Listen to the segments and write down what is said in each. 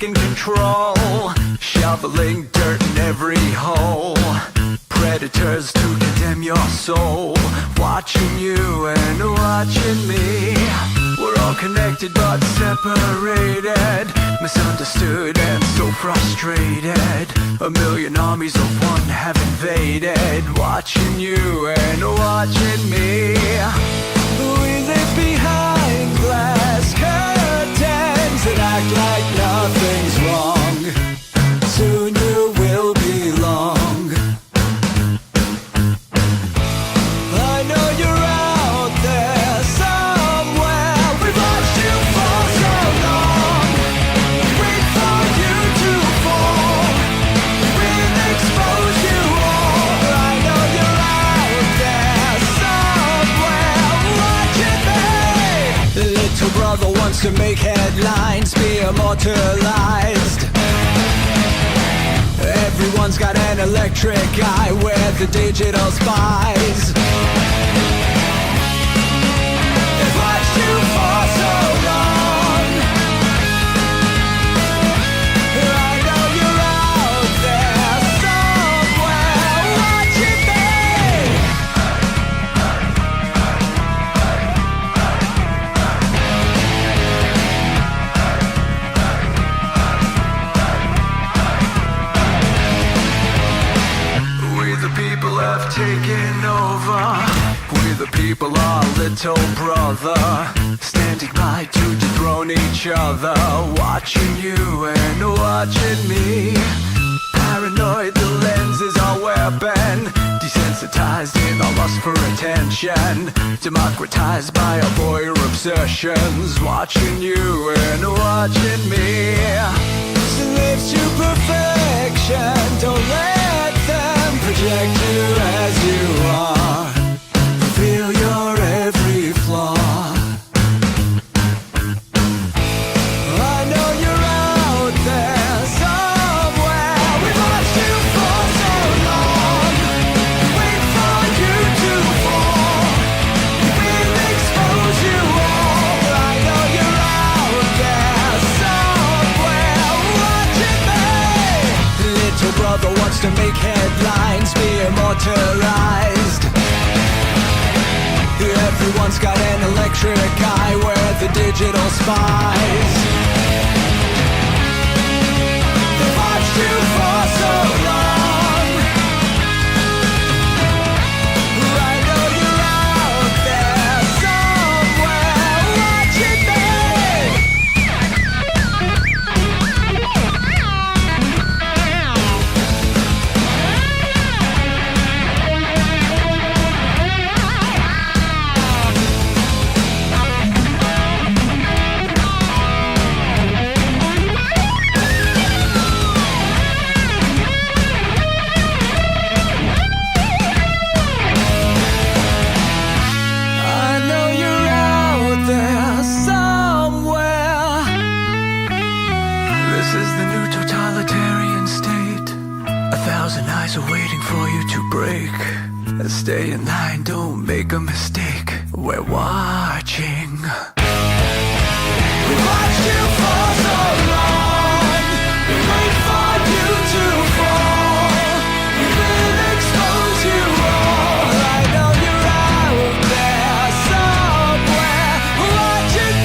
taking control, shoveling dirt in every hole. Predators to condemn your soul, watching you and watching me. We're all connected but separated, misunderstood and so frustrated. A million armies of one have invaded, watching you and watching me. We live behind glass curtains that act like nothing's wrong. Soon you will belong. I know you're out there somewhere. We've watched you for so long. Wait for you to fall. We'll expose you all. I know you're out there somewhere. Watching me. The little brother wants to make headlines, be immortalized. Everyone's got an electric eye with the digital spies. They've watched you for so long. I know you're out there somewhere watching me. We the people have taken over. We the people are little brother, standing by to dethrone each other, watching you and watching me. Paranoid, the lens is our weapon, desensitized in our lust for attention, democratized by our voyeur obsessions, watching you and watching me. Slaves to perfection, don't let them project you as you are. Feel your every flaw. I know you're out there somewhere. We've watched you for so long. Wait for you to fall. We'll expose you all. I know you're out there somewhere watching me. Little brother wants to make headlines, be immortalized. Everyone's got an electric eye with the digital spies. They've watched you for so long. I know you're out there somewhere watching me. Stay in line, don't make a mistake. We're watching. We watched you for so long. We wait for you to fall. We will expose you all. I know you're out there somewhere watching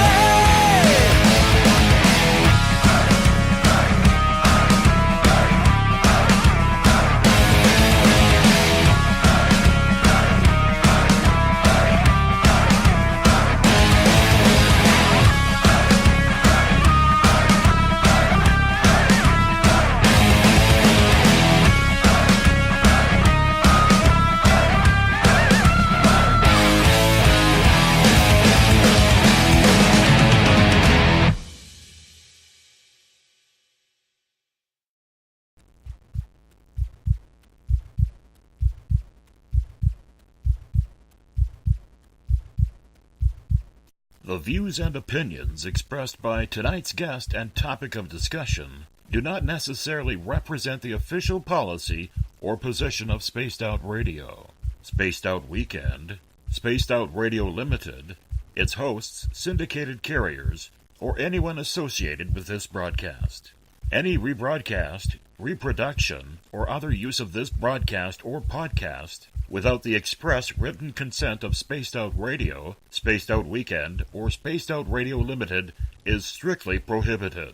The views and opinions expressed by tonight's guest and topic of discussion do not necessarily represent the official policy or position of Spaced Out Radio, Spaced Out Weekend, Spaced Out Radio Limited, its hosts, syndicated carriers, or anyone associated with this broadcast. Any rebroadcast, reproduction, or other use of this broadcast or podcast without the express written consent of Spaced Out Radio, Spaced Out Weekend, or Spaced Out Radio Limited is strictly prohibited.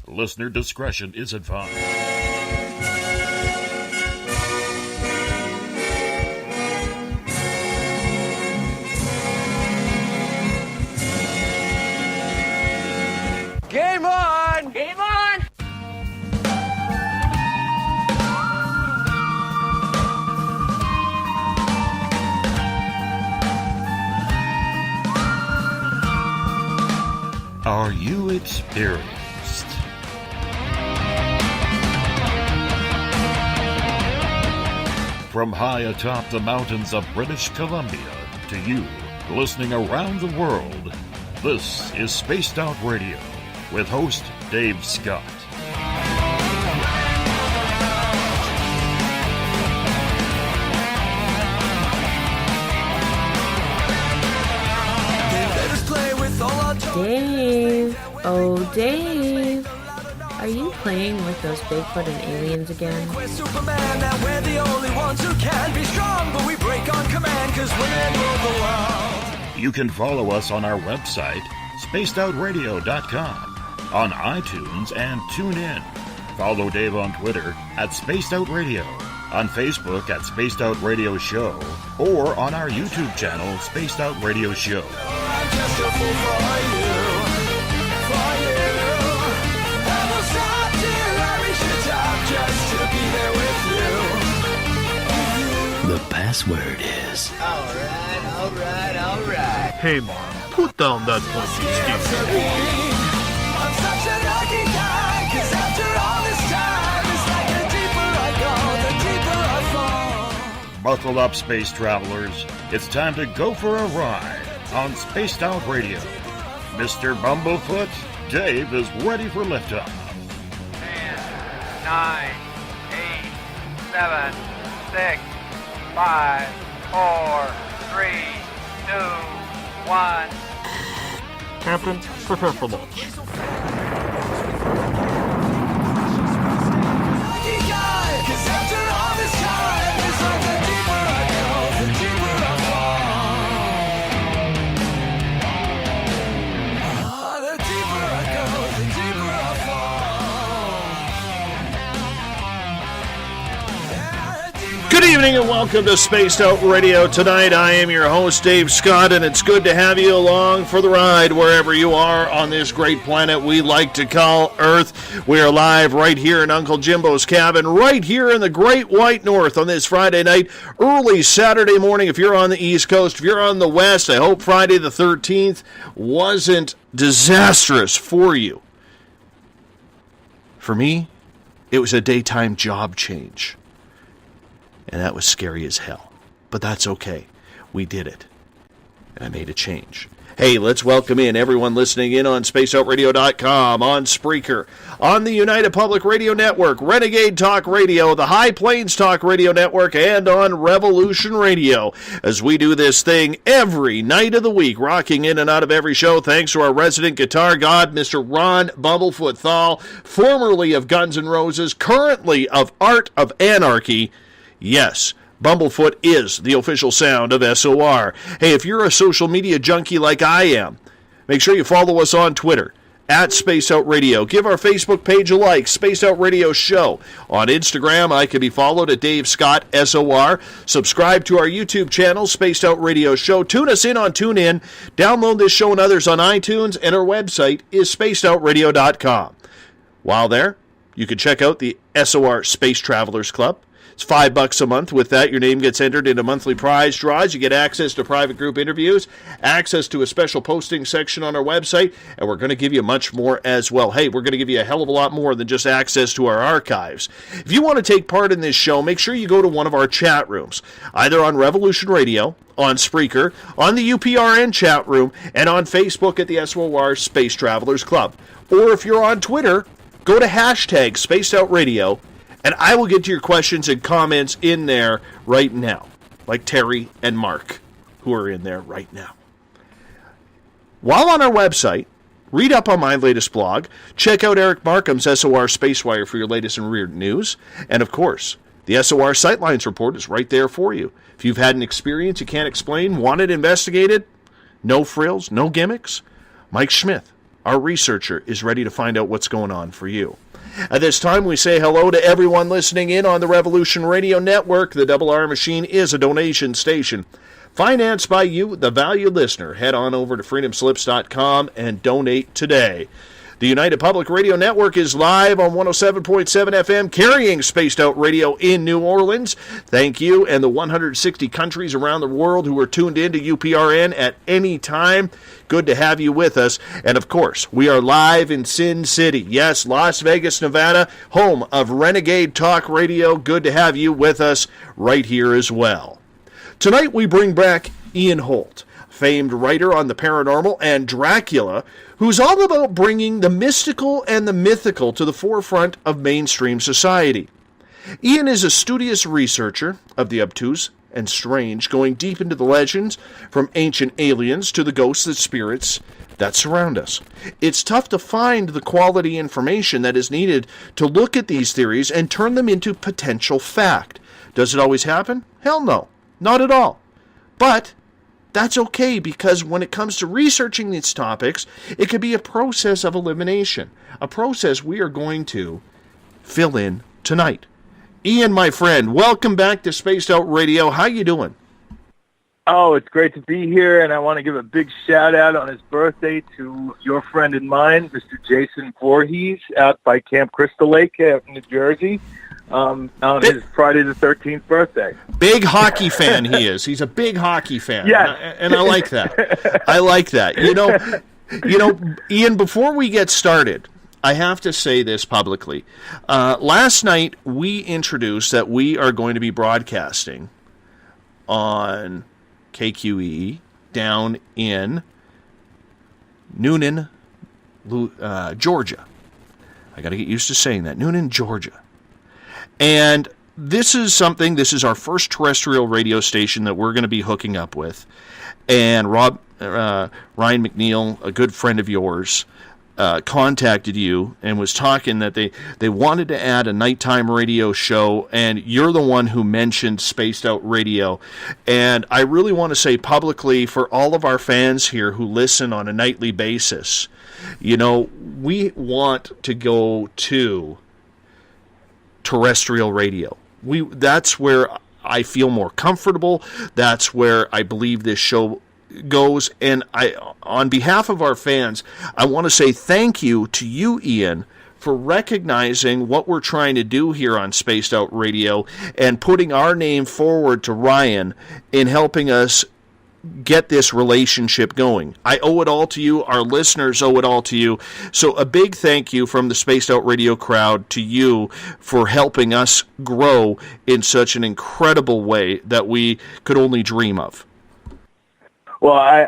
Listener discretion is advised. Game on! Game on! Are you experienced? From high atop the mountains of British Columbia to you, listening around the world, this is Spaced Out Radio with host Dave Scott. Dave, oh Dave, are you playing with those Bigfoot and aliens again? Superman, that we're the only ones who can be strong, but we break on command, 'cause women rule the world. You can follow us on our website, spacedoutradio.com, on iTunes and TuneIn. Follow Dave on Twitter at Spaced Out Radio, on Facebook at Spaced Out Radio Show, or on our YouTube channel, Spaced Out Radio Show. I'm just a fool for you, for you. I will stop till I reach the top just to be there with you. The password is... Alright. Hey, Mom, put down that pointy stick. I'm such a lucky guy, 'cause after all this time, it's like the deeper I go, the deeper I fall. Buckle up, space travelers. It's time to go for a ride on Spaced Out Radio. Mr. Bumblefoot, Dave is ready for liftoff. 10, 9, 8, 7, 6, 5, 4, 3, 2, 1. Captain, prepare for launch. Lucky guy, 'cause after all this time, it's like the deeper I go, the deeper I fall. Ah, the deeper I go, the deeper I fall. Yeah, the deeper. Good evening and welcome to Spaced Out Radio. Tonight I am your host, Dave Scott, and it's good to have you along for the ride wherever you are on this great planet we like to call Earth. We are live right here in Uncle Jimbo's cabin, right here in the Great White North on this Friday night, early Saturday morning if you're on the East Coast. If you're on the West, I hope Friday the 13th wasn't disastrous for you. For me, it was a daytime job change. And that was scary as hell. But that's okay. We did it. And I made a change. Hey, let's welcome in everyone listening in on SpaceOutRadio.com, on Spreaker, on the United Public Radio Network, Renegade Talk Radio, the High Plains Talk Radio Network, and on Revolution Radio. As we do this thing every night of the week, rocking in and out of every show, thanks to our resident guitar god, Mr. Ron Bumblefoot THAL, formerly of Guns N' Roses, currently of Art of Anarchy. Yes, Bumblefoot is the official sound of SOR. Hey, if you're a social media junkie like I am, make sure you follow us on Twitter, at Spaced Out Radio. Give our Facebook page a like, Spaced Out Radio Show. On Instagram, I can be followed at Dave Scott SOR. Subscribe to our YouTube channel, Spaced Out Radio Show. Tune us in on TuneIn. Download this show and others on iTunes, and our website is spacedoutradio.com. While there, you can check out the SOR Space Travelers Club. It's $5 a month. With that, your name gets entered into monthly prize draws. You get access to private group interviews, access to a special posting section on our website, and we're going to give you much more as well. Hey, we're going to give you a hell of a lot more than just access to our archives. If you want to take part in this show, make sure you go to one of our chat rooms, either on Revolution Radio, on Spreaker, on the UPRN chat room, and on Facebook at the SOR Space Travelers Club. Or if you're on Twitter, go to hashtag Spaced Out Radio, and I will get to your questions and comments in there right now, like Terry and Mark, who are in there right now. While on our website, Read up on my latest blog. Check out Eric Markham's SOR Spacewire for your latest and weird news. And, of course, the SOR Sightlines Report is right there for you. If you've had an experience you can't explain, want it investigated, no frills, no gimmicks, Mike Schmidt, our researcher, is ready to find out what's going on for you. At this time, we say hello to everyone listening in on the Revolution Radio Network. The Double R Machine is a donation station financed by you, the valued listener. Head on over to freedomslips.com and donate today. The United Public Radio Network is live on 107.7 FM, carrying Spaced Out Radio in New Orleans. Thank you, and the 160 countries around the world who are tuned in to UPRN at any time. Good to have you with us. And, of course, we are live in Sin City. Yes, Las Vegas, Nevada, home of Renegade Talk Radio. Good to have you with us right here as well. Tonight we bring back Ian Holt, famed writer on the paranormal and Dracula, who's all about bringing the mystical and the mythical to the forefront of mainstream society. Ian is a studious researcher of the obtuse and strange, going deep into the legends, from ancient aliens to the ghosts and spirits that surround us. It's tough to find the quality information that is needed to look at these theories and turn them into potential fact. Does it always happen? Hell no, not at all. But that's okay, because when it comes to researching these topics, it can be a process of elimination, a process we are going to fill in tonight. Ian, my friend, welcome back to Spaced Out Radio. How you doing? Oh, it's great to be here, and I want to give a big shout-out on his birthday to your friend and mine, Mr. Jason Voorhees, out by Camp Crystal Lake out in New Jersey. On his Friday the 13th birthday. Big hockey fan he is. He's a big hockey fan. Yes. And I like that. I like that. You know, Ian, before we get started, I have to say this publicly. Last night we introduced that we are going to be broadcasting on KQEE down in Noonan, Georgia. I got to get used to saying that. Noonan, Georgia. And this is our first terrestrial radio station that we're going to be hooking up with. And Ryan McNeil, a good friend of yours, contacted you and was talking that they wanted to add a nighttime radio show, and you're the one who mentioned Spaced Out Radio. And I really want to say publicly, for all of our fans here who listen on a nightly basis, you know, we want to go to terrestrial radio. That's where I feel more comfortable. That's where I believe this show goes. And on behalf of our fans, I want to say thank you to you, Ian, for recognizing what we're trying to do here on Spaced Out Radio and putting our name forward to Ryan in helping us get this relationship going. I owe it all to you. Our listeners owe it all to you. So a big thank you from the Spaced Out Radio crowd to you for helping us grow in such an incredible way that we could only dream of. Well,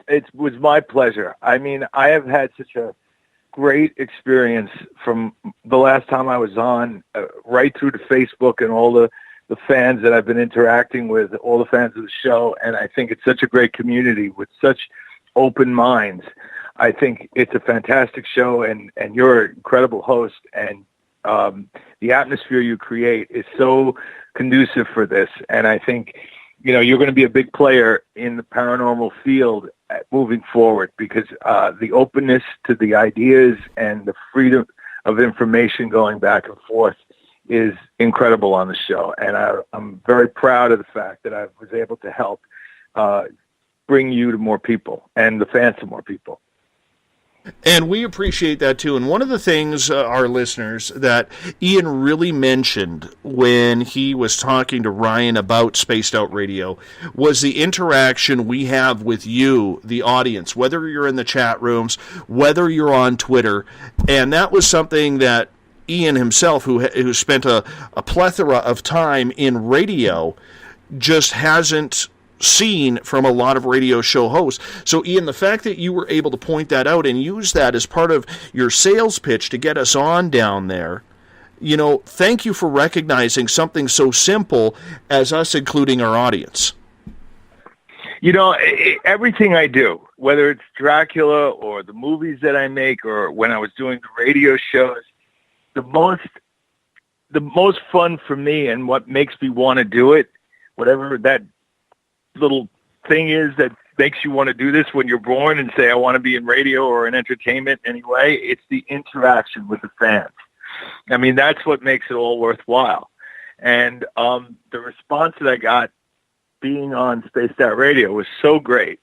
it was my pleasure. I mean, I have had such a great experience from the last time I was on, right through to Facebook and all the fans that I've been interacting with, all the fans of the show, and I think it's such a great community with such open minds. I think it's a fantastic show, and you're an incredible host, and the atmosphere you create is so conducive for this, and I think, you know, you're going to be a big player in the paranormal field moving forward, because the openness to the ideas and the freedom of information going back and forth is incredible on the show, and I'm very proud of the fact that I was able to help bring you to more people and the fans to more people. And we appreciate that too. And one of the things, our listeners, that Ian really mentioned when he was talking to Ryan about Spaced Out Radio was the interaction we have with you, the audience, whether you're in the chat rooms, whether you're on Twitter. And that was something that Ian himself, who spent a plethora of time in radio, just hasn't seen from a lot of radio show hosts. So, Ian, the fact that you were able to point that out and use that as part of your sales pitch to get us on down there, you know, thank you for recognizing something so simple as us including our audience. Everything I do, whether it's Dracula or the movies that I make or when I was doing the radio shows, the most fun for me and what makes me want to do it, whatever that little thing is that makes you want to do this when you're born and say, I want to be in radio or in entertainment anyway, it's the interaction with the fans. I mean, that's what makes it all worthwhile. And the response that I got being on Spaced Out Radio was so great.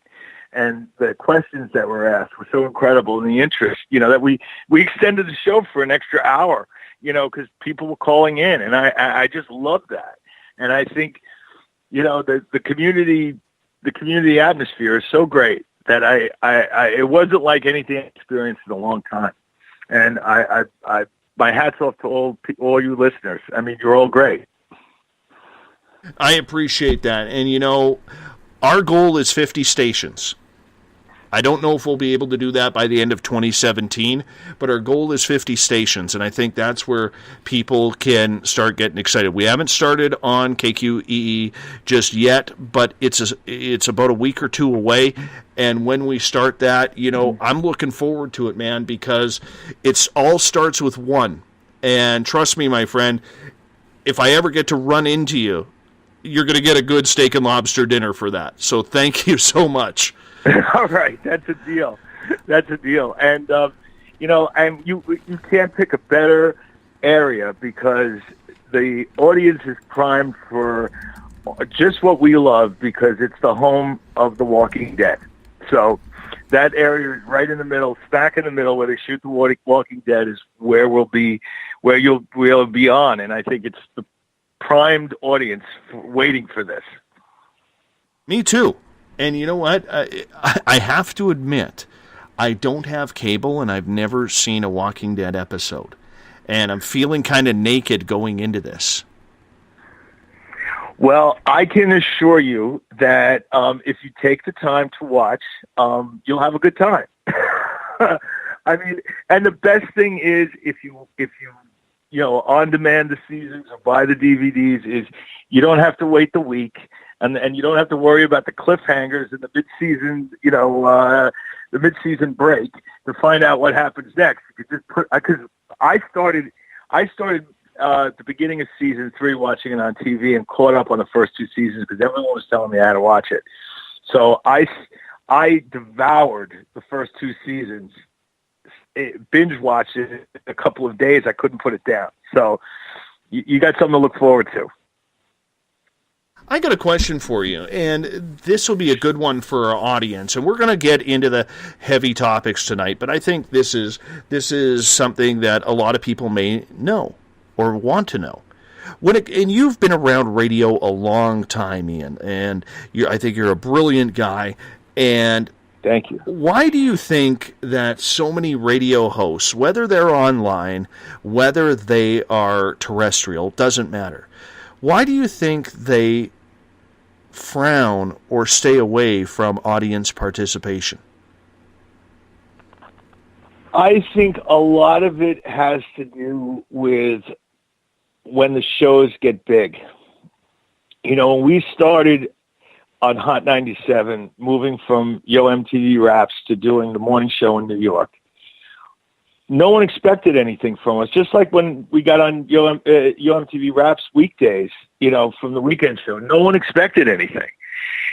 And the questions that were asked were so incredible, and the interest, that we extended the show for an extra hour, because people were calling in, and I just love that. And I think, the community atmosphere is so great that it wasn't like anything I experienced in a long time. And my hat's off to all you listeners. I mean, you're all great. I appreciate that. And, our goal is 50 stations. I don't know if we'll be able to do that by the end of 2017, but our goal is 50 stations, and I think that's where people can start getting excited. We haven't started on KQEE just yet, but it's about a week or two away, and when we start that, I'm looking forward to it, man, because it all starts with one. And trust me, my friend, if I ever get to run into you, you're going to get a good steak and lobster dinner for that. So thank you so much. All right, that's a deal. And and you can't pick a better area because the audience is primed for just what we love because it's the home of The Walking Dead. So that area is right in the middle, smack in the middle, where they shoot The Walking Dead is where we'll be on, and I think it's the primed audience waiting for this. Me too. And you know what? I have to admit, I don't have cable, and I've never seen a Walking Dead episode. And I'm feeling kind of naked going into this. Well, I can assure you that if you take the time to watch, you'll have a good time. I mean, and the best thing is if you on demand the seasons or buy the DVDs, is you don't have to wait the week. And you don't have to worry about the cliffhangers and the mid-season, the mid-season break to find out what happens next. You could just because I started at the beginning of season 3 watching it on TV and caught up on the first 2 seasons because everyone was telling me how to watch it. So I devoured the first 2 seasons, binge watched it in a couple of days. I couldn't put it down. So you got something to look forward to. I got a question for you, and this will be a good one for our audience. And we're going to get into the heavy topics tonight, but I think this is something that a lot of people may know or want to know. And you've been around radio a long time, Ian, and I think you're a brilliant guy. And thank you. Why do you think that so many radio hosts, whether they're online, whether they are terrestrial, doesn't matter, why do you think they frown or stay away from audience participation? I think a lot of it has to do with when the shows get big. When we started on Hot 97, moving from Yo MTV Raps to doing the morning show in New York, no one expected anything from us. Just like when we got on Yo MTV Raps weekdays, from the weekend show, no one expected anything,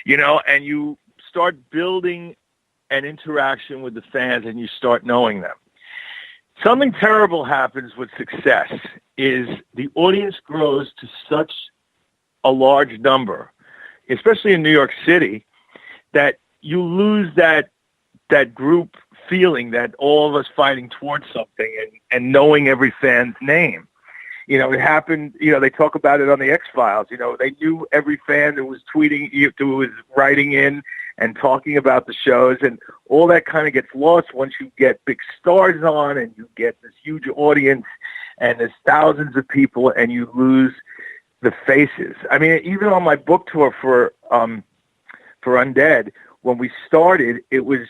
and you start building an interaction with the fans and you start knowing them. Something terrible happens with success is the audience grows to such a large number, especially in New York City, that you lose that group feeling, that all of us fighting towards something and knowing every fan's name. It happened, they talk about it on the X-Files. They knew every fan that was tweeting, who was writing in and talking about the shows, and all that kind of gets lost once you get big stars on and you get this huge audience and there's thousands of people and you lose the faces. I mean, even on my book tour for Undead, when we started, it was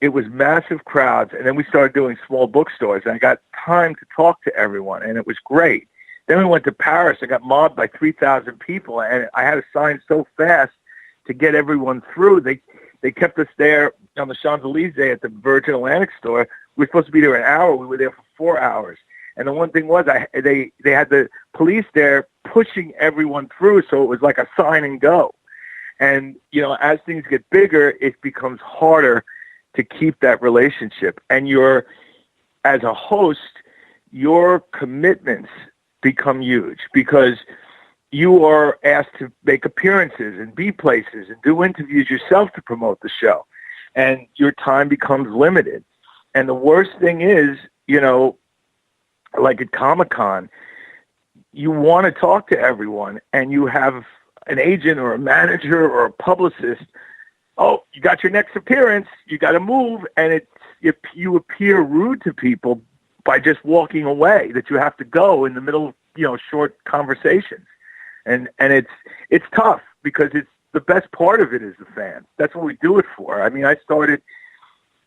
massive crowds, and then we started doing small bookstores, and I got time to talk to everyone, and it was great. Then we went to Paris and got mobbed by 3,000 people, and I had to sign so fast to get everyone through. They kept us there on the Champs-Elysees at the Virgin Atlantic store. We were supposed to be there an hour. We were there for 4 hours. And the one thing was they had the police there pushing everyone through, so it was like a sign and go. And, you know, as things get bigger, it becomes harder to keep that relationship. And as a host, your commitments become huge because you are asked to make appearances and be places and do interviews yourself to promote the show. And your time becomes limited. And the worst thing is, you know, like at Comic-Con, you want to talk to everyone and you have an agent or a manager or a publicist. Oh, you got your next appearance. You got to move. And you appear rude to people by just walking away, that you have to go in the middle of, you know, short conversations. And it's tough because it's the best part of it is the fans. That's what we do it for. I mean, I started,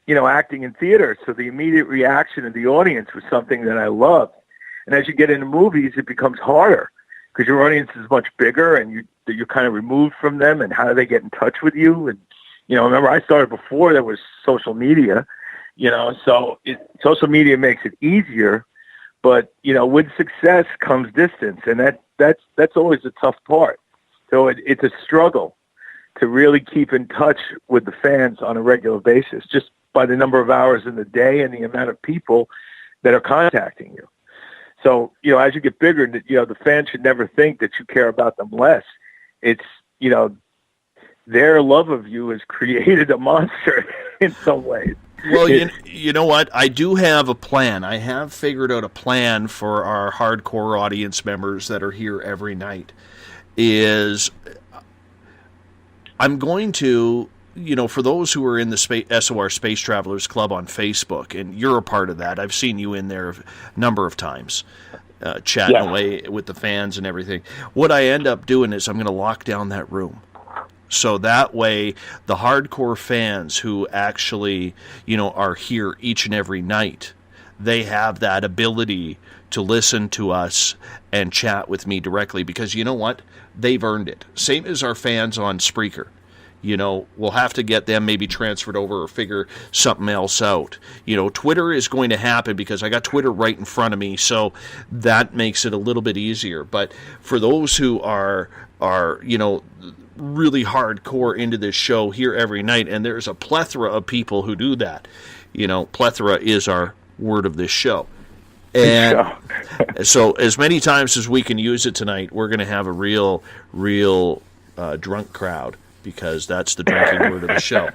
you know, acting in theater, so the immediate reaction of the audience was something that I loved. And as you get into movies, it becomes harder because your audience is much bigger and you're kind of removed from them, and how do they get in touch with you? And, you know, remember I started before there was social media, you know, so social media makes it easier, but, you know, with success comes distance, and that's always the tough part. So it's a struggle to really keep in touch with the fans on a regular basis, just by the number of hours in the day and the amount of people that are contacting you. So, you know, as you get bigger, you know, the fans should never think that you care about them less. It's, you know, their love of you has created a monster in some ways. Well, you know what? I do have a plan. I have figured out a plan for our hardcore audience members that are here every night. I'm going to, you know, for those who are in the SOR Space Travelers Club on Facebook, and you're a part of that. I've seen you in there a number of times, chatting away with the fans and everything. What I end up doing is I'm going to lock down that room. So that way, the hardcore fans who actually, you know, are here each and every night, they have that ability to listen to us and chat with me directly, because you know what? They've earned it. Same as our fans on Spreaker. You know, we'll have to get them maybe transferred over or figure something else out. You know, Twitter is going to happen because I got Twitter right in front of me, so that makes it a little bit easier. But for those who are you know, really hardcore into this show here every night, and there's a plethora of people who do that. You know, plethora is our word of this show. And so as many times as we can use it tonight, we're going to have a real drunk crowd, because that's the drinking word of the show.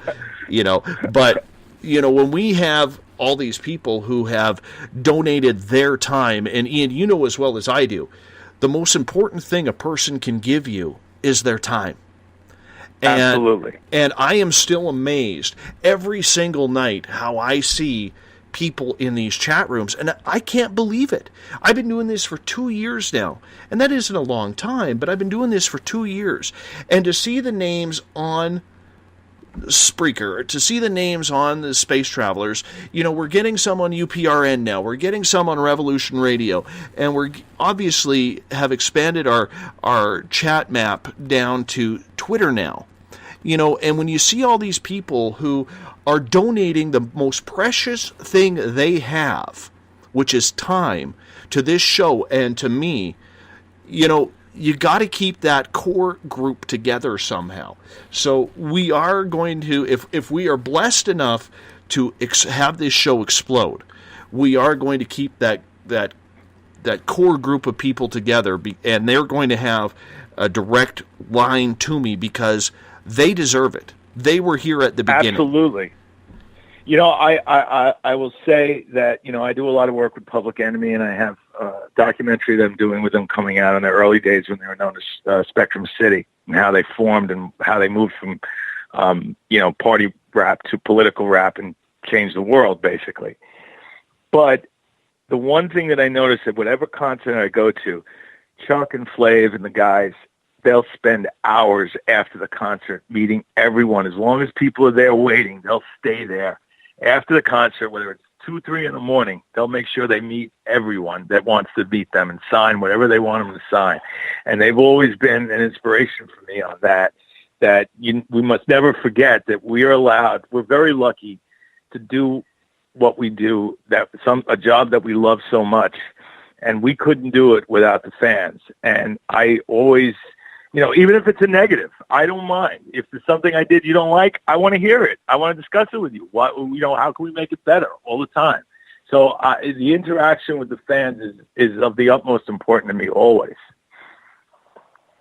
You know, but, you know, when we have all these people who have donated their time, and Ian, you know as well as I do, the most important thing a person can give you is their time. Absolutely. And I am still amazed every single night how I see people in these chat rooms, and I can't believe it. I've been doing this for 2 years now, and that isn't a long time, but I've been doing this for 2 years. And to see the names on Spreaker, to see the names on the Space Travelers, you know, we're getting some on UPRN now, we're getting some on Revolution Radio, and we're obviously have expanded our chat map down to Twitter now. You know, and when you see all these people who are donating the most precious thing they have, which is time, to this show and to me, you know, you got to keep that core group together somehow. So we are going to, if we are blessed enough to have this show explode, we are going to keep that core group of people together, and they're going to have a direct line to me because they deserve it. They were here at the beginning. Absolutely. You know, I will say that, you know, I do a lot of work with Public Enemy, and I have a documentary that I'm doing with them coming out in the early days when they were known as Spectrum City, and how they formed and how they moved from, you know, party rap to political rap and changed the world, basically. But the one thing that I noticed at whatever concert I go to, Chuck and Flav and the guys, they'll spend hours after the concert meeting everyone. As long as people are there waiting, they'll stay there. After the concert, whether it's 2, 3 in the morning, they'll make sure they meet everyone that wants to meet them and sign whatever they want them to sign. And they've always been an inspiration for me on that. that we must never forget that we're very lucky to do what we do, a job that we love so much, and we couldn't do it without the fans. And I always, even if it's a negative, I don't mind. If there's something I did you don't like, I want to hear it. I want to discuss it with you. How can we make it better all the time? So the interaction with the fans is of the utmost importance to me always.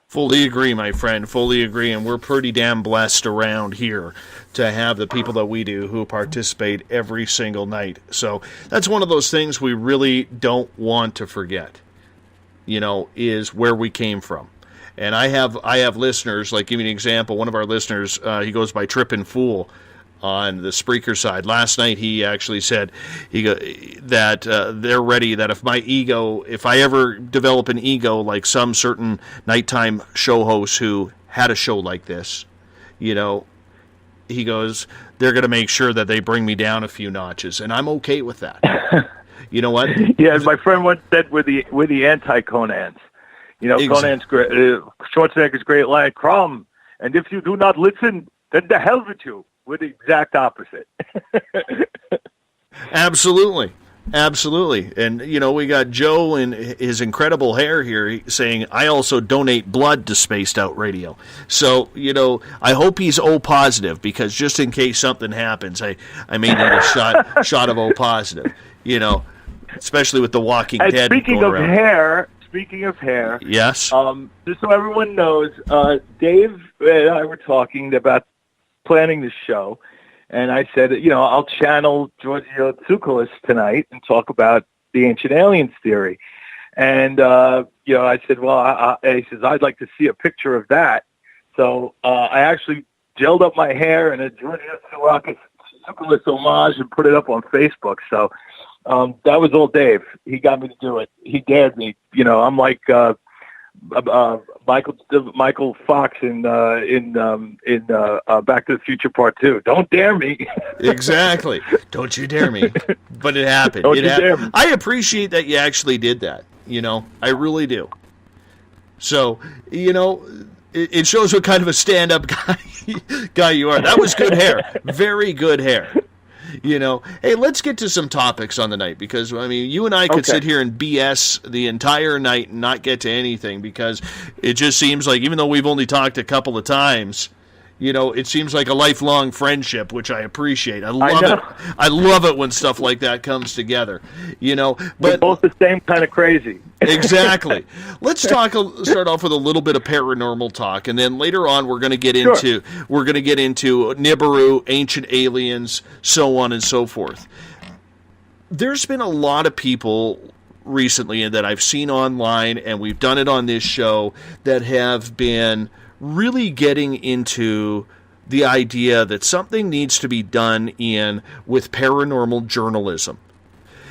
Fully agree, my friend. Fully agree. And we're pretty damn blessed around here to have the people that we do who participate every single night. So that's one of those things we really don't want to forget, is where we came from. And I have listeners, like, give me an example. One of our listeners, he goes by Trippin' Fool on the Spreaker side. Last night he actually said that they're ready, that if I ever develop an ego like some certain nighttime show hosts who had a show like this, he goes, they're going to make sure that they bring me down a few notches, and I'm okay with that. You know what? Yeah, as my friend once said, with the anti-Conans. Conan's great, Schwarzenegger's great line, "Crumb, and if you do not listen, then the hell with you." We're the exact opposite. Absolutely. And, we got Joe and his incredible hair here saying, I also donate blood to Spaced Out Radio. So, I hope he's O positive, because just in case something happens, I may need a shot of O positive, especially with the Walking Dead. Speaking of hair, yes. Just so everyone knows, Dave and I were talking about planning this show, and I said, I'll channel Giorgio Tsoukalos tonight and talk about the ancient aliens theory. And, I said, he says, I'd like to see a picture of that. So I actually gelled up my hair in a Giorgio Tsoukalos homage and put it up on Facebook. So that was all Dave. He got me to do it. He dared me. I'm like Michael Fox in Back to the Future Part 2. Don't dare me. Exactly. Don't you dare me. But it happened. Dare me. I appreciate that you actually did that. I really do. So, it shows what kind of a stand-up guy you are. That was good hair. Very good hair. Hey, let's get to some topics on the night, because, you and I could sit here and BS the entire night and not get to anything, because it just seems like, even though we've only talked a couple of times, it seems like a lifelong friendship, which I appreciate. I love it. I love it when stuff like that comes together, But we're both the same kind of crazy. Exactly. Let's start off with a little bit of paranormal talk, and then later on we're going to get into Nibiru, ancient aliens, so on and so forth. There's been a lot of people recently that I've seen online, and we've done it on this show, that have been really getting into the idea that something needs to be done with paranormal journalism.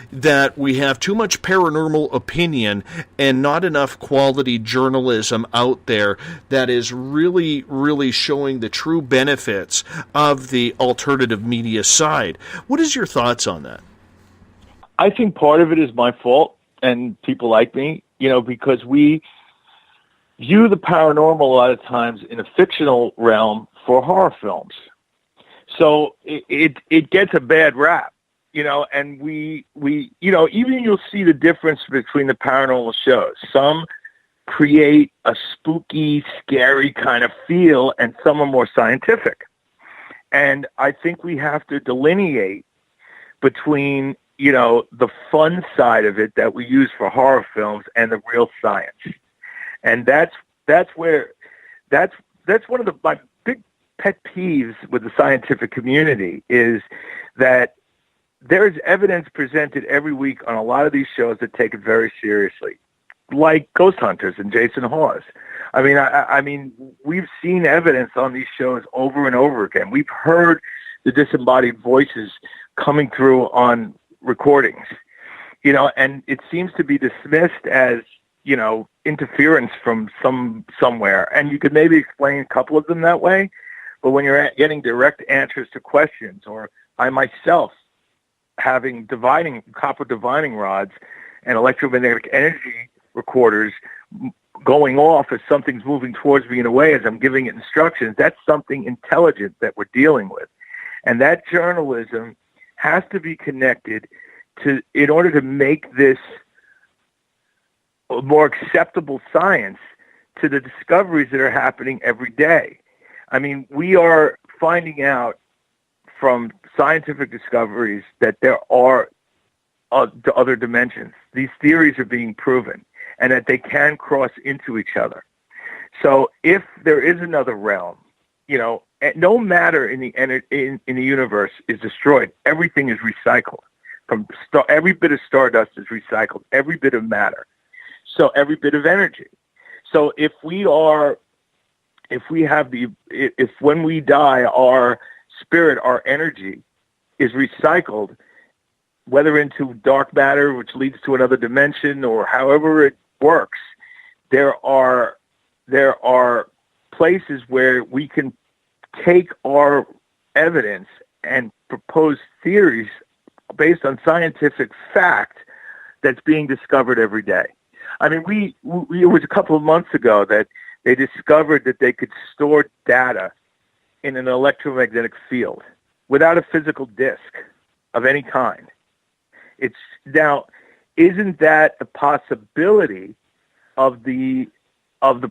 That we have too much paranormal opinion and not enough quality journalism out there that is really, really showing the true benefits of the alternative media side. What is your thoughts on that? I think part of it is my fault and people like me, because we view the paranormal a lot of times in a fictional realm for horror films. So it gets a bad rap, and we even you'll see the difference between the paranormal shows. Some create a spooky, scary kind of feel, and some are more scientific. And I think we have to delineate between, the fun side of it that we use for horror films and the real science. And that's one of my big pet peeves with the scientific community, is that there's evidence presented every week on a lot of these shows that take it very seriously, like Ghost Hunters and Jason Hawes. I mean, we've seen evidence on these shows over and over again. We've heard the disembodied voices coming through on recordings, and it seems to be dismissed as, interference from somewhere. And you could maybe explain a couple of them that way, but when you're getting direct answers to questions, or I myself having copper divining rods and electromagnetic energy recorders going off as something's moving towards me in a way as I'm giving it instructions. That's something intelligent that we're dealing with. And that journalism has to be connected to, in order to make this a more acceptable science, to the discoveries that are happening every day. I mean, we are finding out from scientific discoveries that there are other dimensions. These theories are being proven, and that they can cross into each other. So if there is another realm, you know, no matter in the universe is destroyed. Everything is recycled. Every bit of stardust is recycled. Every bit of matter. So every bit of energy. So if when we die, our spirit, our energy is recycled, whether into dark matter, which leads to another dimension, or however it works, there are places where we can take our evidence and propose theories based on scientific fact that's being discovered every day. I mean, it was a couple of months ago that they discovered that they could store data in an electromagnetic field without a physical disk of any kind. Isn't that a possibility of the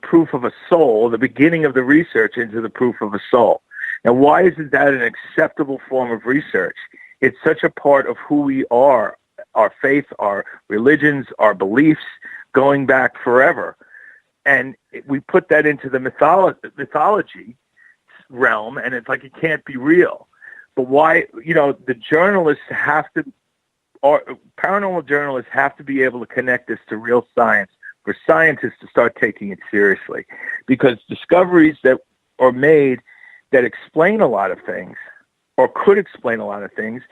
proof of a soul, the beginning of the research into the proof of a soul? Now, why isn't that an acceptable form of research? It's such a part of who we are, our faith, our religions, our beliefs, going back forever. And we put that into the mythology realm, and it's like it can't be real. But why, the journalists paranormal journalists have to be able to connect this to real science for scientists to start taking it seriously. Because discoveries that are made that explain a lot of things, or could explain a lot of things,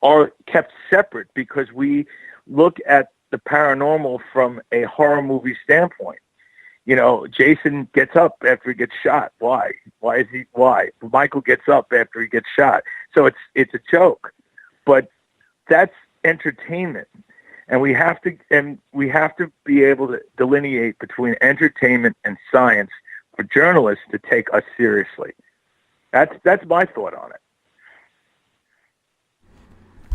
are kept separate because we look at the paranormal from a horror movie standpoint. Jason gets up after he gets shot. Why? Why? Michael gets up after he gets shot. So it's a joke. But that's entertainment. And we have to be able to delineate between entertainment and science for journalists to take us seriously. That's my thought on it.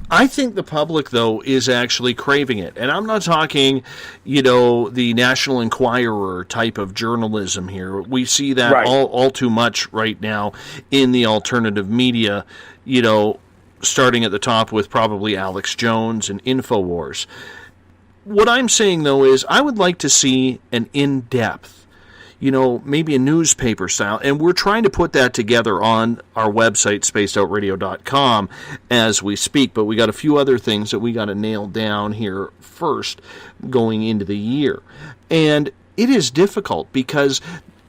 I think the public, though, is actually craving it. And I'm not talking, the National Enquirer type of journalism here. We see that right. all too much right now in the alternative media, starting at the top with probably Alex Jones and InfoWars. What I'm saying, though, is I would like to see an in-depth, maybe a newspaper style, and we're trying to put that together on our website, spacedoutradio.com, as we speak, but we got a few other things that we got to nail down here first going into the year. And it is difficult because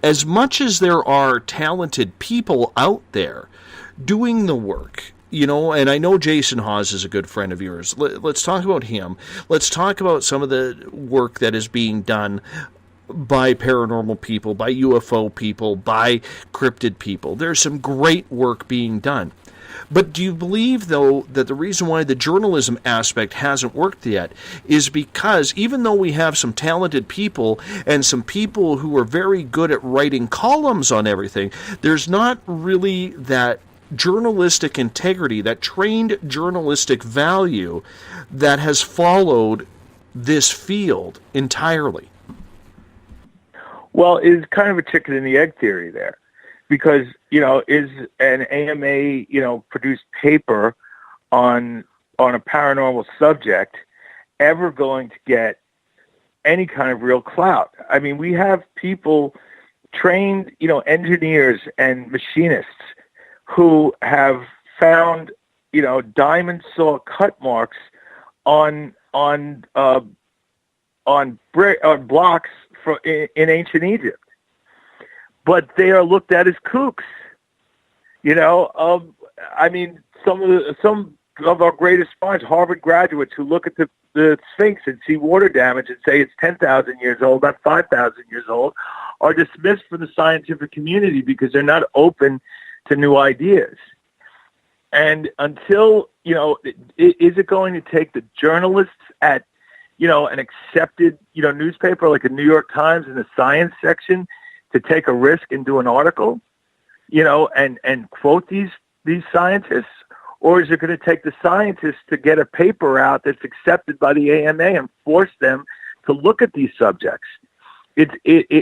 as much as there are talented people out there doing the work, and I know Jason Hawes is a good friend of yours. Let's talk about him. Let's talk about some of the work that is being done by paranormal people, by UFO people, by cryptid people. There's some great work being done. But do you believe, though, that the reason why the journalism aspect hasn't worked yet is because even though we have some talented people and some people who are very good at writing columns on everything, there's not really that journalistic integrity, that trained journalistic value that has followed this field entirely? Well, it's kind of a chicken and the egg theory there, because, is an AMA, produced paper on a paranormal subject ever going to get any kind of real clout? I mean, we have people trained, engineers and machinists who have found, diamond saw cut marks on blocks in ancient Egypt, but they are looked at as kooks. I mean, some of our greatest minds, Harvard graduates, who look at the Sphinx and see water damage and say it's 10,000 years old, not 5,000 years old, are dismissed from the scientific community because they're not open to new ideas. And until, is it going to take the journalists at an accepted, newspaper like a New York Times in the science section to take a risk and do an article, and quote these scientists? Or is it going to take the scientists to get a paper out that's accepted by the AMA and force them to look at these subjects?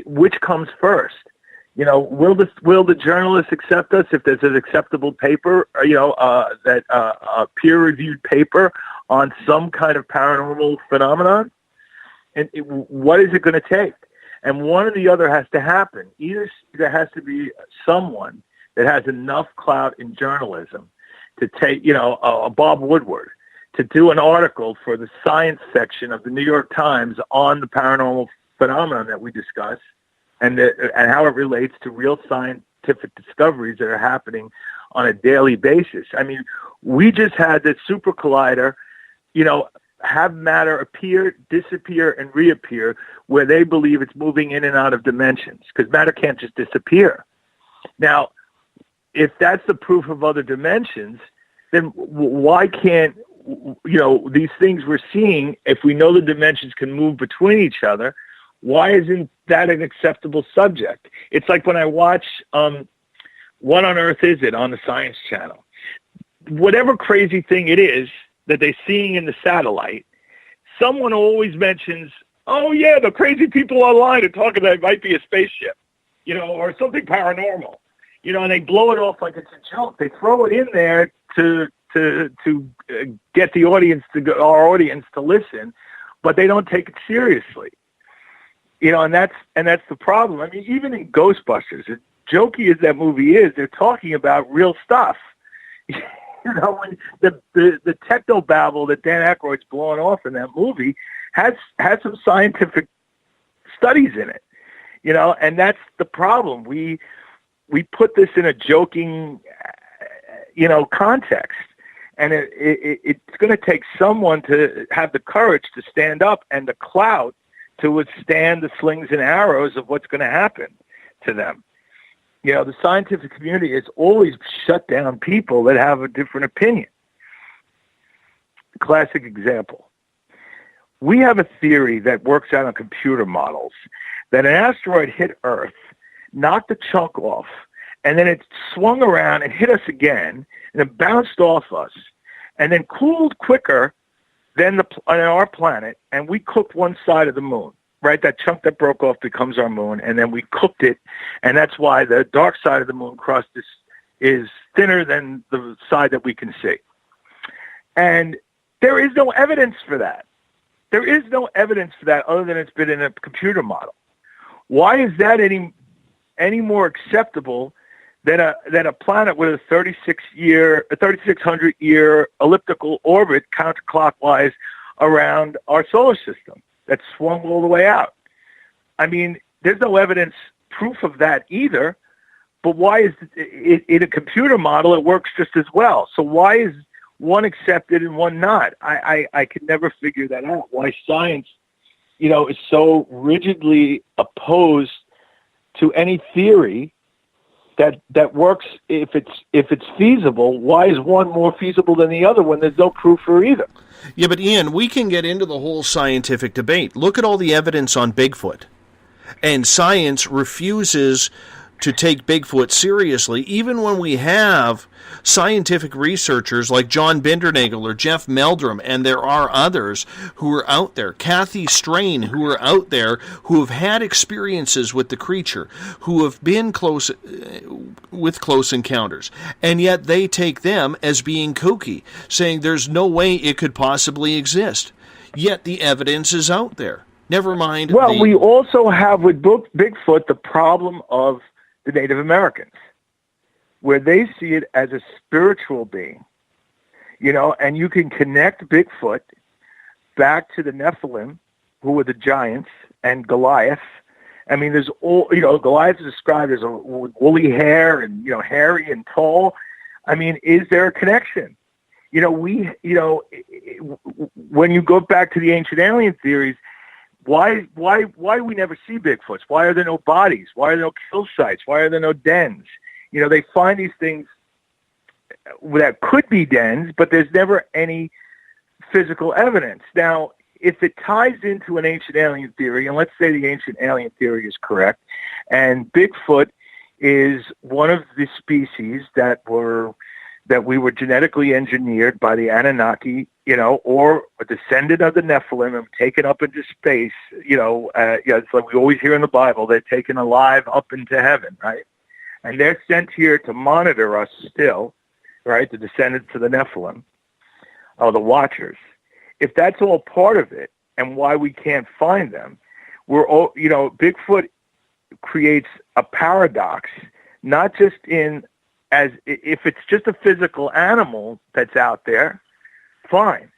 Which comes first? Will the journalists accept us if there's an acceptable paper, a peer-reviewed paper on some kind of paranormal phenomenon? And what is it going to take? And one or the other has to happen. Either there has to be someone that has enough clout in journalism to take, a Bob Woodward, to do an article for the science section of the New York Times on the paranormal phenomenon that we discuss, and how it relates to real scientific discoveries that are happening on a daily basis. I mean, we just had this super collider, have matter appear, disappear, and reappear, where they believe it's moving in and out of dimensions, because matter can't just disappear. Now, if that's the proof of other dimensions, then why can't, these things we're seeing, if we know the dimensions can move between each other, why isn't that an acceptable subject? It's like when I watch What on Earth Is It on the Science Channel? Whatever crazy thing it is that they're seeing in the satellite, someone always mentions, oh yeah, the crazy people online are talking that it might be a spaceship, or something paranormal. And they blow it off like it's a joke. They throw it in there to get the audience our audience to listen, but they don't take it seriously. And that's the problem. I mean, even in Ghostbusters, as jokey as that movie is, they're talking about real stuff. When the techno babble that Dan Aykroyd's blowing off in that movie has some scientific studies in it. And that's the problem. We put this in a joking, context, and it's going to take someone to have the courage to stand up and the clout to withstand the slings and arrows of what's going to happen to them. The scientific community has always shut down people that have a different opinion. Classic example. We have a theory that works out on computer models that an asteroid hit Earth, knocked the chunk off, and then it swung around and hit us again, and it bounced off us, and then cooled quicker than on our planet, and we cooked one side of the moon, right? That chunk that broke off becomes our moon, and then we cooked it, and that's why the dark side of the moon crust is thinner than the side that we can see. And there is no evidence for that. There is no evidence for that other than it's been in a computer model. Why is that any more acceptable than a planet with a 3,600 year elliptical orbit counterclockwise around our solar system that swung all the way out? I mean, there's no proof of that either. But why is it in a computer model? It works just as well. So why is one accepted and one not? I could never figure that out. Why science, is so rigidly opposed to any theory that works if it's feasible. Why is one more feasible than the other when there's no proof for either? Yeah, but Ian, we can get into the whole scientific debate. Look at all the evidence on Bigfoot. And science refuses to take Bigfoot seriously, even when we have scientific researchers like John Bindernagel or Jeff Meldrum, and there are others who are out there, Kathy Strain, who are out there, who have had experiences with the creature, who have been close encounters, and yet they take them as being kooky, saying there's no way it could possibly exist. Yet the evidence is out there. Never mind. Well, we also have with Bigfoot the problem of the Native Americans, where they see it as a spiritual being, and you can connect Bigfoot back to the Nephilim, who were the giants, and Goliath. I mean, there's Goliath is described as with woolly hair and, hairy and tall. I mean, is there a connection? When you go back to the ancient alien theories, why do we never see Bigfoots? Why are there no bodies? Why are there no kill sites? Why are there no dens? They find these things that could be dens, but there's never any physical evidence. Now, if it ties into an ancient alien theory, and let's say the ancient alien theory is correct, and Bigfoot is one of the species that we were genetically engineered by the Anunnaki, or a descendant of the Nephilim and taken up into space, it's like we always hear in the Bible, they're taken alive up into heaven, right? And they're sent here to monitor us still, right? The descendants of the Nephilim, or the Watchers. If that's all part of it, and why we can't find them, we're all, Bigfoot creates a paradox, not just as if it's just a physical animal that's out there, fine.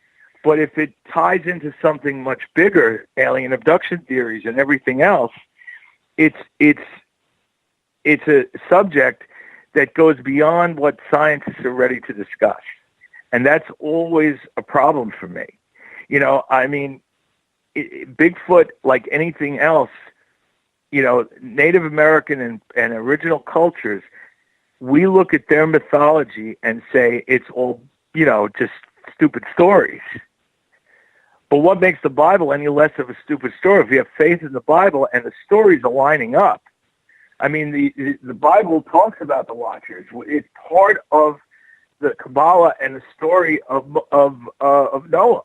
But if it ties into something much bigger, alien abduction theories and everything else, it's a subject that goes beyond what scientists are ready to discuss. And that's always a problem for me. Bigfoot, like anything else, Native American and original cultures, we look at their mythology and say it's all, just stupid stories. But what makes the Bible any less of a stupid story? If you have faith in the Bible and the stories are lining up, the Bible talks about the Watchers. It's part of the Kabbalah and the story of Noah.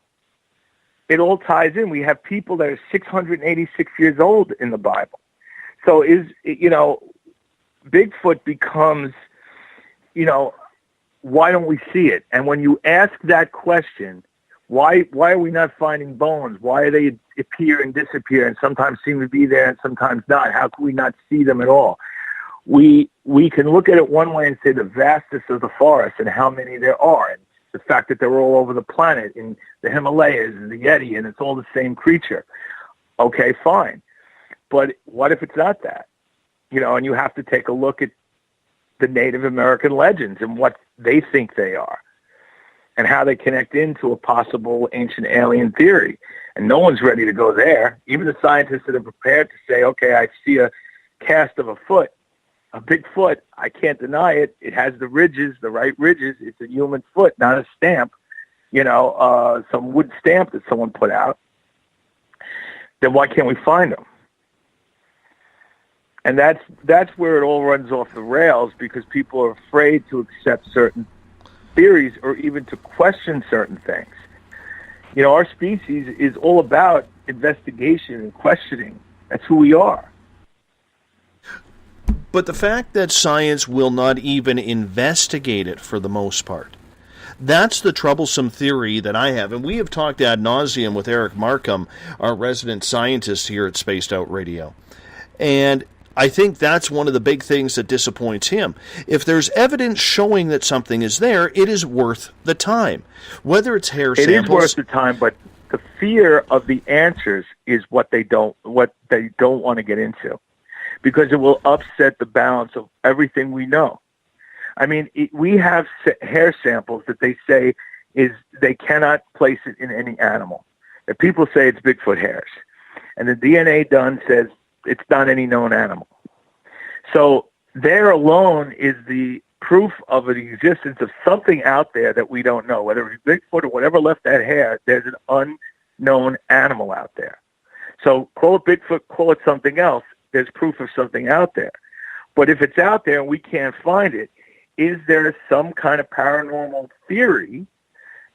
It all ties in. We have people that are 686 years old in the Bible. So Bigfoot becomes, why don't we see it? And when you ask that question, why are we not finding bones? Why do they appear and disappear and sometimes seem to be there and sometimes not? How can we not see them at all? We can look at it one way and say the vastness of the forest and how many there are, and the fact that they're all over the planet in the Himalayas and the Yeti, and it's all the same creature. Okay, fine. But what if it's not that? And you have to take a look at the Native American legends and what they think they are and how they connect into a possible ancient alien theory. And no one's ready to go there. Even the scientists that are prepared to say, okay, I see a cast of a big foot. I can't deny it. It has the ridges, the right ridges. It's a human foot, not a stamp, some wood stamp that someone put out. Then why can't we find them? And that's where it all runs off the rails, because people are afraid to accept certain theories or even to question certain things. Our species is all about investigation and questioning. That's who we are. But the fact that science will not even investigate it for the most part, that's the troublesome theory that I have. And we have talked ad nauseum with Eric Markham, our resident scientist here at Spaced Out Radio. And I think that's one of the big things that disappoints him. If there's evidence showing that something is there, it is worth the time. Whether it's hair samples... It is worth the time, but the fear of the answers is what they don't want to get into, because it will upset the balance of everything we know. We have hair samples that they say they cannot place it in any animal. If people say it's Bigfoot hairs, and the DNA done says it's not any known animal. So there alone is the proof of the existence of something out there that we don't know. Whether it's Bigfoot or whatever left that hair, there's an unknown animal out there. So call it Bigfoot, call it something else, there's proof of something out there. But if it's out there and we can't find it, is there some kind of paranormal theory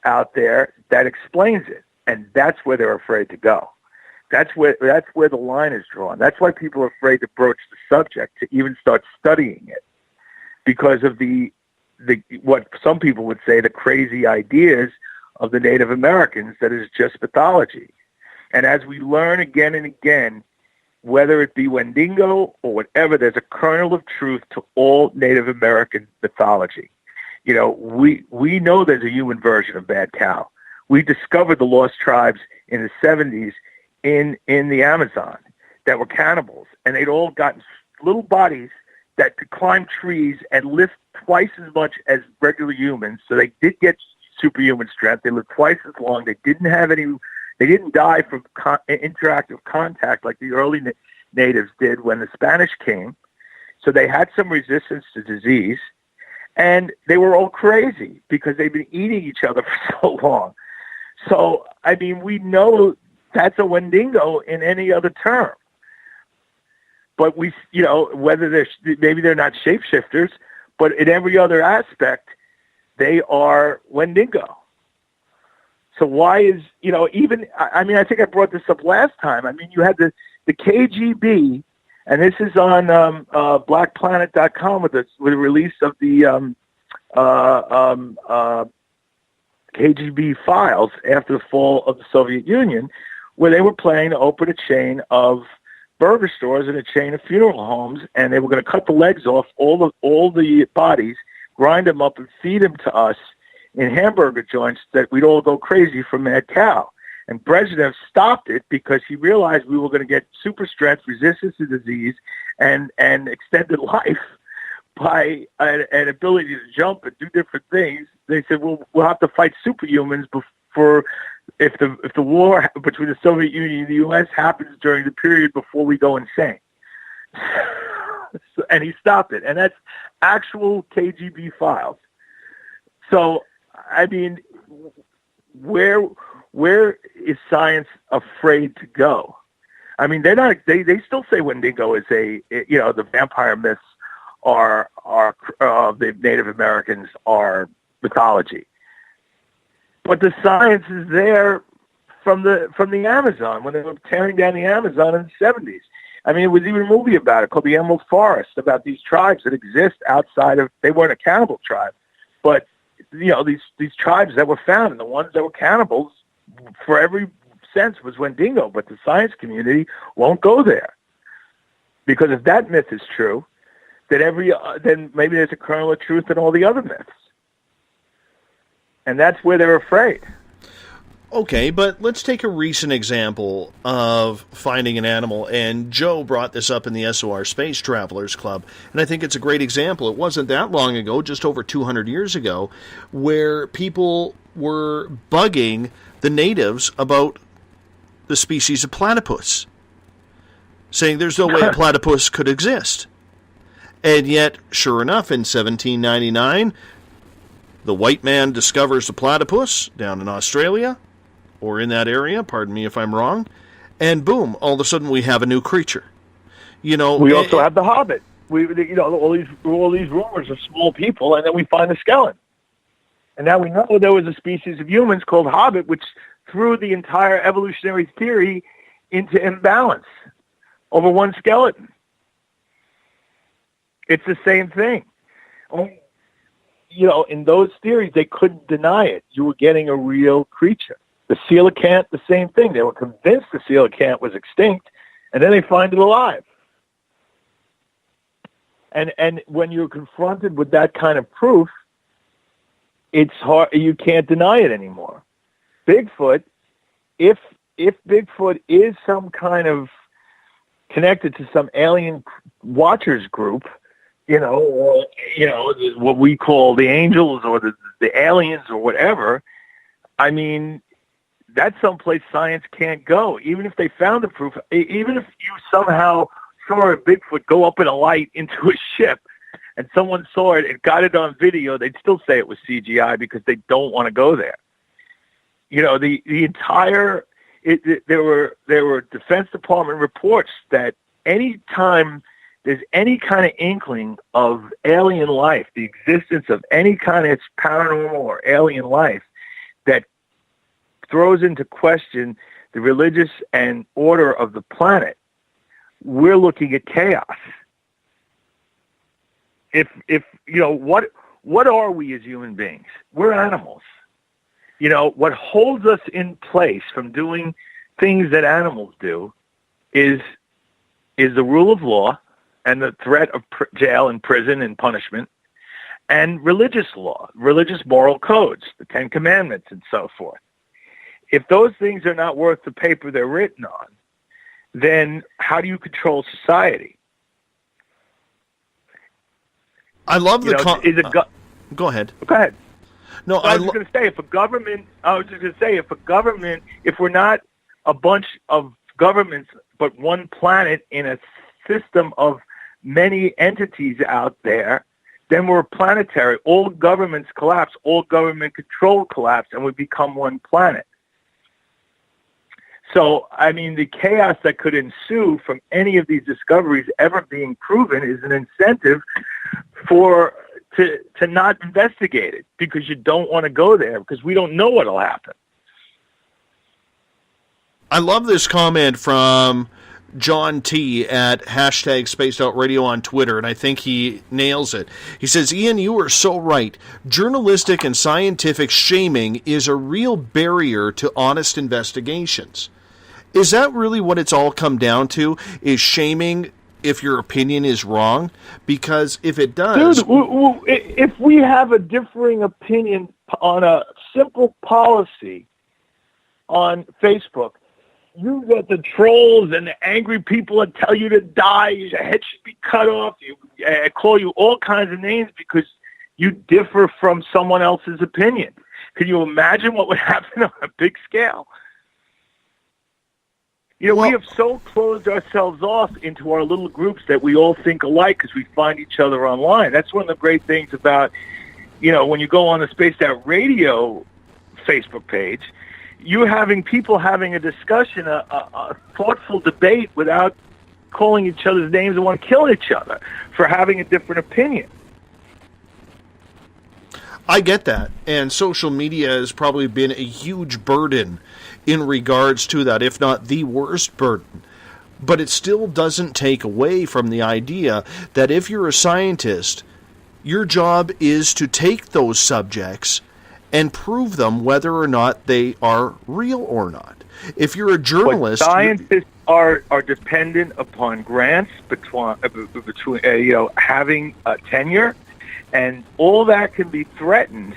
out there that explains it? And that's where they're afraid to go. That's where the line is drawn. That's why people are afraid to broach the subject, to even start studying it, because of the what some people would say the crazy ideas of the Native Americans that is just mythology. And as we learn again and again, whether it be Wendigo or whatever, there's a kernel of truth to all Native American mythology. We know there's a human version of Bad Cow. We discovered the lost tribes in the 70s in the Amazon that were cannibals, and they'd all gotten little bodies that could climb trees and lift twice as much as regular humans. So they did get superhuman strength. They lived twice as long. They didn't die from interactive contact like the early natives did when the Spanish came. So they had some resistance to disease, and they were all crazy because they've been eating each other for so long. So, we know that's a Wendigo in any other term. But we, whether maybe they're not shapeshifters, but in every other aspect, they are Wendigo. So why is, even, I think I brought this up last time. I mean, you had the KGB, and this is on blackplanet.com with the release of the KGB files after the fall of the Soviet Union, where they were planning to open a chain of burger stores and a chain of funeral homes, and they were going to cut the legs off all the bodies, grind them up, and feed them to us in hamburger joints that we'd all go crazy for mad cow. And Brezhnev stopped it because he realized we were going to get super strength, resistance to disease, and extended life by an ability to jump and do different things. They said, well, we'll have to fight superhumans before if the war between the Soviet Union and the U.S. happens during the period before we go insane. And he stopped it. And that's actual KGB files. So, I mean, where is science afraid to go? I mean, they're not. They still say Wendigo is the vampire myths are the Native Americans are mythology. But the science is there from the Amazon when they were tearing down the Amazon in the 70s. I mean, it was even a movie about it called The Emerald Forest, about these tribes that exist outside of. They weren't a cannibal tribe, but these tribes that were found, and the ones that were cannibals, for every sense, was Wendigo. But the science community won't go there, because if that myth is true, then maybe there's a kernel of truth in all the other myths. And that's where they're afraid. Okay, but let's take a recent example of finding an animal, and Joe brought this up in the SOR Space Travelers Club, and I think it's a great example. It wasn't that long ago, just over 200 years ago, where people were bugging the natives about the species of platypus, saying there's no way a platypus could exist. And yet, sure enough, in 1799, the white man discovers the platypus down in Australia, or in that area, pardon me if I'm wrong, and boom, all of a sudden we have a new creature. We also have the Hobbit. All these rumors of small people, and then we find the skeleton. And now we know there was a species of humans called Hobbit, which threw the entire evolutionary theory into imbalance over one skeleton. It's the same thing. In those theories, they couldn't deny it. You were getting a real creature. The coelacanth, the same thing. They were convinced the coelacanth was extinct, and then they find it alive. And when you're confronted with that kind of proof, it's hard. You can't deny it anymore. Bigfoot, if Bigfoot is some kind of connected to some alien watchers group, what we call the angels or the aliens or whatever, I mean, that's someplace science can't go. Even if they found the proof, even if you somehow saw a Bigfoot go up in a light into a ship and someone saw it and got it on video, they'd still say it was CGI because they don't want to go there. The entire, there were Defense Department reports that any time there's any kind of inkling of alien life, the existence of any kind of paranormal or alien life that throws into question the religious and order of the planet, we're looking at chaos. What are we as human beings? We're animals. What holds us in place from doing things that animals do is the rule of law and the threat of jail and prison and punishment, and religious law, religious moral codes, the Ten Commandments and so forth. If those things are not worth the paper they're written on, then how do you control society? I love the go ahead. Go ahead. No, I was going to say, if we're not a bunch of governments, but one planet in a system of many entities out there, then we're planetary. All governments collapse, all government control collapse, and we become one planet. So, I mean, the chaos that could ensue from any of these discoveries ever being proven is an incentive to not investigate it, because you don't want to go there, because we don't know what'll happen. I love this comment from John T. at hashtag Spaced Out Radio on Twitter, and I think he nails it. He says, Ian, you are so right. Journalistic and scientific shaming is a real barrier to honest investigations. Is that really what it's all come down to? Is shaming if your opinion is wrong? Because if it does... Dude, if we have a differing opinion on a simple policy on Facebook, you get the trolls and the angry people that tell you to die, your head should be cut off, call you all kinds of names because you differ from someone else's opinion. Can you imagine what would happen on a big scale? You know, we have so closed ourselves off into our little groups that we all think alike because we find each other online. That's one of the great things about, you know, when you go on the Spaced Out Radio Facebook page, you're having people having a discussion, a thoughtful debate without calling each other's names and want to kill each other for having a different opinion. I get that, and social media has probably been a huge burden in regards to that, if not the worst burden. But it still doesn't take away from the idea that if you're a scientist, your job is to take those subjects and prove them whether or not they are real or not. If you're a journalist... But scientists are dependent upon grants, between having a tenure, and all that can be threatened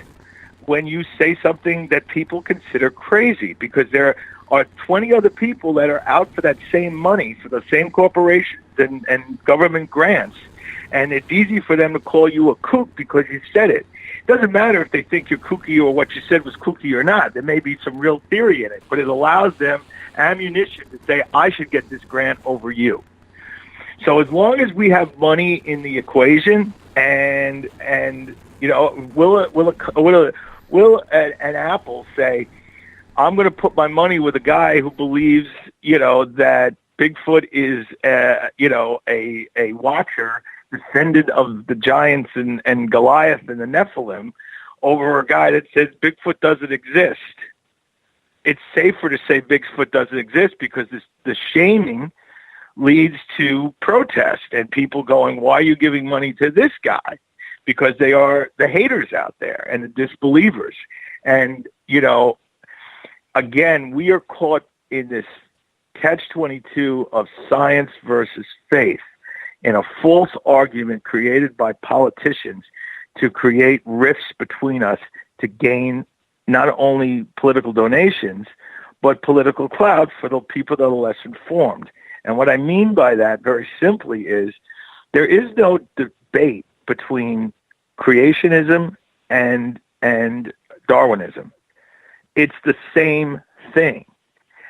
when you say something that people consider crazy, because there are 20 other people that are out for that same money, for the same corporations and government grants, and it's easy for them to call you a kook because you said it. It doesn't matter if they think you're kooky or what you said was kooky or not. There may be some real theory in it, but it allows them ammunition to say, I should get this grant over you. So as long as we have money in the equation, and you know, will an Apple say, I'm going to put my money with a guy who believes, you know, that Bigfoot is, a watcher, descendant of the giants and Goliath and the Nephilim, over a guy that says Bigfoot doesn't exist? It's safer to say Bigfoot doesn't exist because the shaming leads to protest and people going, why are you giving money to this guy? Because they are the haters out there and the disbelievers. And, you know, again, we are caught in this catch-22 of science versus faith, in a false argument created by politicians to create rifts between us to gain not only political donations, but political clout for the people that are less informed. And what I mean by that very simply is there is no debate between creationism and Darwinism. It's the same thing.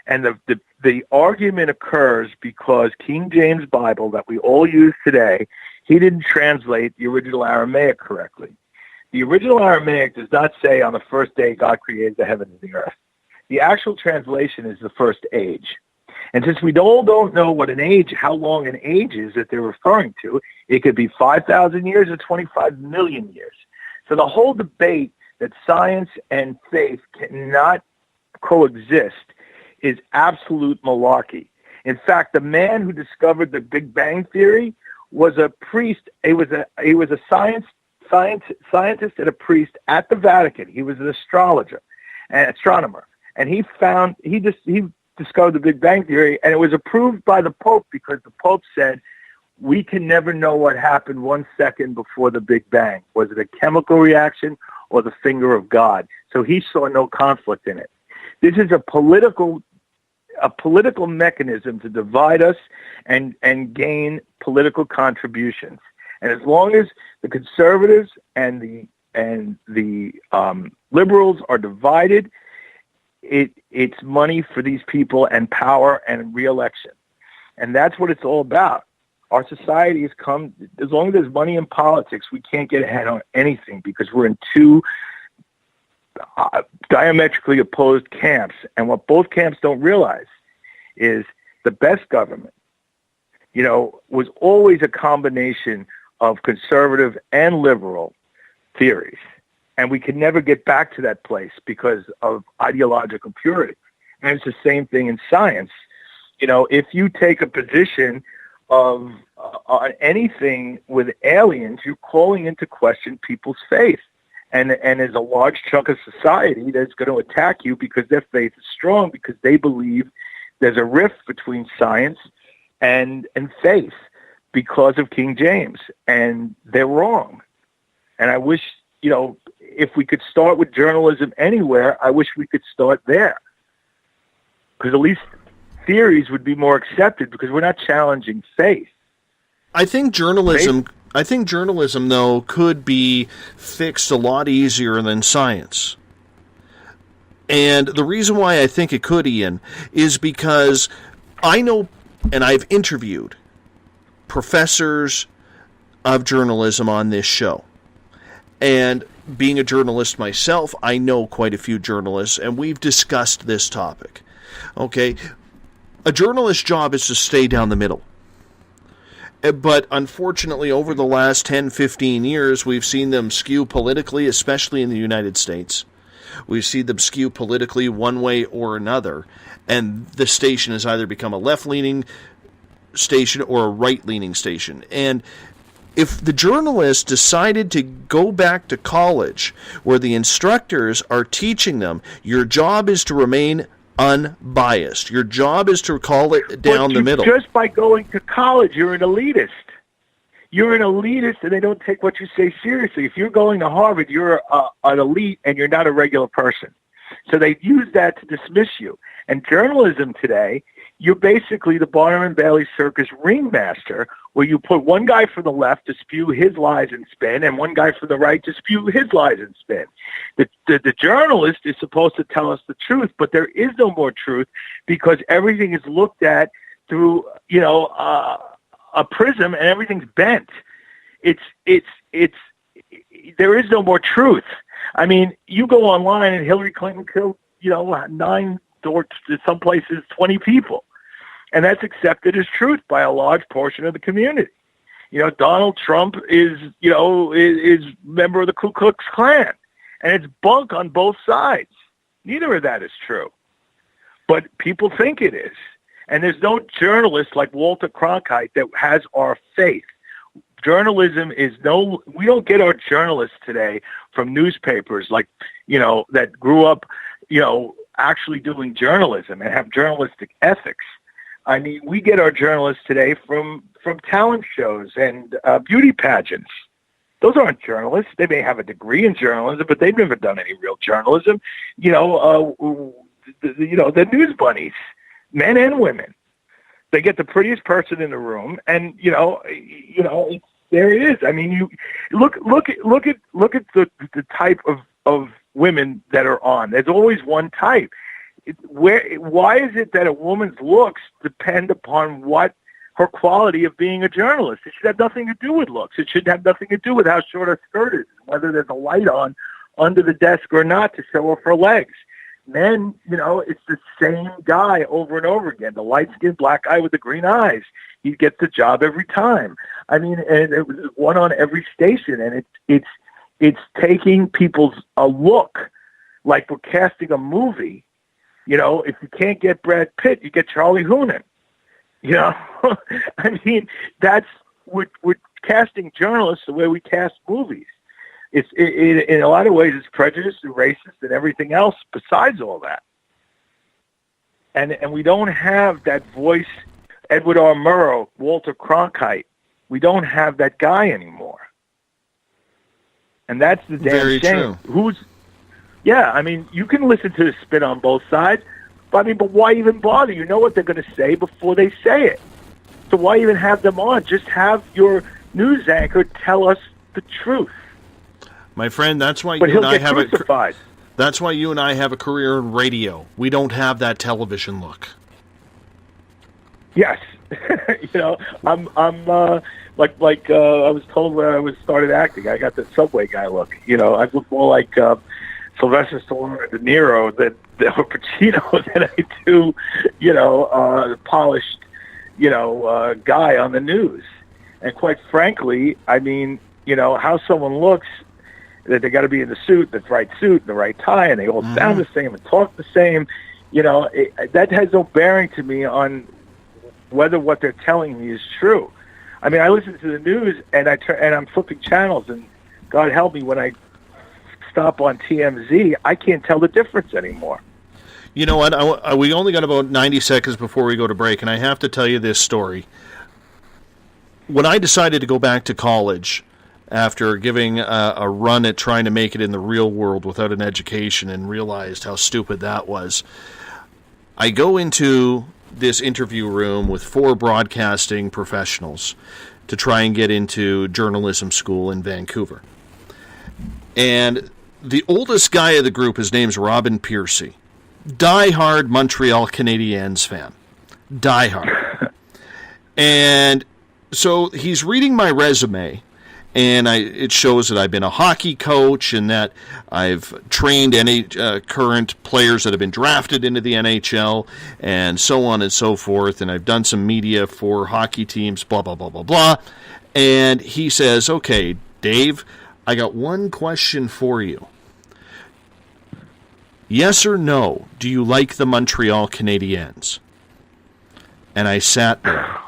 And the argument occurs because King James Bible that we all use today, he didn't translate the original Aramaic correctly. The original Aramaic does not say on the first day God created the heaven and the earth. The actual translation is the first age. And since we all don't know what an age, how long an age is that they're referring to, it could be 5,000 years or 25 million years. So the whole debate that science and faith cannot coexist is absolute malarkey. In fact, the man who discovered the Big Bang Theory was a priest. He was a scientist and a priest at the Vatican. He was an astronomer, and he discovered the Big Bang Theory, and it was approved by the Pope because the Pope said, we can never know what happened 1 second before the Big Bang. Was it a chemical reaction or the finger of God? So he saw no conflict in it. This is a political mechanism to divide us and gain political contributions. And as long as the conservatives and the liberals are divided, it's money for these people and power and re-election. And that's what it's all about. Our society has come, as long as there's money in politics, we can't get ahead on anything because we're in two diametrically opposed camps. And what both camps don't realize is the best government, was always a combination of conservative and liberal theories. And we could never get back to that place because of ideological purity. And it's the same thing in science. If you take a position of on anything with aliens, you're calling into question people's faith. And there's a large chunk of society that's going to attack you because their faith is strong, because they believe there's a rift between science and faith because of King James. And they're wrong. And I wish, if we could start with journalism anywhere, I wish we could start there. Because at least theories would be more accepted, because we're not challenging faith. I think journalism, though, could be fixed a lot easier than science. And the reason why I think it could, Ian, is because I know, and I've interviewed professors of journalism on this show. And being a journalist myself, I know quite a few journalists, and we've discussed this topic. Okay? A journalist's job is to stay down the middle. But unfortunately, over the last 10, 15 years, we've seen them skew politically, especially in the United States. We've seen them skew politically one way or another. And the station has either become a left-leaning station or a right-leaning station. And if the journalists decided to go back to college, where the instructors are teaching them, your job is to remain unbiased. Your job is to call it down the middle. Just by going to college, you're an elitist. You're an elitist, and they don't take what you say seriously. If you're going to Harvard, you're an elite, and you're not a regular person. So they use that to dismiss you. And journalism today, you're basically the Barnum and Bailey Circus ringmaster, where you put one guy from the left to spew his lies and spin, and one guy from the right to spew his lies and spin. The journalist is supposed to tell us the truth, but there is no more truth, because everything is looked at through, a prism, and everything's bent. There is no more truth. I mean, you go online and Hillary Clinton killed, 9 or to some places 20 people. And that's accepted as truth by a large portion of the community. Donald Trump is member of the Ku Klux Klan. And it's bunk on both sides. Neither of that is true. But people think it is. And there's no journalist like Walter Cronkite that has our faith. Journalism is we don't get our journalists today from newspapers that grew up, actually doing journalism and have journalistic ethics. I mean, we get our journalists today from talent shows and beauty pageants. Those aren't journalists. They may have a degree in journalism, but they've never done any real journalism. The news bunnies, men and women. They get the prettiest person in the room, and there it is. I mean, you look at the type of women that are on. There's always one type. Why is it that a woman's looks depend upon what her quality of being a journalist? It should have nothing to do with looks. It should have nothing to do with how short her skirt is, whether there's a light on under the desk or not to show off her legs. Men, it's the same guy over and over again. The light-skinned black guy with the green eyes. He gets the job every time. I mean, and it was one on every station, and it's taking people's a look like we're casting a movie. If you can't get Brad Pitt, you get Charlie Hunnam. I mean, we're casting journalists the way we cast movies. In a lot of ways, it's prejudiced and racist and everything else besides all that. And we don't have that voice, Edward R. Murrow, Walter Cronkite. We don't have that guy anymore. And that's the damn Very shame. true. I mean, you can listen to the spin on both sides, but why even bother? You know what they're going to say before they say it. So why even have them on? Just have your news anchor tell us the truth. My friend, that's why But you and I he'll get have crucified. That's why you and I have a career in radio. We don't have that television look. Yes, I'm like I was told when I started acting, I got the subway guy look. I look more like Sylvester Stallone or De Niro or Pacino than I do, polished, guy on the news. And quite frankly, I mean, how someone looks, that they got to be in the right suit, and the right tie, and they all sound the same and talk the same. That has no bearing to me on whether what they're telling me is true. I mean, I listen to the news and I'm flipping channels, and God help me, when I stop on TMZ, I can't tell the difference anymore. You know what? We only got about 90 seconds before we go to break, and I have to tell you this story. When I decided to go back to college after giving a run at trying to make it in the real world without an education and realized how stupid that was, I go into this interview room with 4 broadcasting professionals to try and get into journalism school in Vancouver. And the oldest guy of the group, his name's Robin Piercy. Die-hard Montreal Canadiens fan. Die-hard. And so he's reading my resume, and it shows that I've been a hockey coach and that I've trained any current players that have been drafted into the NHL and so on and so forth, and I've done some media for hockey teams, blah, blah, blah, blah, blah. And he says, okay, Dave, I got one question for you. Yes or no, do you like the Montreal Canadiens? And I sat there.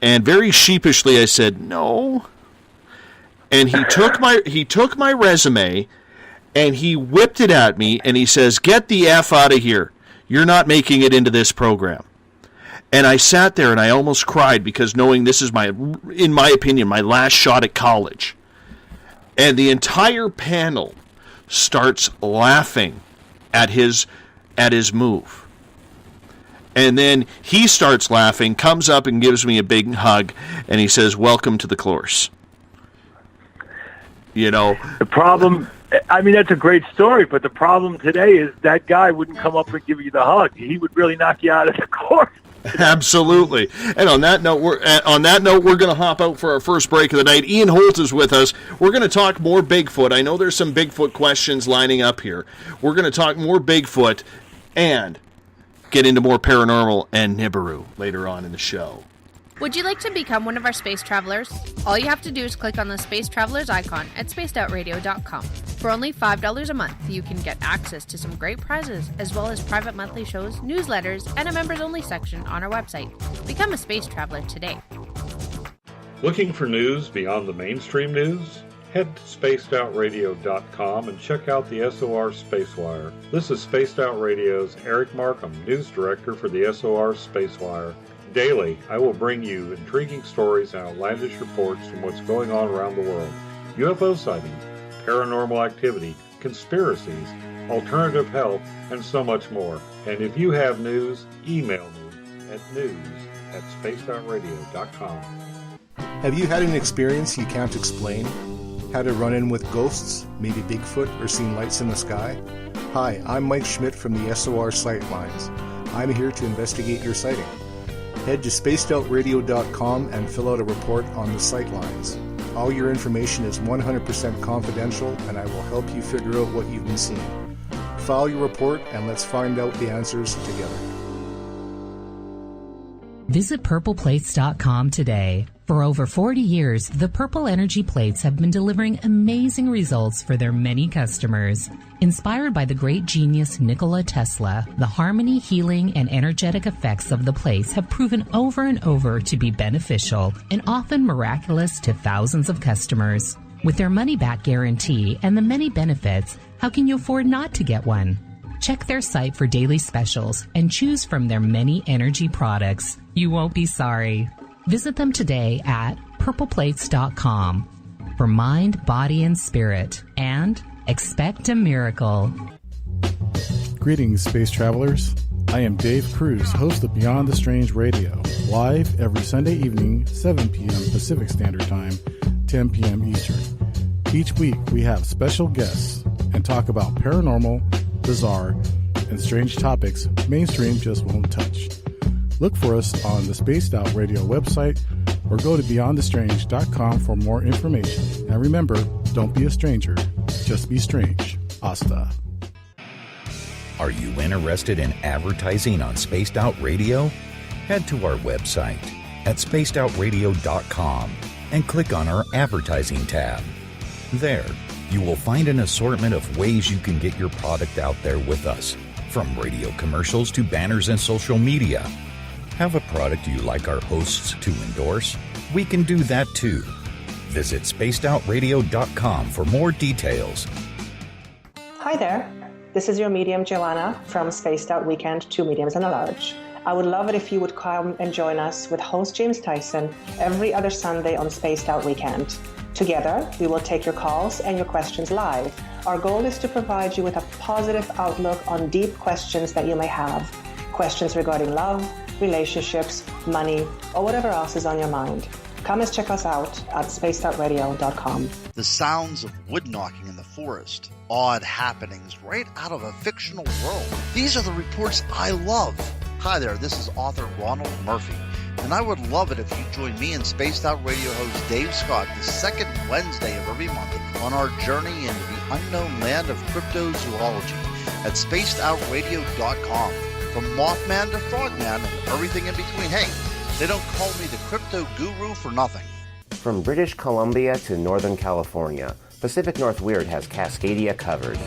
And very sheepishly I said, no. And he took my resume and he whipped it at me and he says, get the F out of here. You're not making it into this program. And I sat there and I almost cried, because knowing this is in my opinion, my last shot at college. And the entire panel starts laughing at his move. And then he starts laughing, comes up and gives me a big hug, and he says, welcome to the course. The problem, I mean, that's a great story, but the problem today is that guy wouldn't come up and give you the hug. He would really knock you out of the course. Absolutely. And on that note, we're going to hop out for our first break of the night. Ian Holt is with us. We're going to talk more Bigfoot. I know there's some Bigfoot questions lining up here. We're going to talk more Bigfoot and get into more paranormal and Nibiru later on in the show. Would you like to become one of our space travelers? All you have to do is click on the Space Travelers icon at spacedoutradio.com. For only $5 a month, you can get access to some great prizes, as well as private monthly shows, newsletters, and a members-only section on our website. Become a space traveler today. Looking for news beyond the mainstream news? Head to spacedoutradio.com and check out the SOR Spacewire. This is Spaced Out Radio's Eric Markham, news director for the SOR Spacewire. Daily, I will bring you intriguing stories and outlandish reports from what's going on around the world. UFO sightings, paranormal activity, conspiracies, alternative health, and so much more. And if you have news, email me at news@spacedoutradio.com. Have you had an experience you can't explain? Had a run-in with ghosts, maybe Bigfoot, or seen lights in the sky? Hi, I'm Mike Schmidt from the SOR Sightlines. I'm here to investigate your sighting. Head to spacedoutradio.com and fill out a report on the Sightlines. All your information is 100% confidential, and I will help you figure out what you've been seeing. File your report and let's find out the answers together. Visit purpleplates.com today. For over 40 years, the Purple Energy Plates have been delivering amazing results for their many customers. Inspired by the great genius Nikola Tesla, the harmony, healing, and energetic effects of the plates have proven over and over to be beneficial and often miraculous to thousands of customers. With their money-back guarantee and the many benefits, how can you afford not to get one? Check their site for daily specials and choose from their many energy products. You won't be sorry. Visit them today at purpleplates.com for mind, body, and spirit, and expect a miracle. Greetings, space travelers. I am Dave Cruz, host of Beyond the Strange Radio, live every Sunday evening, 7 p.m. Pacific Standard Time, 10 p.m. Eastern. Each week, we have special guests and talk about paranormal, bizarre, and strange topics mainstream just won't touch. Look for us on the Spaced Out Radio website or go to beyondthestrange.com for more information. And remember, don't be a stranger, just be strange. Hasta. Are you interested in advertising on Spaced Out Radio? Head to our website at spacedoutradio.com and click on our advertising tab. There, you will find an assortment of ways you can get your product out there with us, from radio commercials to banners and social media. Have a product you like our hosts to endorse? We can do that too. Visit spacedoutradio.com for more details. Hi there. This is your medium, Joanna, from Spaced Out Weekend, 2 mediums and a large. I would love it if you would come and join us with host James Tyson every other Sunday on Spaced Out Weekend. Together, we will take your calls and your questions live. Our goal is to provide you with a positive outlook on deep questions that you may have. Questions regarding love, relationships, money, or whatever else is on your mind. Come and check us out at spacedoutradio.com. The sounds of wood knocking in the forest, odd happenings right out of a fictional world. These are the reports I love. Hi there, this is author Ronald Murphy, and I would love it if you join me and Spaced Out Radio host Dave Scott the second Wednesday of every month on our journey into the unknown land of cryptozoology at spacedoutradio.com. From Mothman to Frogman and everything in between. Hey, they don't call me the crypto guru for nothing. From British Columbia to Northern California, Pacific North Weird has Cascadia covered.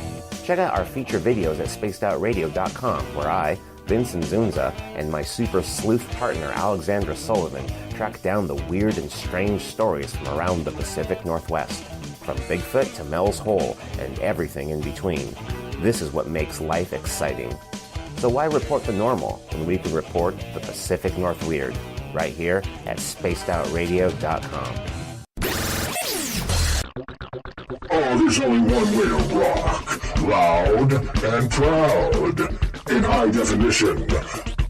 Check out our feature videos at spacedoutradio.com, where I, Vincent Zunza, and my super sleuth partner Alexandra Sullivan track down the weird and strange stories from around the Pacific Northwest. From Bigfoot to Mel's Hole and everything in between. This is what makes life exciting. So why report the normal when we can report the Pacific North Weird? Right here at spacedoutradio.com. Oh, there's only one way to rock. Loud and proud. In high definition.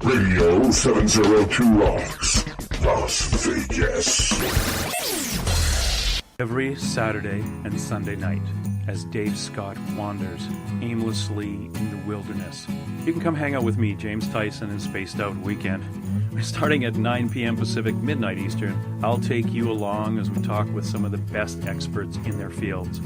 Radio 702 rocks. Las Vegas. Every Saturday and Sunday night, as Dave Scott wanders aimlessly in the wilderness, you can come hang out with me, James Tyson, in Spaced Out Weekend. Starting at 9 p.m. Pacific, midnight Eastern, I'll take you along as we talk with some of the best experts in their fields.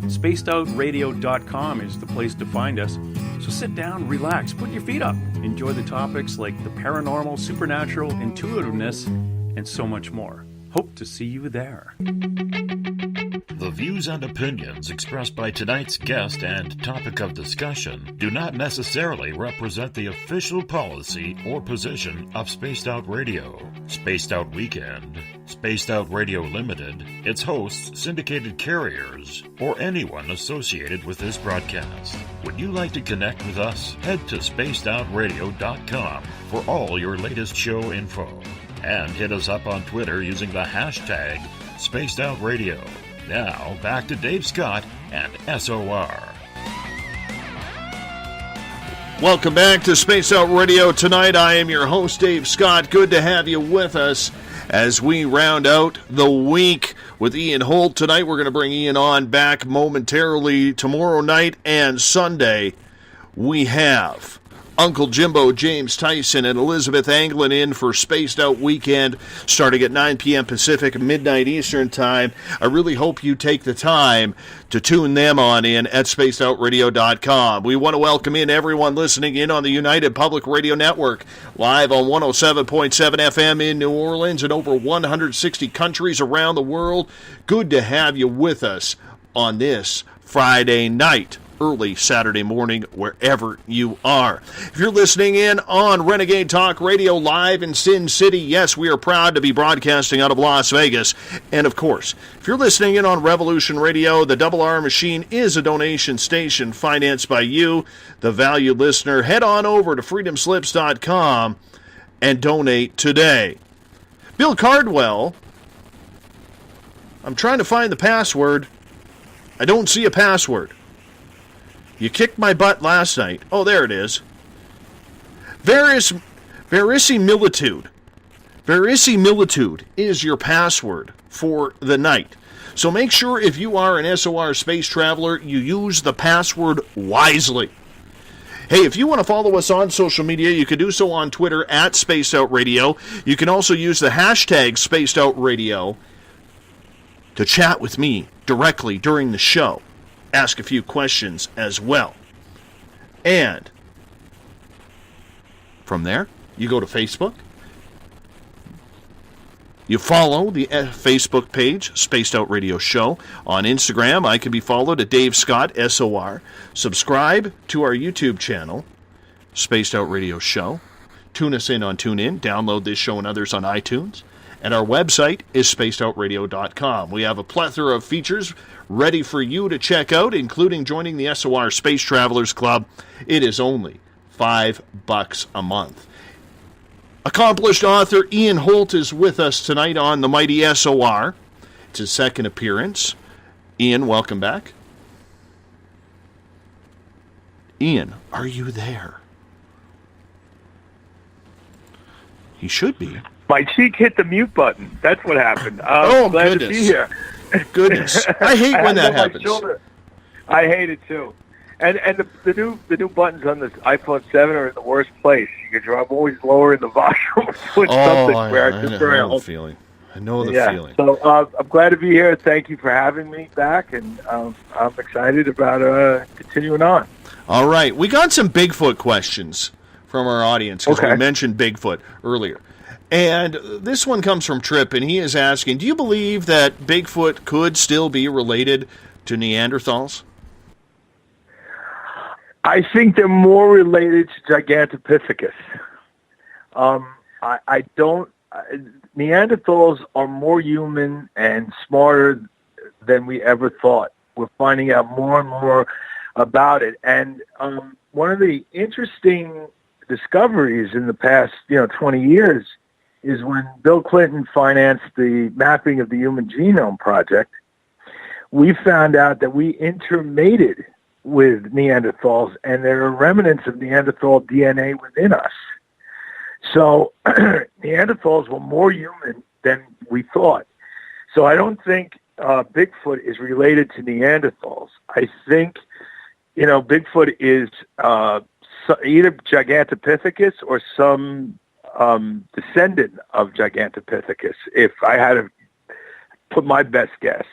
SpacedOutRadio.com is the place to find us. So sit down, relax, put your feet up. Enjoy the topics like the paranormal, supernatural, intuitiveness, and so much more. Hope to see you there. The views and opinions expressed by tonight's guest and topic of discussion do not necessarily represent the official policy or position of Spaced Out Radio, Spaced Out Weekend, Spaced Out Radio Limited, its hosts, syndicated carriers, or anyone associated with this broadcast. Would you like to connect with us? Head to spacedoutradio.com for all your latest show info. And hit us up on Twitter using the hashtag SpacedOutRadio. Now, back to Dave Scott and SOR. Welcome back to Space Out Radio. Tonight I am your host, Dave Scott. Good to have you with us as we round out the week with Ian Holt. Tonight we're going to bring Ian on back momentarily. Tomorrow night and Sunday we have Uncle Jimbo, James Tyson, and Elizabeth Anglin in for Spaced Out Weekend, starting at 9 p.m. Pacific, midnight Eastern Time. I really hope you take the time to tune them on in at spacedoutradio.com. We want to welcome in everyone listening in on the United Public Radio Network, live on 107.7 FM in New Orleans and over 160 countries around the world. Good to have you with us on this Friday night, early Saturday morning, wherever you are. If you're listening in on Renegade Talk Radio live in Sin City, yes, we are proud to be broadcasting out of Las Vegas. And of course, if you're listening in on Revolution Radio, the Double R Machine is a donation station financed by you, the valued listener. Head on over to freedomslips.com and donate today. Bill Cardwell, I'm trying to find the password. I don't see a password. You kicked my butt last night. Oh, there it is. Verisimilitude. Verisimilitude is your password for the night. So make sure if you are an SOR space traveler, you use the password wisely. Hey, if you want to follow us on social media, you can do so on Twitter at Spaced Out Radio. You can also use the hashtag Spaced Out Radio to chat with me directly during the show. Ask a few questions as well. And From there, you go to Facebook. You follow the Facebook page, Spaced Out Radio Show. On Instagram, I can be followed at Dave Scott, SOR. Subscribe to our YouTube channel, Spaced Out Radio Show. Tune us in on TuneIn. Download this show and others on iTunes. And our website is spacedoutradio.com. We have a plethora of features ready for you to check out, including joining the SOR Space Travelers Club. It is only $5 a month. Accomplished author Ian Holt is with us tonight on the mighty SOR. It's his second appearance. Ian, welcome back. Ian, are you there? He should be. My cheek hit the mute button. That's what happened. Oh, glad goodness. to be here. Goodness. I hate when that happens. I hate it too. And the new buttons on this iPhone 7 are in the worst place. I'm always lowering the volume with something where I know the feeling. I know the feeling. So I'm glad to be here. Thank you for having me back, and I'm excited about continuing on. All right. We got some Bigfoot questions from our audience because we mentioned Bigfoot earlier. And this one comes from Tripp, and he is asking, do you believe that Bigfoot could still be related to Neanderthals? I think they're more related to Gigantopithecus. I don't. Neanderthals are more human and smarter than we ever thought. We're finding out more and more about it. And one of the interesting discoveries in the past, 20 years is when Bill Clinton financed the mapping of the Human Genome Project. We found out that we intermated with Neanderthals, and there are remnants of Neanderthal DNA within us. So Neanderthals were more human than we thought. So I don't think Bigfoot is related to Neanderthals. I think, Bigfoot is either Gigantopithecus or some descendant of Gigantopithecus, if I had to put my best guess.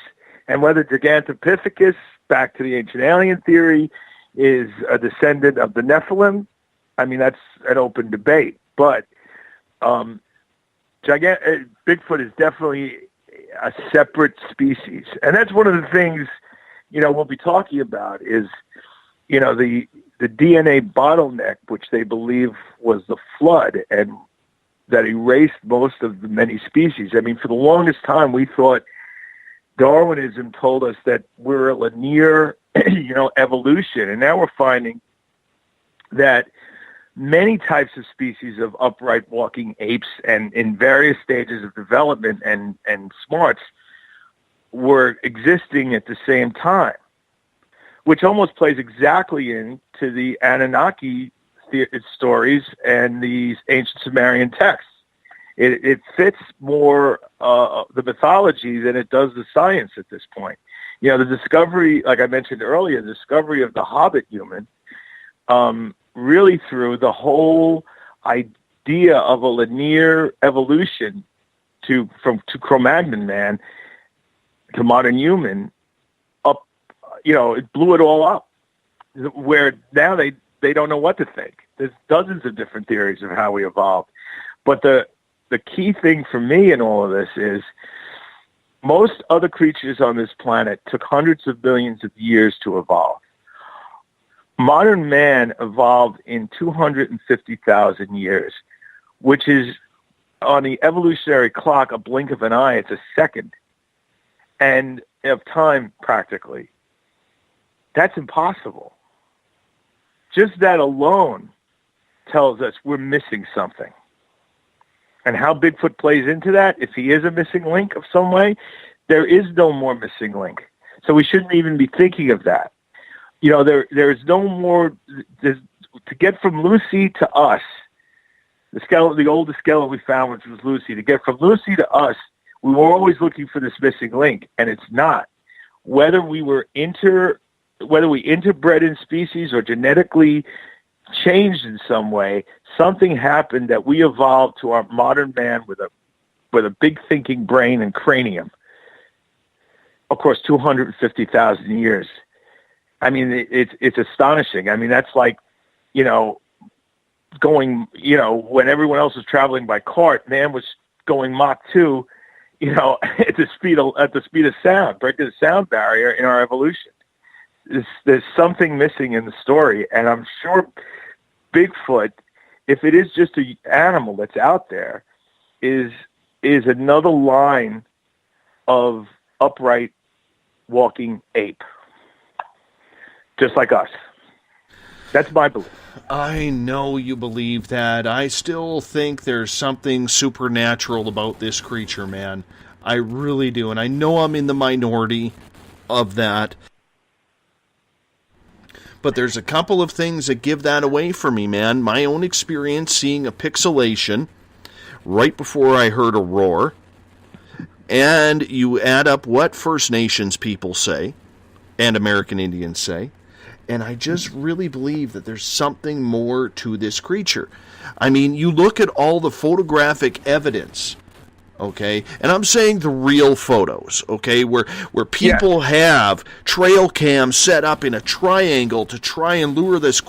And whether Gigantopithecus, back to the ancient alien theory, is a descendant of the Nephilim, I mean, that's an open debate. But Bigfoot is definitely a separate species. And that's one of the things, we'll be talking about is, the DNA bottleneck, which they believe was the flood and that erased most of the many species. I mean, for the longest time, we thought Darwinism told us that we're a linear, evolution. And now we're finding that many types of species of upright walking apes and in various stages of development and smarts were existing at the same time, which almost plays exactly into the Anunnaki stories and these ancient Sumerian texts. It fits more the mythology than it does the science at this point. The discovery, like I mentioned earlier, the discovery of the Hobbit human really threw the whole idea of a linear evolution from Cro-Magnon man to modern human up. It blew it all up. Where now they don't know what to think. There's dozens of different theories of how we evolved, but the key thing for me in all of this is most other creatures on this planet took hundreds of billions of years to evolve. Modern man evolved in 250,000 years, which is on the evolutionary clock a blink of an eye. It's a second and of time practically. That's impossible. Just that alone tells us we're missing something. And how Bigfoot plays into that, if he is a missing link of some way, there is no more missing link. So we shouldn't even be thinking of that. There is no more, to get from Lucy to us, the oldest skeleton we found, which was Lucy, to get from Lucy to us, we were always looking for this missing link, and it's not. Whether we interbred in species or genetically changed in some way, something happened that we evolved to our modern man with a big thinking brain and cranium. Of course, 250,000 years. I mean, it's astonishing. I mean, that's like, going, when everyone else was traveling by cart, man was going Mach 2, at the speed of sound, breaking the sound barrier in our evolution. There's something missing in the story, and I'm sure Bigfoot, if it is just an animal that's out there, is another line of upright walking ape, just like us. That's my belief. I know you believe that. I still think there's something supernatural about this creature, man. I really do. And I know I'm in the minority of that. But there's a couple of things that give that away for me, man. My own experience seeing a pixelation right before I heard a roar. And you add up what First Nations people say and American Indians say. And I just really believe that there's something more to this creature. I mean, you look at all the photographic evidence, okay? And I'm saying the real photos, okay? Where people have trail cams set up in a triangle to try and lure this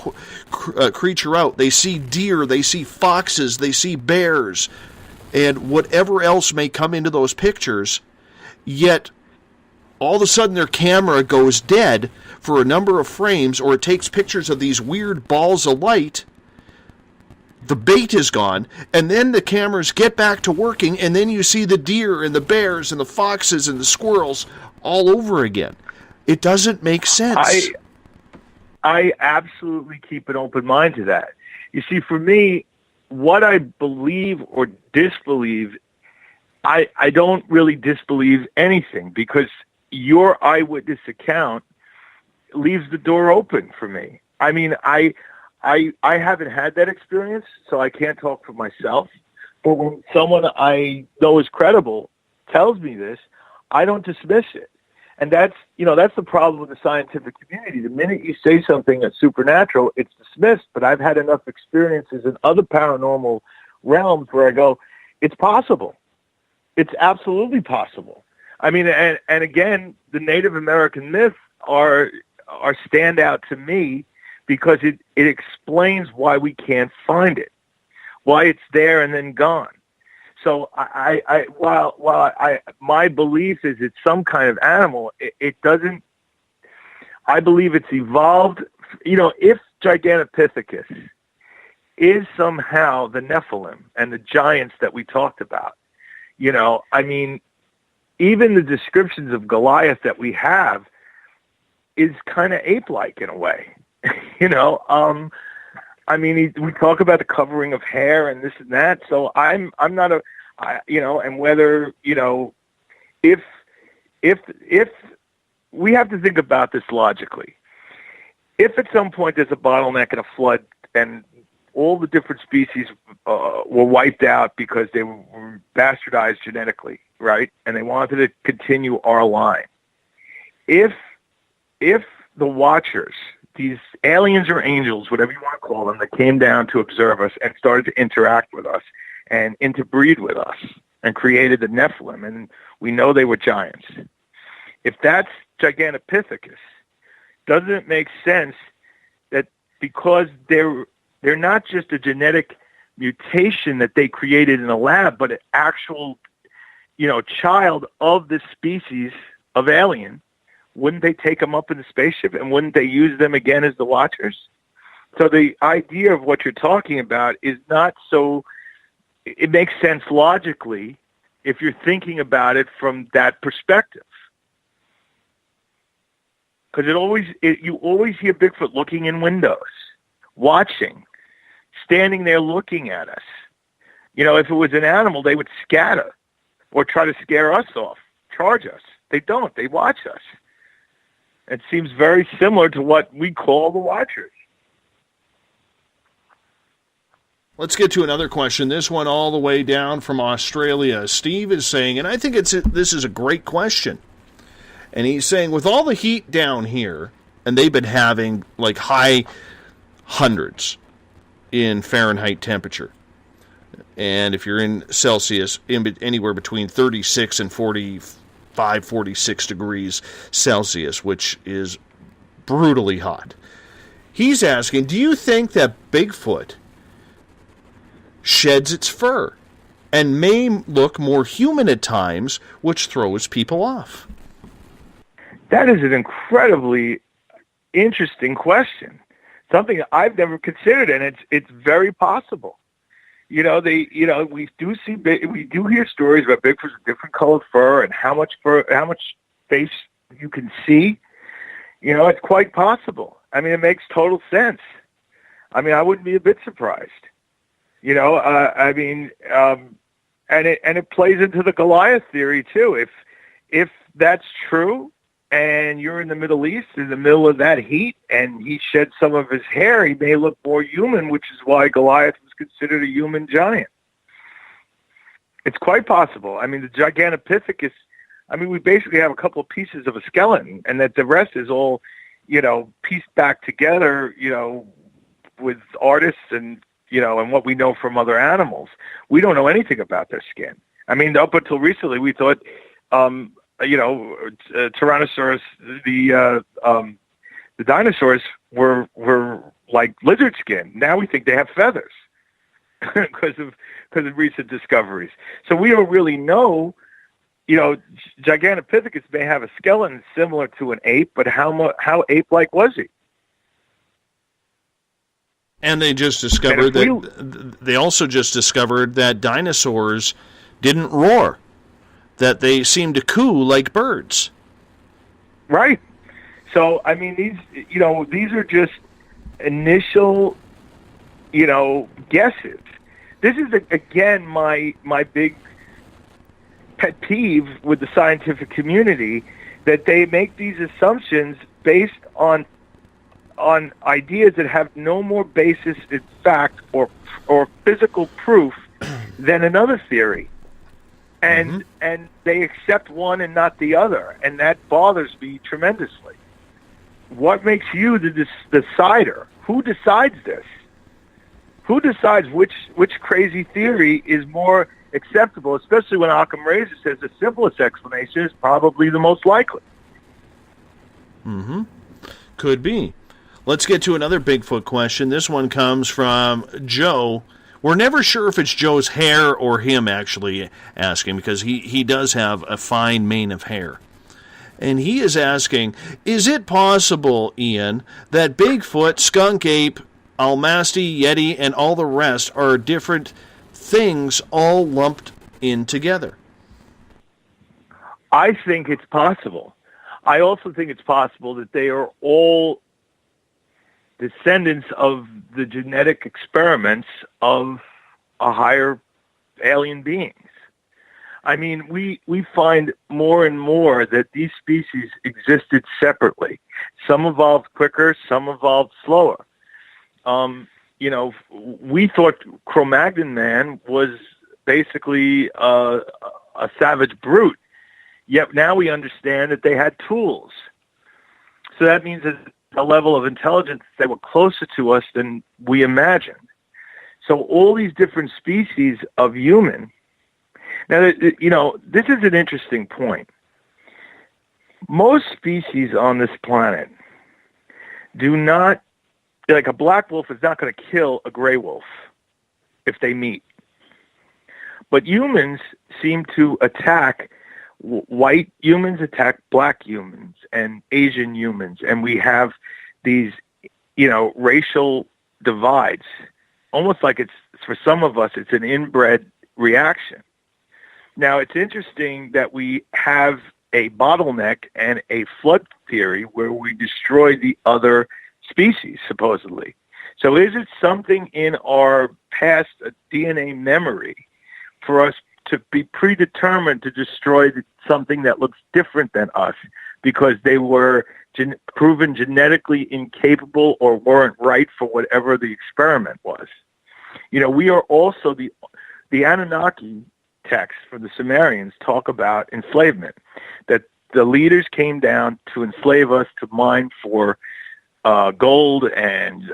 creature out. They see deer, they see foxes, they see bears, and whatever else may come into those pictures, yet all of a sudden their camera goes dead for a number of frames, or it takes pictures of these weird balls of light, the bait is gone, and then the cameras get back to working, and then you see the deer and the bears and the foxes and the squirrels all over again. It doesn't make sense. I absolutely keep an open mind to that. You see, for me, what I believe or disbelieve, I don't really disbelieve anything, because your eyewitness account leaves the door open for me. I mean, I haven't had that experience, so I can't talk for myself. But when someone I know is credible tells me this, I don't dismiss it. And that's the problem with the scientific community. The minute you say something that's supernatural, it's dismissed. But I've had enough experiences in other paranormal realms where I go, it's possible. It's absolutely possible. I mean, and again, the Native American myths are stand out to me because it explains why we can't find it, why it's there and then gone. So while my belief is it's some kind of animal, it doesn't. I believe it's evolved. If Gigantopithecus is somehow the Nephilim and the giants that we talked about, I mean, even the descriptions of Goliath that we have is kind of ape-like in a way. I mean, we talk about the covering of hair and this and that. So I'm not and whether, if we have to think about this logically, if at some point there's a bottleneck and a flood and all the different species were wiped out because they were bastardized genetically, right? And they wanted to continue our line. If the Watchers, these aliens or angels, whatever you want to call them, that came down to observe us and started to interact with us and interbreed with us and created the Nephilim, and we know they were giants. If that's Gigantopithecus, doesn't it make sense that because they're not just a genetic mutation that they created in a lab, but an actual, child of this species of alien, wouldn't they take them up in the spaceship and wouldn't they use them again as the Watchers? So the idea of what you're talking about is not so, it makes sense logically if you're thinking about it from that perspective. Because you always hear Bigfoot looking in windows, watching, standing there looking at us. If it was an animal, they would scatter or try to scare us off, charge us. They don't. They watch us. It seems very similar to what we call the Watchers. Let's get to another question. This one all the way down from Australia. Steve is saying, and I think this is a great question. And he's saying, with all the heat down here, and they've been having like high hundreds in Fahrenheit temperature. And if you're in Celsius, anywhere between 36 and 45, 46 degrees Celsius, which is brutally hot. He's asking, do you think that Bigfoot sheds its fur and may look more human at times, which throws people off? That is an incredibly interesting question. Something I've never considered, and it's very possible. We do hear stories about Bigfoots with different colored fur and how much face you can see. It's quite possible. I mean, it makes total sense. I mean, I wouldn't be a bit surprised. And it plays into the Goliath theory too. If that's true, and you're in the Middle East, in the middle of that heat, and he sheds some of his hair, he may look more human, which is why Goliath was considered a human giant. It's quite possible. I mean, the Gigantopithecus, we basically have a couple of pieces of a skeleton, and that the rest is all, pieced back together, with artists and, and what we know from other animals. We don't know anything about their skin. I mean, up until recently, we thought, Tyrannosaurus, the dinosaurs were like lizard skin. Now we think they have feathers because of recent discoveries. So we don't really know. Gigantopithecus may have a skeleton similar to an ape, but how ape-like was he? And they just discovered they also just discovered that dinosaurs didn't roar, that they seemed to coo like birds. Right. So, I mean, these are just initial, guesses. This is, again, my big pet peeve with the scientific community, that they make these assumptions based on ideas that have no more basis in fact or physical proof than another theory. And they accept one and not the other, and that bothers me tremendously. What makes you the decider? Who decides this? Who decides which crazy theory is more acceptable, especially when Occam Razor says the simplest explanation is probably the most likely? Could be. Let's get to another Bigfoot question. This one comes from Joe. We're never sure if it's Joe's hair or him actually asking, because he does have a fine mane of hair. And he is asking, is it possible, Ian, that Bigfoot, skunk ape, Almasty, Yeti, and all the rest are different things all lumped in together? I think it's possible. I also think it's possible that they are all descendants of the genetic experiments of a higher alien beings. I mean, we find more and more that these species existed separately. Some evolved quicker, some evolved slower. We thought Cro-Magnon man was basically a savage brute, yet now we understand that they had tools. So that means that a level of intelligence that were closer to us than we imagined. So all these different species of human. Now, this is an interesting point. Most species on this planet do not, like a black wolf is not going to kill a gray wolf if they meet. But humans seem to attack, white humans attack black humans and Asian humans, and we have these, racial divides. Almost like it's, for some of us, it's an inbred reaction. Now, it's interesting that we have a bottleneck and a flood theory where we destroy the other species, supposedly. So is it something in our past DNA memory for us to be predetermined to destroy something that looks different than us because they were proven genetically incapable or weren't right for whatever the experiment was? We are also the Anunnaki texts from the Sumerians talk about enslavement, that the leaders came down to enslave us, to mine for gold and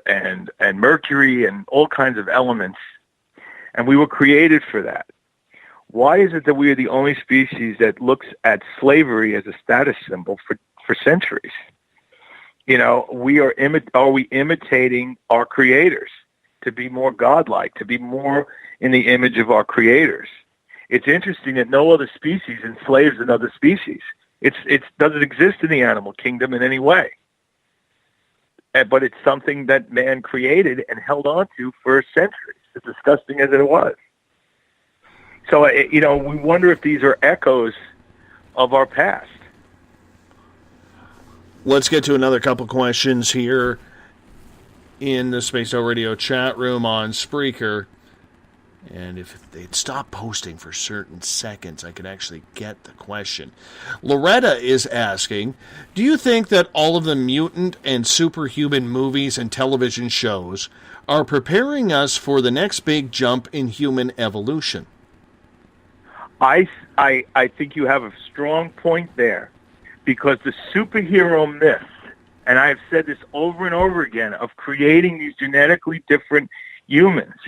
mercury and all kinds of elements, and we were created for that. Why is it that we are the only species that looks at slavery as a status symbol for centuries? Are we imitating our creators? to be more godlike, to be more in the image of our creators. It's interesting that no other species enslaves another species. It doesn't exist in the animal kingdom in any way. But it's something that man created and held on to for centuries, as disgusting as it was. So, we wonder if these are echoes of our past. Let's get to another couple questions here in the Space Out Radio chat room on Spreaker. And if they'd stop posting for certain seconds, I could actually get the question. Loretta is asking, do you think that all of the mutant and superhuman movies and television shows are preparing us for the next big jump in human evolution? I think you have a strong point there, because the superhero myth, and I've said this over and over again, of creating these genetically different humans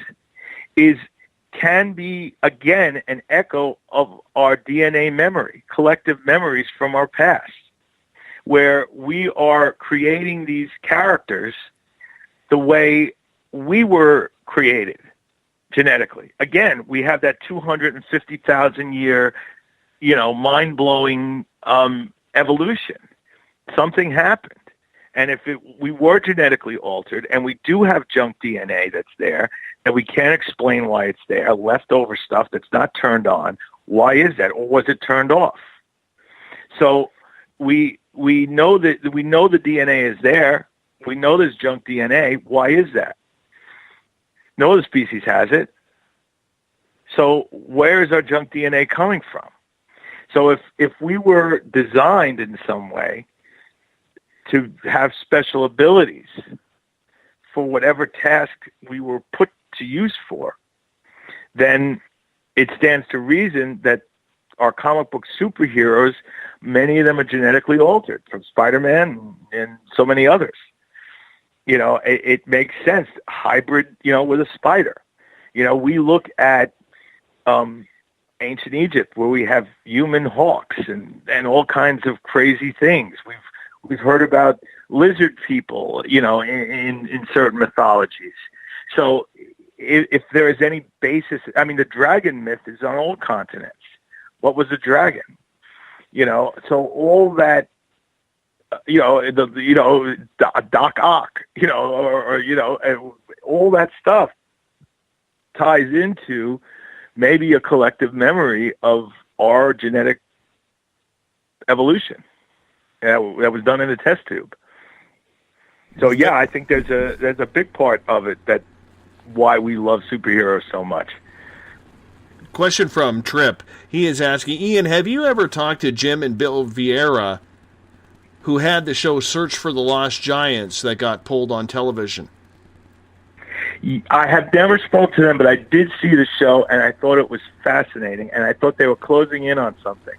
can be, again, an echo of our DNA memory, collective memories from our past, where we are creating these characters the way we were created genetically. Again, we have that 250,000 year, mind-blowing evolution. Something happened. And if we were genetically altered, and we do have junk DNA that's there, that we can't explain why it's there, leftover stuff that's not turned on, why is that? Or was it turned off? So we know that the DNA is there. We know there's junk DNA. Why is that? No other species has it. So where is our junk DNA coming from? So if we were designed in some way to have special abilities for whatever task we were put to use for, then it stands to reason that our comic book superheroes, many of them are genetically altered, from Spider-Man and so many others. It makes sense. Hybrid, with a spider. We look at ancient Egypt, where we have human hawks and all kinds of crazy things. We've heard about lizard people, in certain mythologies. So if there is any basis, the dragon myth is on all continents. What was a dragon? So all that, Doc Ock, all that stuff ties into maybe a collective memory of our genetic evolution that was done in a test tube. So yeah, I think there's a big part of it that why we love superheroes so much. Question from Trip. He is asking, Ian, have you ever talked to Jim and Bill Vieira, who had the show Search for the Lost Giants that got pulled on television? I have never spoke to them, but I did see the show, and I thought it was fascinating, and I thought they were closing in on something.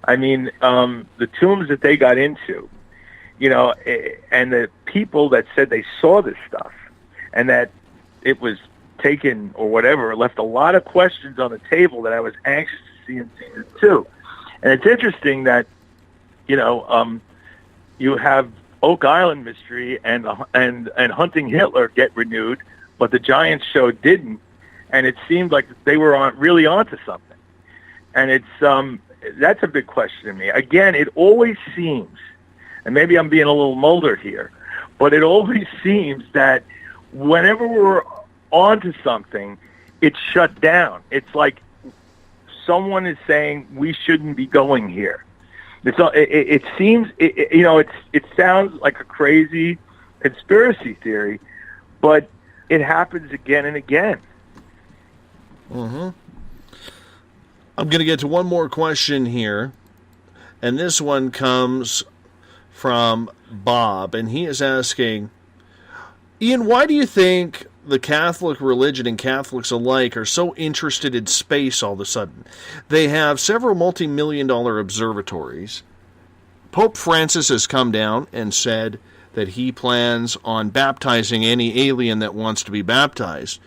The tombs that they got into, and the people that said they saw this stuff, and that it was taken or whatever, left a lot of questions on the table that I was anxious to see in season 2. And it's interesting that, you have Oak Island Mystery and Hunting Hitler get renewed, but the Giants show didn't, and it seemed like they were really onto something. And that's a big question to me. Again, it always seems, and maybe I'm being a little Mulder here, but it always seems that whenever we're onto something, it's shut down. It's like someone is saying we shouldn't be going here. It seems, it sounds like a crazy conspiracy theory, but it happens again and again. Mm-hmm. I'm going to get to one more question here, and this one comes from Bob, and he is asking, Ian, why do you think the Catholic religion and Catholics alike are so interested in space all of a sudden? They have several multi-million-dollar observatories. Pope Francis has come down and said that he plans on baptizing any alien that wants to be baptized.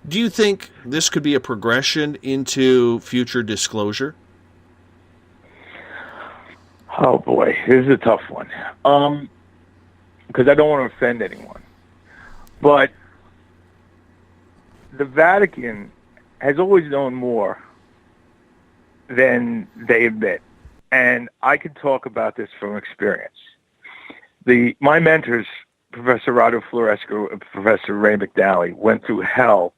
Do you think this could be a progression into future disclosure? Oh boy, this is a tough one. Because I don't want to offend anyone. But the Vatican has always known more than they admit. And I can talk about this from experience. My mentors, Professor Rado Florescu and Professor Ray McNally, went through hell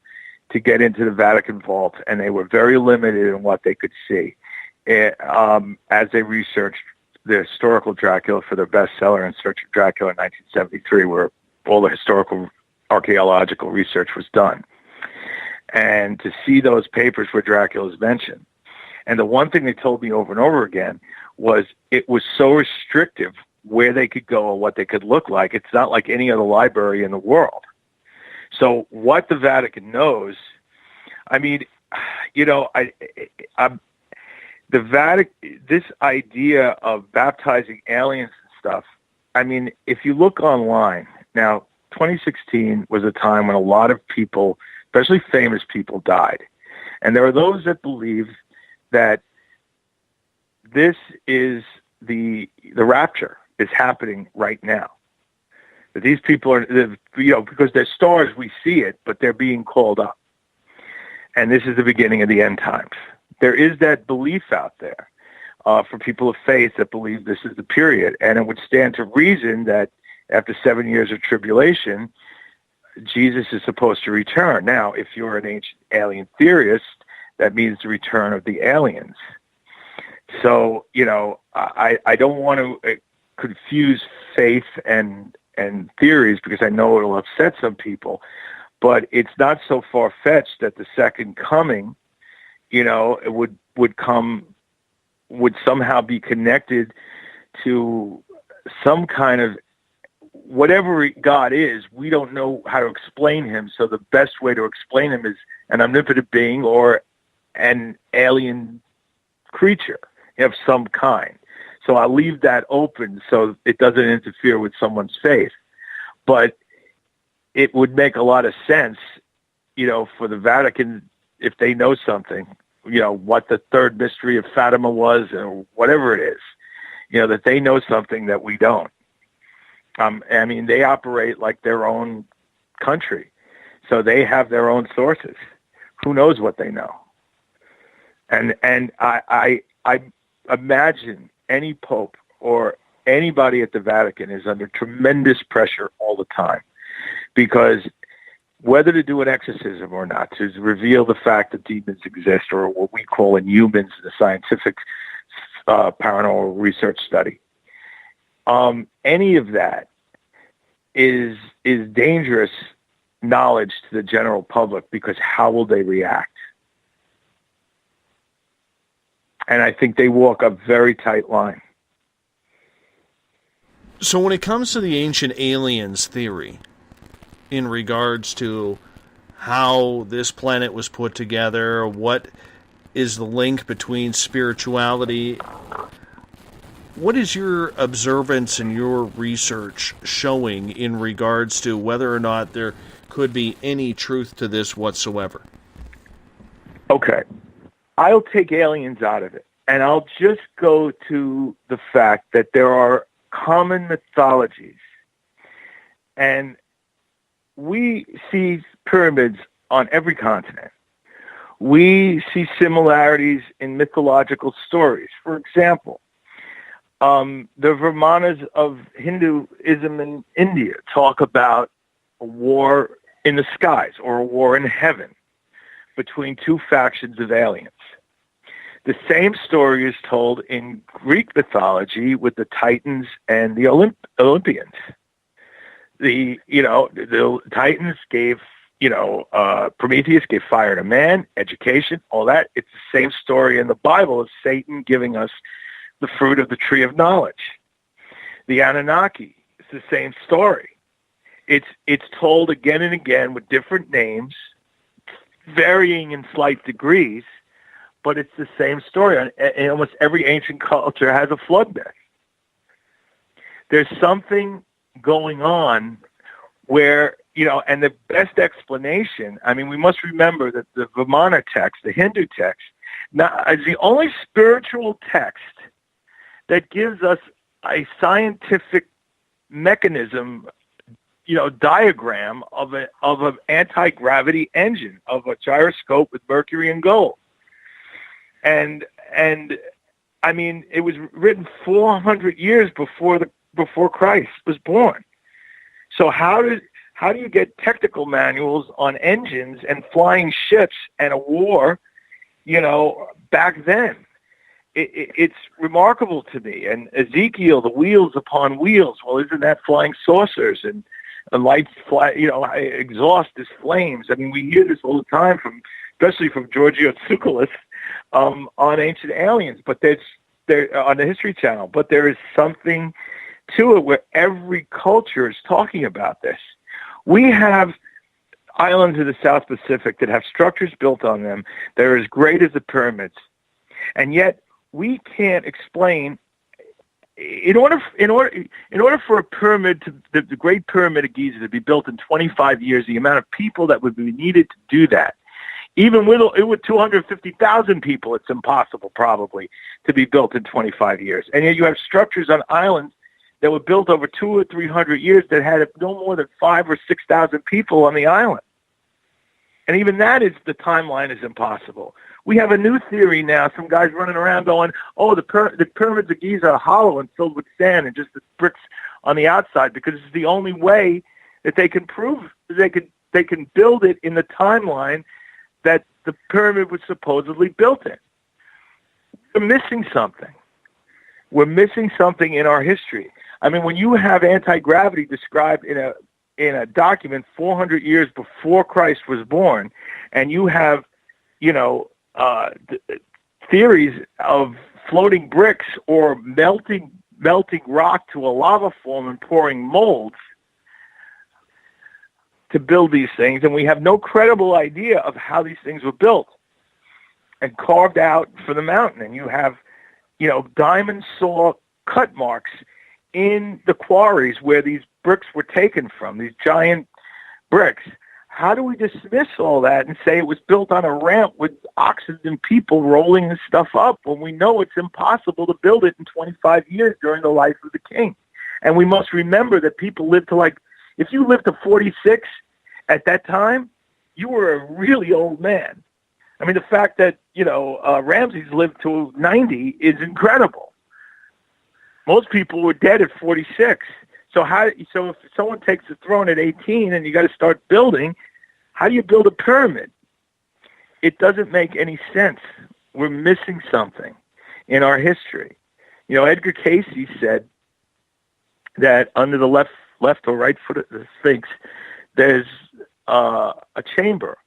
to get into the Vatican vault, and they were very limited in what they could see as they researched the historical Dracula for their bestseller In Search of Dracula in 1973, where all the historical archaeological research was done. And to see those papers where Dracula is mentioned. And the one thing they told me over and over again was it was so restrictive where they could go or what they could look like. It's not like any other library in the world. So what the Vatican knows, I mean, you know, the Vatican, this idea of baptizing aliens and stuff, I mean, if you look online, now 2016 was a time when a lot of people, especially famous people, died. And there are those that believe that this is the rapture is happening right now. That these people are, you know, because they're stars, we see it, but they're being called up. And this is the beginning of the end times. There is that belief out there for people of faith that believe this is the period. And it would stand to reason that after 7 years of tribulation, Jesus is supposed to return. Now, if you're an ancient alien theorist, that means the return of the aliens. So, you know, I don't want to confuse faith and theories because I know it'll upset some people, but it's not so far-fetched that the second coming, you know, it would somehow be connected to some kind of whatever God is. We don't know how to explain him, so the best way to explain him is an omnipotent being or an alien creature of some kind. So I'll leave that open so it doesn't interfere with someone's faith. But it would make a lot of sense, you know, for the Vatican, if they know something, you know, what the third mystery of Fatima was or whatever it is, you know, that they know something that we don't. I mean, they operate like their own country. So they have their own sources. Who knows what they know? And I imagine any pope or anybody at the Vatican is under tremendous pressure all the time, because whether to do an exorcism or not, to reveal the fact that demons exist, or what we call in humans the scientific paranormal research study, any of that is dangerous knowledge to the general public, because how will they react? And I think they walk a very tight line. So when it comes to the ancient aliens theory, in regards to how this planet was put together, what is the link between spirituality, what is your observance and your research showing in regards to whether or not there could be any truth to this whatsoever? Okay. I'll take aliens out of it, and I'll just go to the fact that there are common mythologies. And we see pyramids on every continent. We see similarities in mythological stories. For example, the Brahmanas of Hinduism in India talk about a war in the skies or a war in heaven between two factions of aliens. The same story is told in Greek mythology with the Titans and the Olympians. The Titans gave, Prometheus gave fire to man, education, all that. It's the same story in the Bible of Satan giving us the fruit of the tree of knowledge. The Anunnaki, it's the same story. It's told again and again with different names, varying in slight degrees, but it's the same story. And almost every ancient culture has a flood myth. There's something going on where, and the best explanation, I mean, we must remember that the Vimana text, the Hindu text, now is the only spiritual text that gives us a scientific mechanism diagram of an anti-gravity engine, of a gyroscope with mercury and gold. And I mean, it was written 400 years before Christ was born. So how do you get technical manuals on engines and flying ships and a war, back then? It's remarkable to me. And Ezekiel, the wheels upon wheels. Well, isn't that flying saucers and lights fly? Exhaust is flames. I mean, we hear this all the time especially from Giorgio Tsoukalos on Ancient Aliens, but they're on the History Channel. But there is something to it where every culture is talking about this. We have islands in the South Pacific that have structures built on them that are as great as the pyramids, and yet we can't explain. In order for a pyramid the Great Pyramid of Giza to be built in 25 years, the amount of people that would be needed to do that, even with 250,000 people, it's impossible probably to be built in 25 years. And yet you have structures on islands that were built over 200 or 300 years that had no more than 5,000 or 6,000 people on the island. And even that the timeline is impossible. We have a new theory now. Some guys running around going, "Oh, the pyramids of Giza are hollow and filled with sand and just the bricks on the outside," because it's the only way that they can prove they can build it in the timeline that the pyramid was supposedly built in. We're missing something. We're missing something in our history. I mean, when you have anti-gravity described in a document 400 years before Christ was born, and you have, theories of floating bricks or melting rock to a lava form and pouring molds to build these things, and we have no credible idea of how these things were built and carved out for the mountain, and you have, diamond saw cut marks in the quarries where these bricks were taken from, these giant bricks. How do we dismiss all that and say it was built on a ramp with oxen and people rolling this stuff up when we know it's impossible to build it in 25 years during the life of the king? And we must remember that people lived to if you lived to 46 at that time, you were a really old man. I mean, the fact that, Ramses lived to 90 is incredible. Most people were dead at 46. So if someone takes the throne at 18 and you got to start building, how do you build a pyramid? It doesn't make any sense. We're missing something in our history. Edgar Cayce said that under the left or right foot of the Sphinx, there's a chamber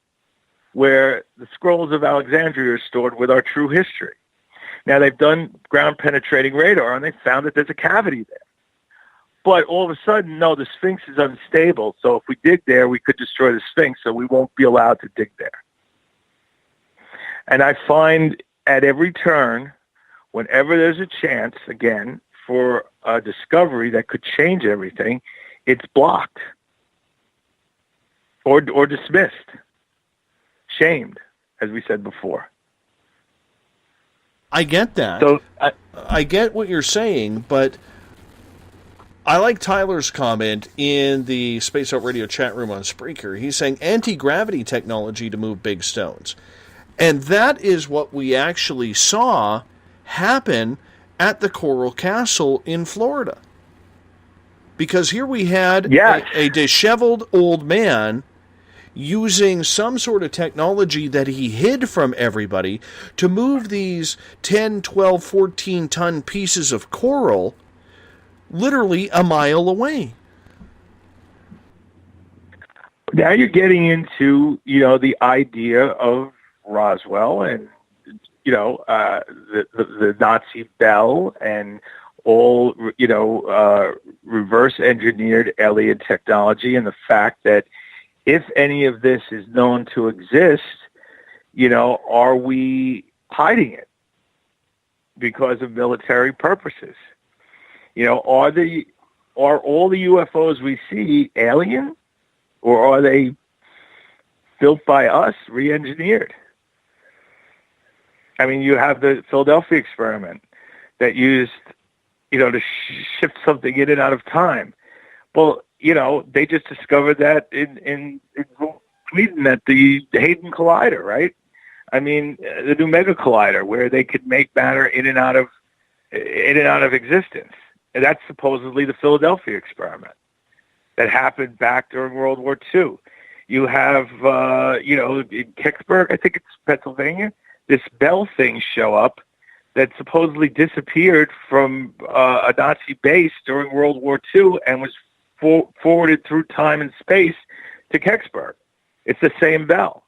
where the scrolls of Alexandria are stored with our true history. Now, they've done ground-penetrating radar, and they found that there's a cavity there. But all of a sudden, no, the Sphinx is unstable, so if we dig there, we could destroy the Sphinx, so we won't be allowed to dig there. And I find at every turn, whenever there's a chance, again, for a discovery that could change everything, it's blocked or dismissed, shamed, as we said before. I get that. So I get what you're saying, but I like Tyler's comment in the Space Out Radio chat room on Spreaker. He's saying anti-gravity technology to move big stones. And that is what we actually saw happen at the Coral Castle in Florida. Because here we had a disheveled old man using some sort of technology that he hid from everybody to move these 10, 12, 14-ton pieces of coral literally a mile away. Now you're getting into, the idea of Roswell and, the Nazi bell and all, reverse engineered alien technology, and the fact that if any of this is known to exist, are we hiding it because of military purposes? Are all the UFOs we see alien, or are they built by us, re-engineered? I mean, you have the Philadelphia experiment that used, to shift something in and out of time. Well, they just discovered that in Sweden at the Hadron Collider, right? I mean, the New Mega Collider, where they could make matter in and out of existence. And that's supposedly the Philadelphia experiment that happened back during World War II. You have, in Kicksburg, I think it's Pennsylvania, this Bell thing show up that supposedly disappeared from a Nazi base during World War II and was forwarded through time and space to Kicksburg. It's the same Bell.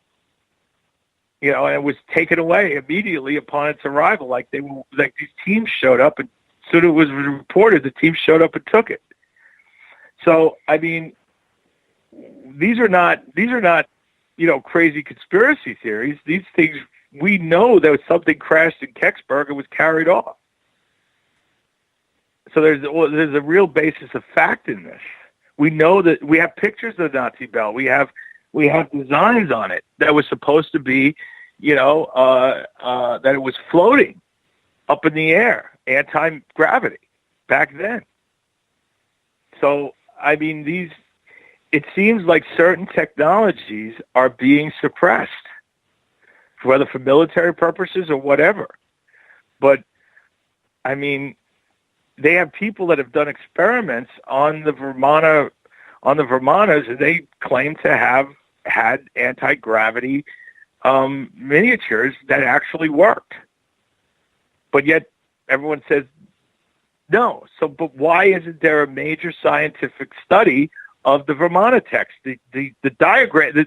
And it was taken away immediately upon its arrival. Like these teams showed up, and soon it was reported the team showed up and took it. So, I mean, these are not crazy conspiracy theories. These things, we know that something crashed in Kecksburg and was carried off. So there's a real basis of fact in this. We know that we have pictures of the Nazi Bell. We have designs on it that was supposed to be, that it was floating up in the air, anti-gravity back then. So, I mean, it seems like certain technologies are being suppressed, whether for military purposes or whatever. But, I mean, they have people that have done experiments on the Vermanas, and they claim to have had anti-gravity miniatures that actually worked. But yet everyone says no. So, but why isn't there a major scientific study of the Vermana text? The diagram,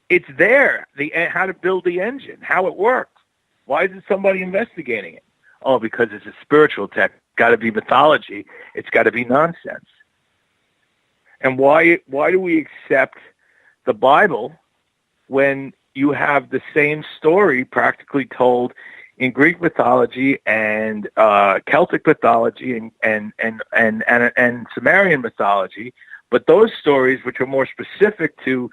it's there. How to build the engine, how it works. Why isn't somebody investigating it? Oh, because it's a spiritual text. It's got to be mythology. It's got to be nonsense. And why do we accept the Bible when you have the same story practically told in Greek mythology and Celtic mythology and Sumerian mythology, but those stories, which are more specific to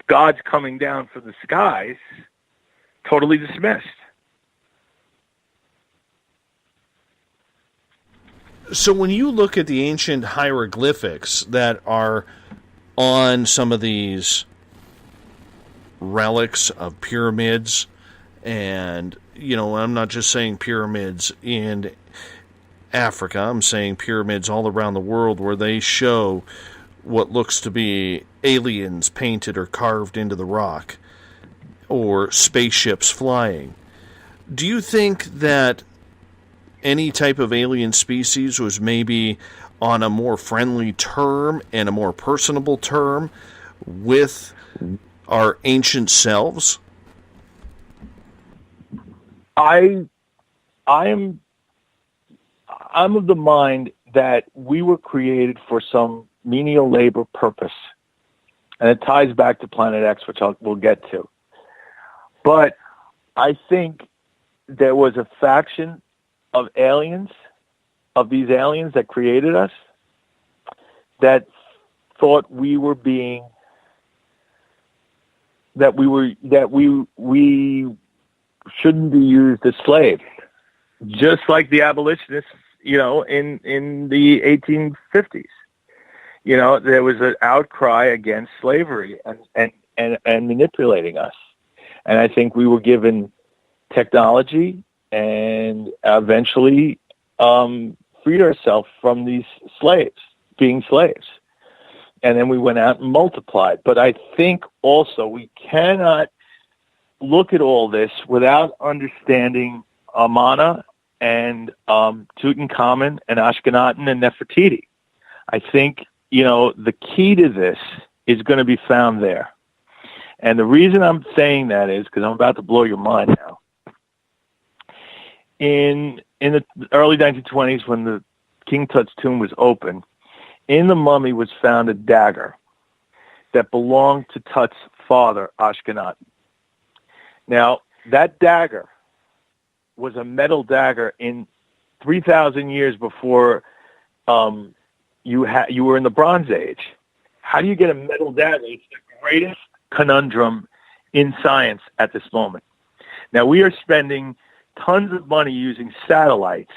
God's coming down from the skies, totally dismissed? So when you look at the ancient hieroglyphics that are on some of these relics of pyramids, and, I'm not just saying pyramids in Africa, I'm saying pyramids all around the world where they show what looks to be aliens painted or carved into the rock, or spaceships flying. Do you think that any type of alien species was maybe on a more friendly term and a more personable term with our ancient selves? I'm of the mind that we were created for some menial labor purpose, and it ties back to Planet X, which we'll get to. But I think there was a faction of these aliens that created us, that thought we shouldn't be used as slaves, just like the abolitionists, in the 1850s. There was an outcry against slavery and manipulating us. And I think we were given technology and eventually freed ourselves from these being slaves. And then we went out and multiplied. But I think also we cannot look at all this without understanding Amana and Tutankhamun and Ashkenazim and Nefertiti. I think, the key to this is going to be found there. And the reason I'm saying that is because I'm about to blow your mind now. In the early 1920s, when the King Tut's tomb was opened, in the mummy was found a dagger that belonged to Tut's father, Ashkenaz. Now, that dagger was a metal dagger in 3,000 years before you were in the Bronze Age. How do you get a metal dagger? It's the greatest conundrum in science at this moment. Now, we are spending tons of money using satellites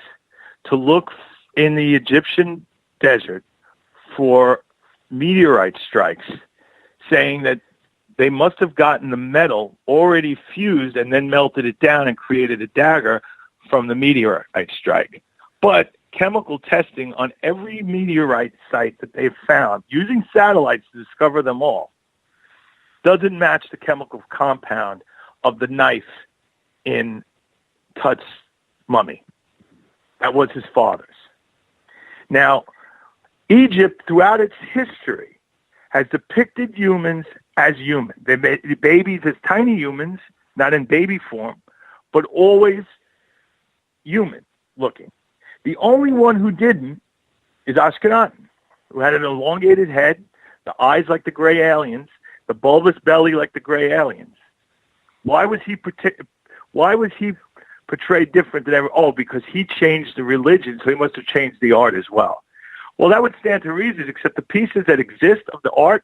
to look in the Egyptian desert for meteorite strikes, saying that they must have gotten the metal already fused and then melted it down and created a dagger from the meteorite strike. But chemical testing on every meteorite site that they've found, using satellites to discover them all, doesn't match the chemical compound of the knife in Tut's mummy. That was his father's. Now, Egypt, throughout its history, has depicted humans as human. They made babies as tiny humans, not in baby form, but always human looking. The only one who didn't is Ashkenazim, who had an elongated head, the eyes like the gray aliens, the bulbous belly like the gray aliens. Why was he portrayed different than ever? Oh, because he changed the religion, so he must have changed the art as well. Well, that would stand to reason, except the pieces that exist of the art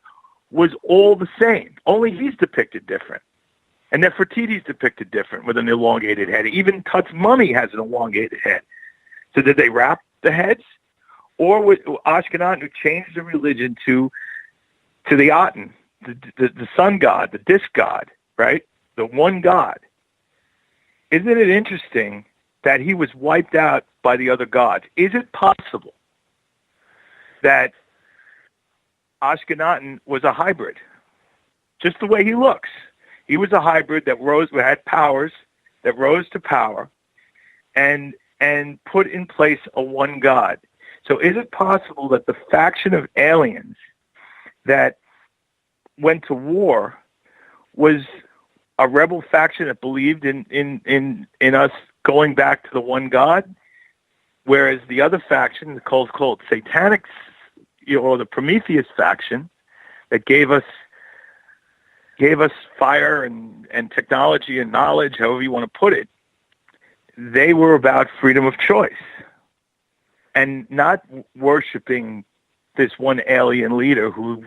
was all the same. Only he's depicted different. And Nefertiti's depicted different with an elongated head. Even Tut's mummy has an elongated head. So did they wrap the heads? Or was Ashkenaz who changed the religion to the Aten, the sun god, the disk god, right? The one god. Isn't it interesting that he was wiped out by the other gods? Is it possible that Ashkenaz was a hybrid? Just the way he looks. He was a hybrid that had powers, that rose to power, and put in place a one god. So is it possible that the faction of aliens that went to war was a rebel faction that believed in us going back to the one God, whereas the other faction, called Satanic, or the Prometheus faction, that gave us fire and technology and knowledge, however you want to put it, they were about freedom of choice and not worshiping this one alien leader who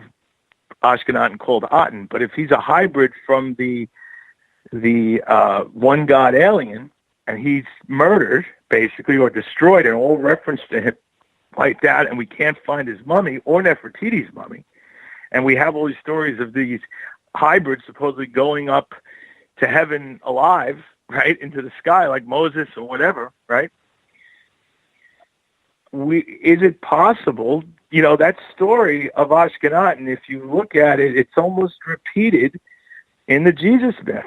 Ashkenaz called Aten. But if he's a hybrid from the one god alien, and he's murdered basically or destroyed, and all reference to him like that, and we can't find his mummy or Nefertiti's mummy, and we have all these stories of these hybrids supposedly going up to heaven alive, right, into the sky like Moses or whatever, right? Is it possible, that story of Ashkenaz, and if you look at it, it's almost repeated in the Jesus myth,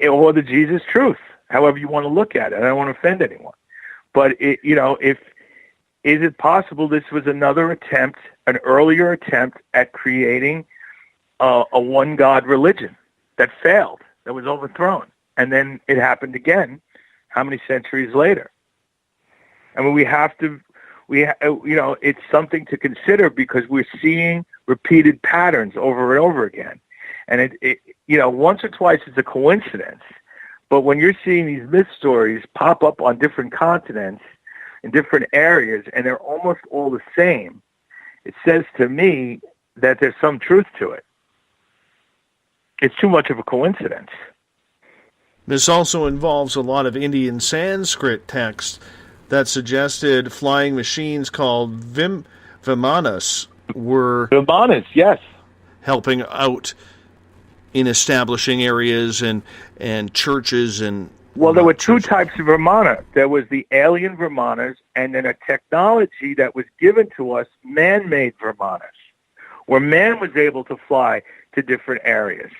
or the Jesus truth, however you want to look at it. I don't want to offend anyone. But, is it possible this was another attempt, an earlier attempt at creating a one-God religion that failed, that was overthrown, and then it happened again, how many centuries later? I mean, it's something to consider because we're seeing repeated patterns over and over again. And it once or twice is a coincidence. But when you're seeing these myth stories pop up on different continents in different areas, and they're almost all the same, it says to me that there's some truth to it. It's too much of a coincidence. This also involves a lot of Indian Sanskrit text that suggested flying machines called Vimanas were yes, helping out in establishing areas and churches and. Well, there were two types of Vimana. There was the alien Vimanas, and then a technology that was given to us, man-made Vimanas, where man was able to fly to different areas.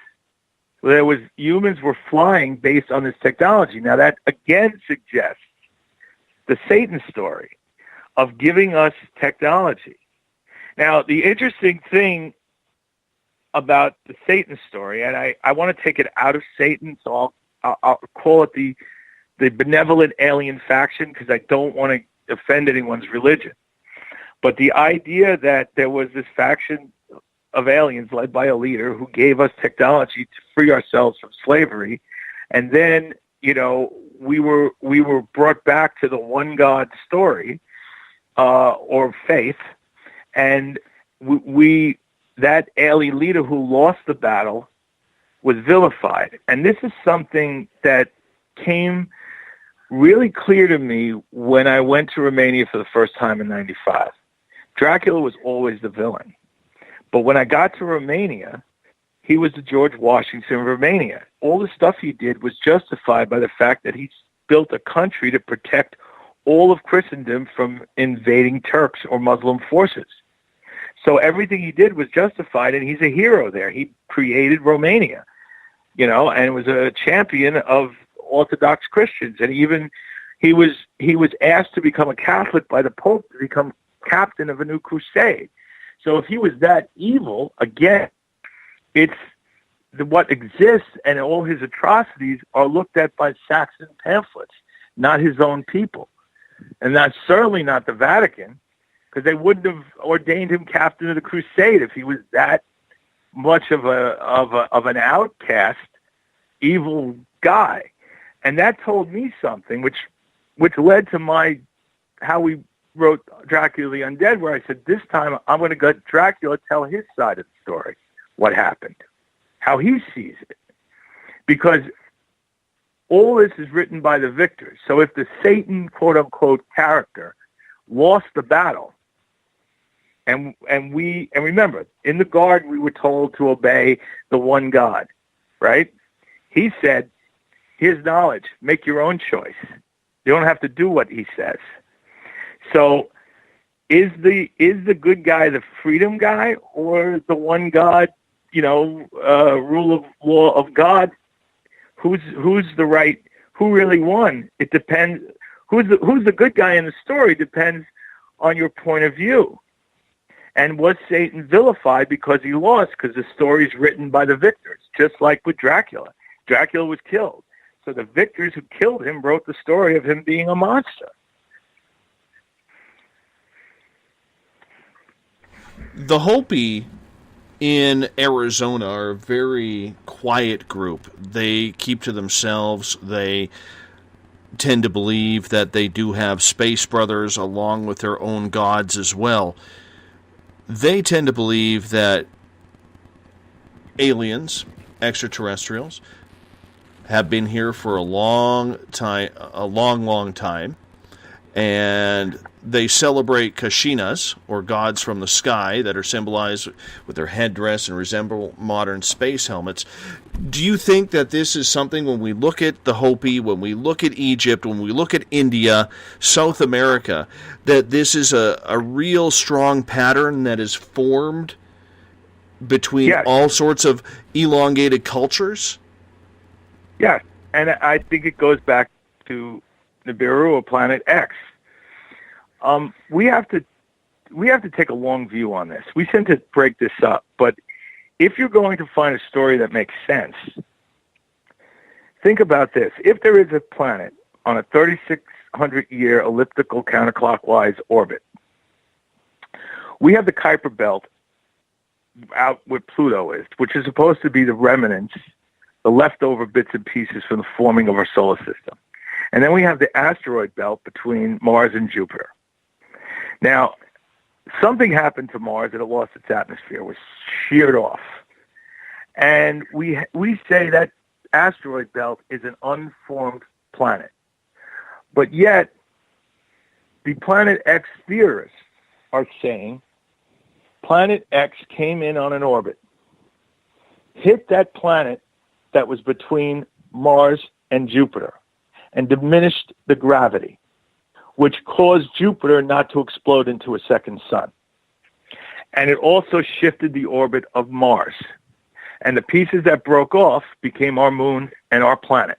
Humans were flying based on this technology. Now that again suggests the Satan story of giving us technology. Now, the interesting thing about the Satan story, and I want to take it out of Satan, so I'll call it the benevolent alien faction because I don't want to offend anyone's religion. But the idea that there was this faction of aliens led by a leader who gave us technology to free ourselves from slavery, and then, we were brought back to the one God story or faith, and that alien leader who lost the battle was vilified. And this is something that came really clear to me when I went to Romania for the first time in '95. Dracula was always the villain. But when I got to Romania, he was the George Washington of Romania. All the stuff he did was justified by the fact that he built a country to protect all of Christendom from invading Turks or Muslim forces. So everything he did was justified, and he's a hero there. He created Romania, and was a champion of Orthodox Christians. And even he was asked to become a Catholic by the Pope to become captain of a new crusade. So if he was that evil, again, it's what exists, and all his atrocities are looked at by Saxon pamphlets, not his own people. And that's certainly not the Vatican, because they wouldn't have ordained him captain of the crusade if he was that much of an outcast, evil guy. And that told me something, which led to how we wrote Dracula the Undead, where I said, this time I'm going to let Dracula tell his side of the story, what happened, how he sees it. Because all this is written by the victors. So if the Satan, quote-unquote, character lost the battle, and remember, in the garden we were told to obey the one God, right? He said, here's knowledge, make your own choice. You don't have to do what he says. So is the good guy the freedom guy, or the one God, rule of law of God? Who's the right? Who really won? It depends. Who's the good guy in the story depends on your point of view. And was Satan vilified because he lost? Because the story's written by the victors, just like with Dracula. Dracula was killed, so the victors who killed him wrote the story of him being a monster. The Hopi in Arizona are a very quiet group. They keep to themselves. They tend to believe that they do have space brothers along with their own gods as well. They tend to believe that aliens, extraterrestrials, have been here for a long time, and they celebrate Kashinas, or gods from the sky, that are symbolized with their headdress and resemble modern space helmets. Do you think that this is something, when we look at the Hopi, when we look at Egypt, when we look at India, South America, that this is a real strong pattern that is formed between all sorts of elongated cultures? Yeah, and I think it goes back to Nibiru, or Planet X. We have to take a long view on this. We tend to break this up, but if you're going to find a story that makes sense, think about this. If there is a planet on a 3,600-year elliptical counterclockwise orbit, we have the Kuiper Belt out where Pluto is, which is supposed to be the remnants, the leftover bits and pieces from the forming of our solar system. And then we have the asteroid belt between Mars and Jupiter. Now, something happened to Mars and it lost its atmosphere, was sheared off. And we say that asteroid belt is an unformed planet. But yet, the Planet X theorists are saying Planet X came in on an orbit, hit that planet that was between Mars and Jupiter, and diminished the gravity, which caused Jupiter not to explode into a second sun. And it also shifted the orbit of Mars. And the pieces that broke off became our moon and our planet.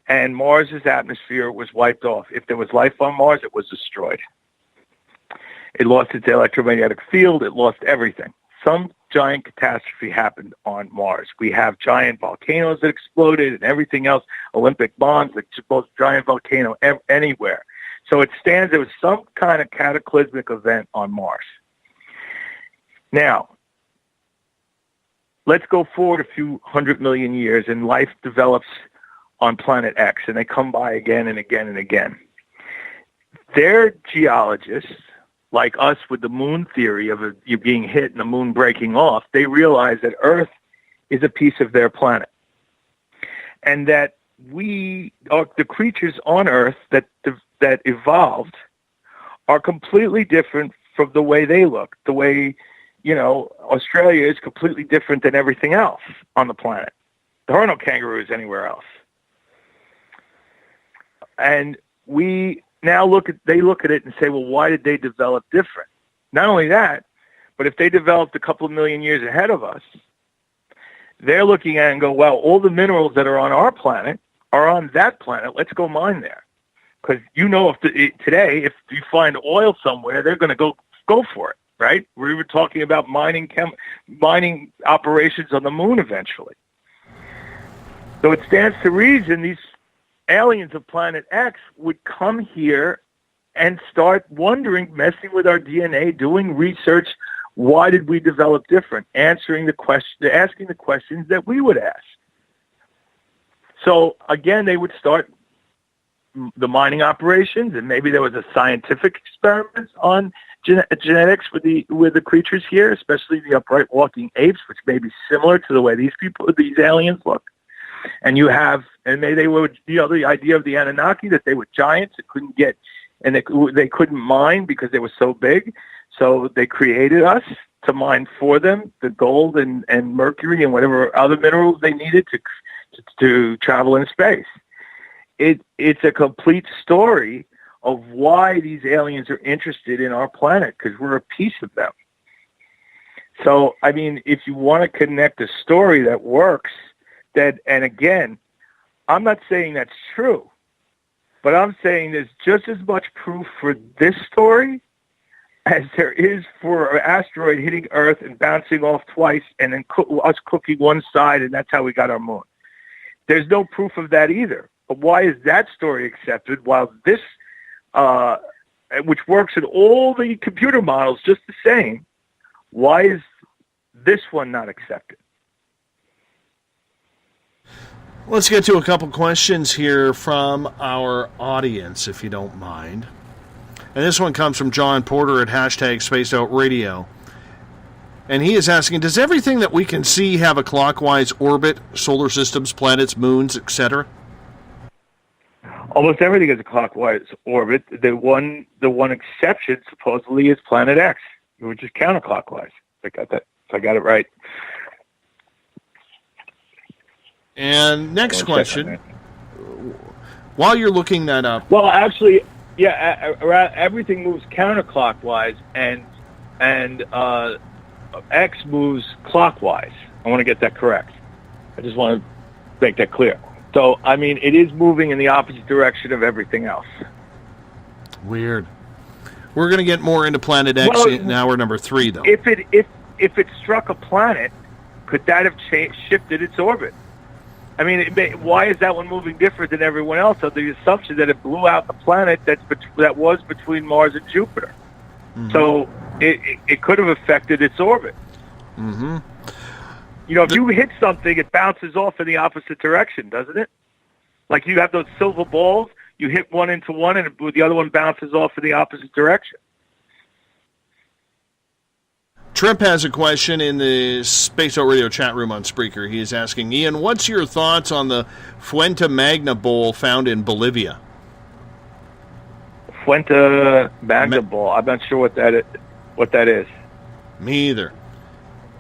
And Mars's atmosphere was wiped off. If there was life on Mars, it was destroyed. It lost its electromagnetic field. It lost everything. Some giant catastrophe happened on Mars. We have giant volcanoes that exploded and everything else, Olympic bonds, the most giant volcano anywhere. So it stands, there was some kind of cataclysmic event on Mars. Now, let's go forward a few 100 million years, and life develops on Planet X, and they come by again and again and again. They're geologists, like us with the moon theory of you being hit and the moon breaking off. They realize that Earth is a piece of their planet, and that we are the creatures on Earth that evolved are completely different from the way they look. The way, Australia is completely different than everything else on the planet. There are no kangaroos anywhere else. And we now look at it and say, well, why did they develop different? Not only that, but if they developed a couple of million years ahead of us, they're looking at it and go, well, all the minerals that are on our planet are on that planet. Let's go mine there. Because today, if you find oil somewhere, they're going to go for it, right? We were talking about mining operations on the moon eventually. So it stands to reason these aliens of Planet X would come here and start wondering, messing with our DNA, doing research. Why did we develop different? Asking the questions that we would ask. So again, they would start the mining operations, and maybe there was a scientific experiment on genetics with the creatures here, especially the upright walking apes, which may be similar to the way these aliens look. And maybe they were, the idea of the Anunnaki, that they were giants that couldn't get, and they couldn't mine because they were so big. So they created us to mine for them the gold and mercury and whatever other minerals they needed to travel in space. It's a complete story of why these aliens are interested in our planet, because we're a piece of them. So, I mean, if you want to connect a story that works, and again, I'm not saying that's true, but I'm saying there's just as much proof for this story as there is for an asteroid hitting Earth and bouncing off twice and then us cooking one side, and that's how we got our moon. There's no proof of that either. But why is that story accepted while this, which works in all the computer models just the same, why is this one not accepted? Let's get to a couple questions here from our audience, if you don't mind. And this one comes from John Porter at #SpacedOutRadio. And he is asking, does everything that we can see have a clockwise orbit, solar systems, planets, moons, etc.? Almost everything is a clockwise orbit. The one exception supposedly is Planet X, which is counterclockwise. I got that. So I got it right. And next question, while you're looking that up. Well, actually, yeah, everything moves counterclockwise, and X moves clockwise. I want to get that correct. I just want to make that clear. So, I mean, it is moving in the opposite direction of everything else. Weird. We're going to get more into Planet X in hour number 3, though. If it struck a planet, could that have shifted its orbit? I mean, why is that one moving different than everyone else? So the assumption that it blew out the planet that was between Mars and Jupiter. Mm-hmm. So it could have affected its orbit. Mm-hmm. If you hit something, it bounces off in the opposite direction, doesn't it? Like you have those silver balls, you hit one into one, and the other one bounces off in the opposite direction. Trip has a question in the Space Out Radio chat room on Spreaker. He is asking, Ian, what's your thoughts on the Fuente Magna Bowl found in Bolivia? Fuente Magna Bowl. I'm not sure what that is. Me either.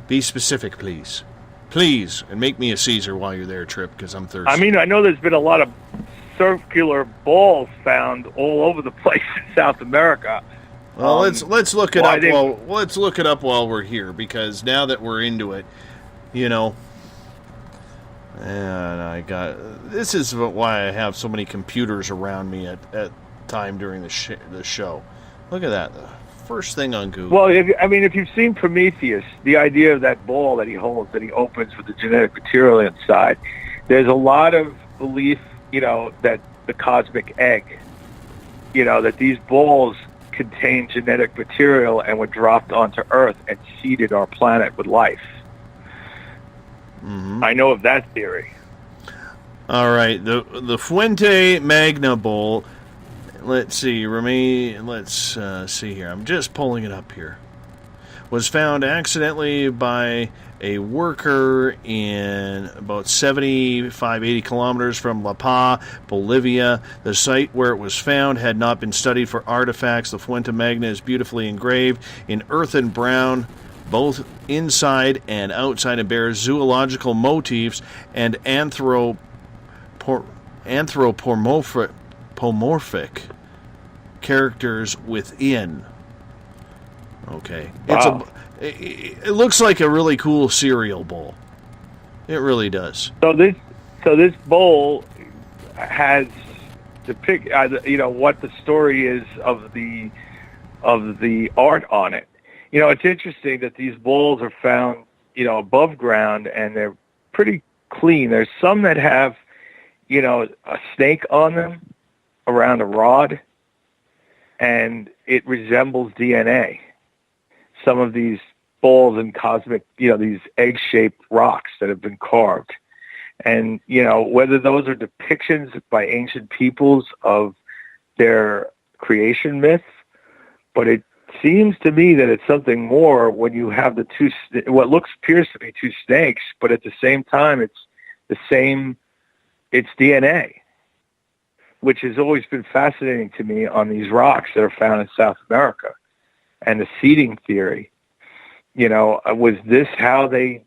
Be specific, please. Please, and make me a Caesar while you're there, Trip, because I'm thirsty. I mean, I know there's been a lot of circular balls found all over the place in South America. Well, let's look it up. Let's look it up while we're here, because now that we're into it, and this is why I have so many computers around me at time during the show. Look at that, the first thing on Google. Well, if you've seen Prometheus, the idea of that ball that he holds, that he opens with the genetic material inside, there's a lot of belief, that the cosmic egg, that these balls contain genetic material and were dropped onto Earth and seeded our planet with life. Mm-hmm. I know of that theory. All right, the Fuente Magna Bowl. Let's see. Let's see here. I'm just pulling it up here. was found accidentally by a worker in about 75-80 kilometers from La Paz, Bolivia. The site where it was found had not been studied for artifacts. The Fuente Magna is beautifully engraved in earthen brown, both inside and outside, and bears zoological motifs and anthropomorphic characters within. Okay. Wow. It looks like a really cool cereal bowl. It really does. So this bowl has what the story is of the art on it. It's interesting that these bowls are found, above ground, and they're pretty clean. There's some that have, a snake on them around a rod, and it resembles DNA. Some of these bowls and cosmic, these egg-shaped rocks that have been carved. And, whether those are depictions by ancient peoples of their creation myth, but it seems to me that it's something more when you have the two, what appears to be two snakes, but at the same time, it's DNA, which has always been fascinating to me on these rocks that are found in South America. And the seeding theory, was this how the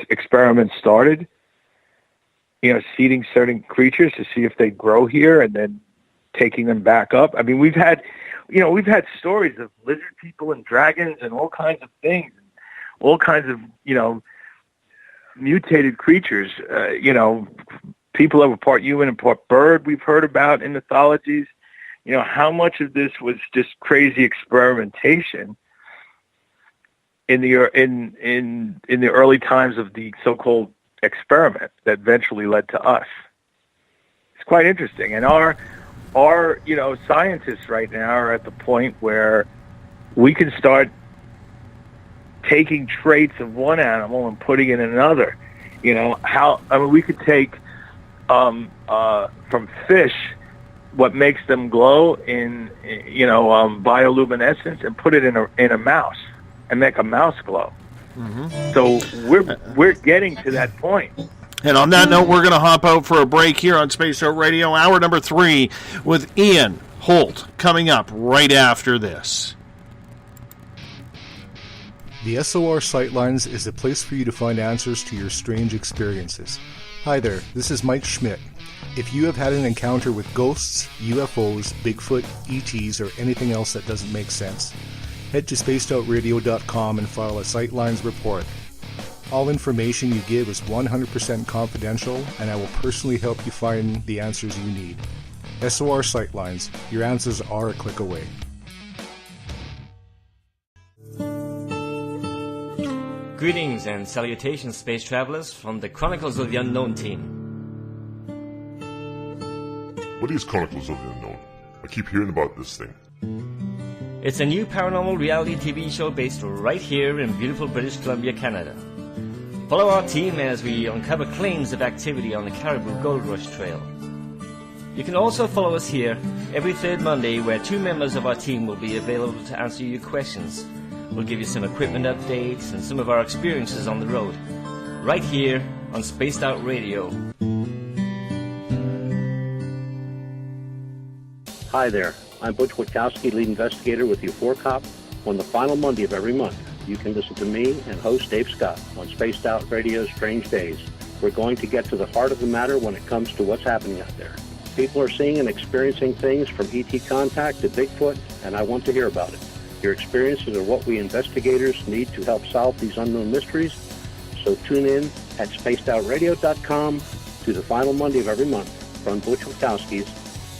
experiment started? Seeding certain creatures to see if they grow here and then taking them back up. I mean, we've had stories of lizard people and dragons and all kinds of things, all kinds of, mutated creatures, people that were part human and part bird we've heard about in mythologies. How much of this was just crazy experimentation in the early times of the so-called experiment that eventually led to us? It's quite interesting. And our scientists right now are at the point where we can start taking traits of one animal and putting it in another. We could take from fish what makes them glow in bioluminescence and put it in a mouse and make a mouse glow. Mm-hmm. So we're getting to that point. And on that note, we're going to hop out for a break here on Space Out Radio, hour number 3, with Ian Holt coming up right after this. The SOR Sightlines is a place for you to find answers to your strange experiences. Hi there, this is Mike Schmidt. If you have had an encounter with ghosts, UFOs, Bigfoot, ETs, or anything else that doesn't make sense, head to spacedoutradio.com and file a Sightlines report. All information you give is 100% confidential, and I will personally help you find the answers you need. SOR Sightlines, your answers are a click away. Greetings and salutations, space travelers, from the Chronicles of the Unknown team. What is Chronicles of the Unknown? I keep hearing about this thing. It's a new paranormal reality TV show based right here in beautiful British Columbia, Canada. Follow our team as we uncover claims of activity on the Caribou Gold Rush Trail. You can also follow us here every third Monday, where 2 members of our team will be available to answer your questions. We'll give you some equipment updates and some of our experiences on the road, right here on Spaced Out Radio. Hi there, I'm Butch Witkowski, lead investigator with U4Cop. On the final Monday of every month, you can listen to me and host Dave Scott on Spaced Out Radio's Strange Days. We're going to get to the heart of the matter when it comes to what's happening out there. People are seeing and experiencing things from ET contact to Bigfoot, and I want to hear about it. Your experiences are what we investigators need to help solve these unknown mysteries. So tune in at spacedoutradio.com to the final Monday of every month from Butch Witkowski's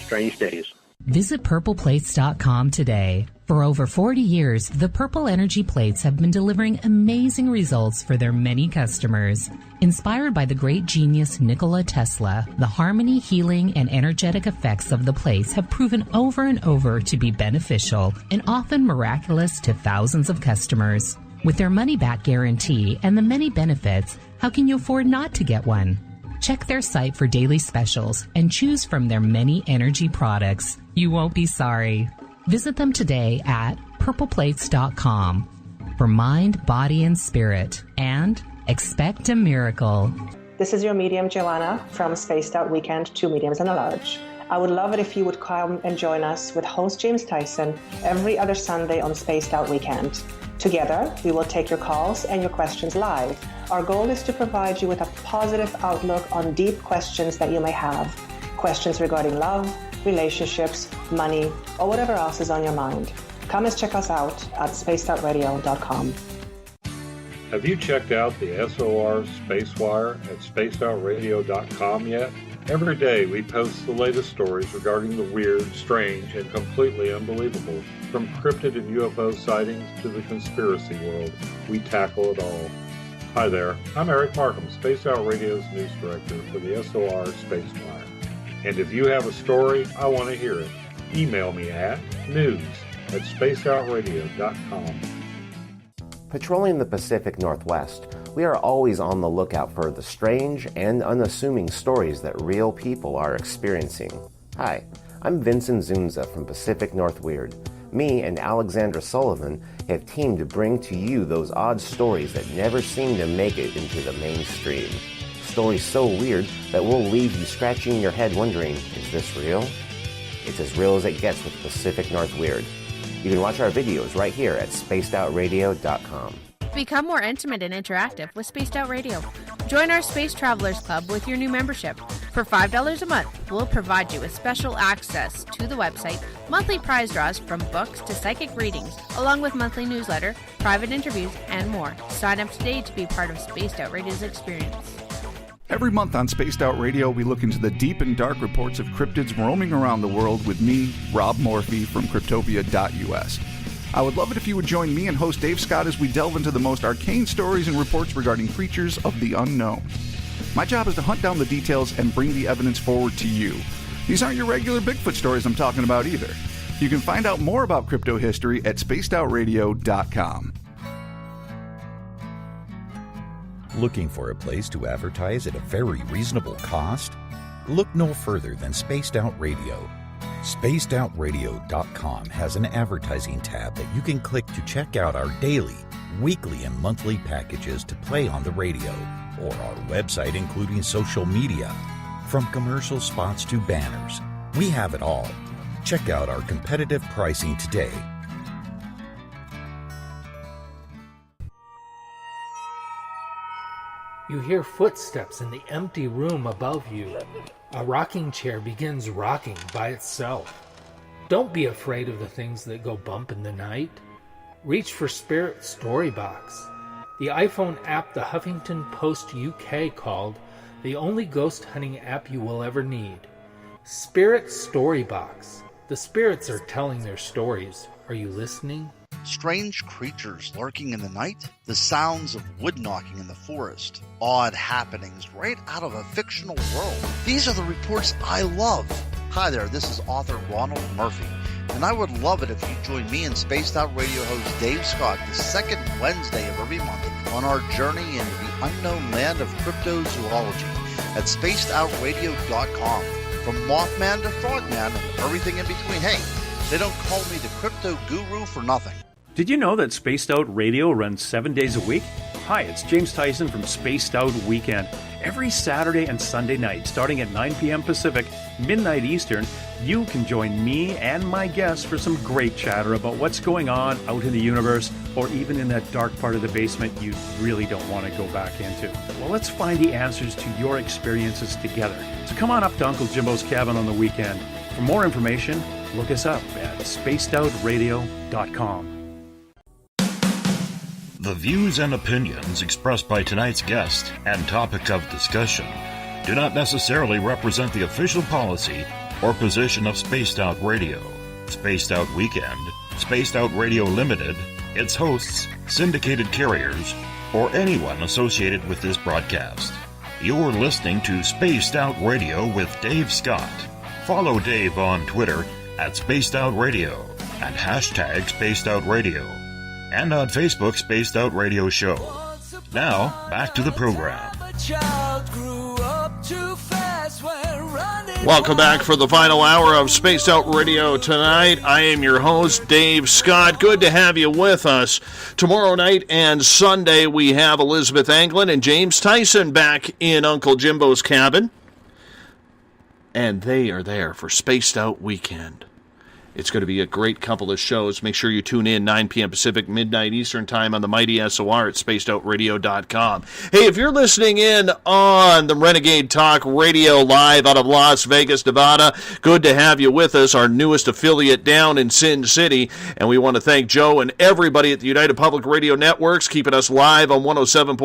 Strange Days. Visit purpleplates.com today. For over 40 years, the Purple Energy Plates have been delivering amazing results for their many customers. Inspired by the great genius Nikola Tesla, the harmony, healing, and energetic effects of the plates have proven over and over to be beneficial and often miraculous to thousands of customers. With their money-back guarantee and the many benefits, how can you afford not to get one? Check their site for daily specials and choose from their many energy products. You won't be sorry. Visit them today at purpleplates.com for mind, body, and spirit. And expect a miracle. This is your medium, Joanna, from Spaced Out Weekend, 2 mediums and a large. I would love it if you would come and join us with host James Tyson every other Sunday on Spaced Out Weekend. Together, we will take your calls and your questions live. Our goal is to provide you with a positive outlook on deep questions that you may have. Questions regarding love, relationships, money, or whatever else is on your mind. Come and check us out at spacedoutradio.com. Have you checked out the SOR Spacewire at spacedoutradio.com yet? Every day we post the latest stories regarding the weird, strange, and completely unbelievable. From cryptid and UFO sightings to the conspiracy world, we tackle it all. Hi there, I'm Eric Markham, Spaced Out Radio's news director for the SOR Spacewire. And if you have a story, I want to hear it. Email me at news@spacedoutradio.com. Patrolling the Pacific Northwest, we are always on the lookout for the strange and unassuming stories that real people are experiencing. Hi, I'm Vincent Zunza from Pacific North Weird. Me and Alexandra Sullivan have teamed to bring to you those odd stories that never seem to make it into the mainstream. Stories so weird that will leave you scratching your head wondering, is this real? It's as real as it gets with Pacific North Weird. You can watch our videos right here at spacedoutradio.com. Become more intimate and interactive with Spaced Out Radio. Join our Space Travelers Club with your new membership. For $5 a month, we'll provide you with special access to the website, monthly prize draws from books to psychic readings, along with monthly newsletter, private interviews, and more. Sign up today to be part of Spaced Out Radio's experience. Every month on Spaced Out Radio, we look into the deep and dark reports of cryptids roaming around the world with me, Rob Morphy, from Cryptopia.us. I would love it if you would join me and host Dave Scott as we delve into the most arcane stories and reports regarding creatures of the unknown. My job is to hunt down the details and bring the evidence forward to you. These aren't your regular Bigfoot stories I'm talking about either. You can find out more about crypto history at spacedoutradio.com. Looking for a place to advertise at a very reasonable cost? Look no further than Spaced Out Radio. SpacedOutRadio.com has an advertising tab that you can click to check out our daily, weekly, and monthly packages to play on the radio, or our website including social media. From commercial spots to banners, we have it all. Check out our competitive pricing today. You hear footsteps in the empty room above you. A rocking chair begins rocking by itself. Don't be afraid of the things that go bump in the night. Reach for Spirit Storybox, the iPhone app the Huffington Post UK called the only ghost hunting app you will ever need. Spirit Storybox. The spirits are telling their stories. Are you listening? Strange creatures lurking in the night, the sounds of wood knocking in the forest, odd happenings right out of a fictional world. These are the reports I love. Hi there, this is author Ronald Murphy, and I would love it if you join me and Spaced Out Radio host Dave Scott the second Wednesday of every month on our journey into the unknown land of cryptozoology at spacedoutradio.com. From Mothman to Frogman and everything in between. Hey, they don't call me the crypto guru for nothing. Did you know that Spaced Out Radio runs 7 days a week? Hi, it's James Tyson from Spaced Out Weekend. Every Saturday and Sunday night, starting at 9 p.m. Pacific, midnight Eastern, you can join me and my guests for some great chatter about what's going on out in the universe, or even in that dark part of the basement you really don't want to go back into. Well, let's find the answers to your experiences together. So come on up to Uncle Jimbo's cabin on the weekend. For more information, look us up at spacedoutradio.com. The views and opinions expressed by tonight's guest and topic of discussion do not necessarily represent the official policy or position of Spaced Out Radio, Spaced Out Weekend, Spaced Out Radio Limited, its hosts, syndicated carriers, or anyone associated with this broadcast. You're listening to Spaced Out Radio with Dave Scott. Follow Dave on Twitter at Spaced Out Radio and hashtag Spaced Out Radio, and on Facebook, Spaced Out Radio Show. Now, back to the program. A child grew up too fast when running Welcome back for the final hour of Spaced Out Radio tonight. I am your host, Dave Scott. Good to have you with us. Tomorrow night and Sunday, we have Elizabeth Anglin and James Tyson back in Uncle Jimbo's cabin. And they are there for Spaced Out Weekend. It's going to be a great couple of shows. Make sure you tune in 9 p.m. Pacific, midnight Eastern Time on the mighty SOR at spacedoutradio.com. Hey, if you're listening in on the Renegade Talk Radio live out of Las Vegas, Nevada, good to have you with us, our newest affiliate down in Sin City. And we want to thank Joe and everybody at the United Public Radio Networks keeping us live on 107.7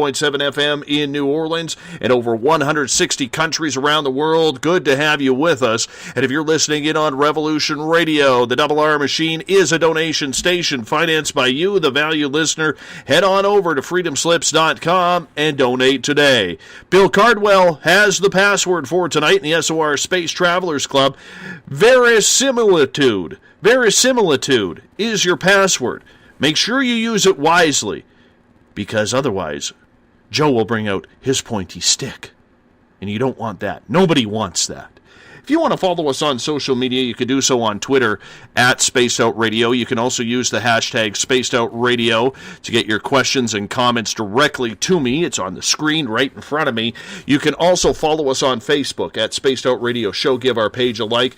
FM in New Orleans and over 160 countries around the world. Good to have you with us. And if you're listening in on Revolution Radio, the Double R Machine is a donation station financed by you, the valued listener. Head on over to freedomslips.com and donate today. Bill Cardwell has the password for tonight in the SOR Space Travelers Club. Verisimilitude. Verisimilitude is your password. Make sure you use it wisely, because otherwise Joe will bring out his pointy stick. And you don't want that. Nobody wants that. If you want to follow us on social media, you can do so on Twitter at Spaced Out Radio. You can also use the hashtag Spaced Out Radio to get your questions and comments directly to me. It's on the screen right in front of me. You can also follow us on Facebook at Spaced Out Radio Show. Give our page a like.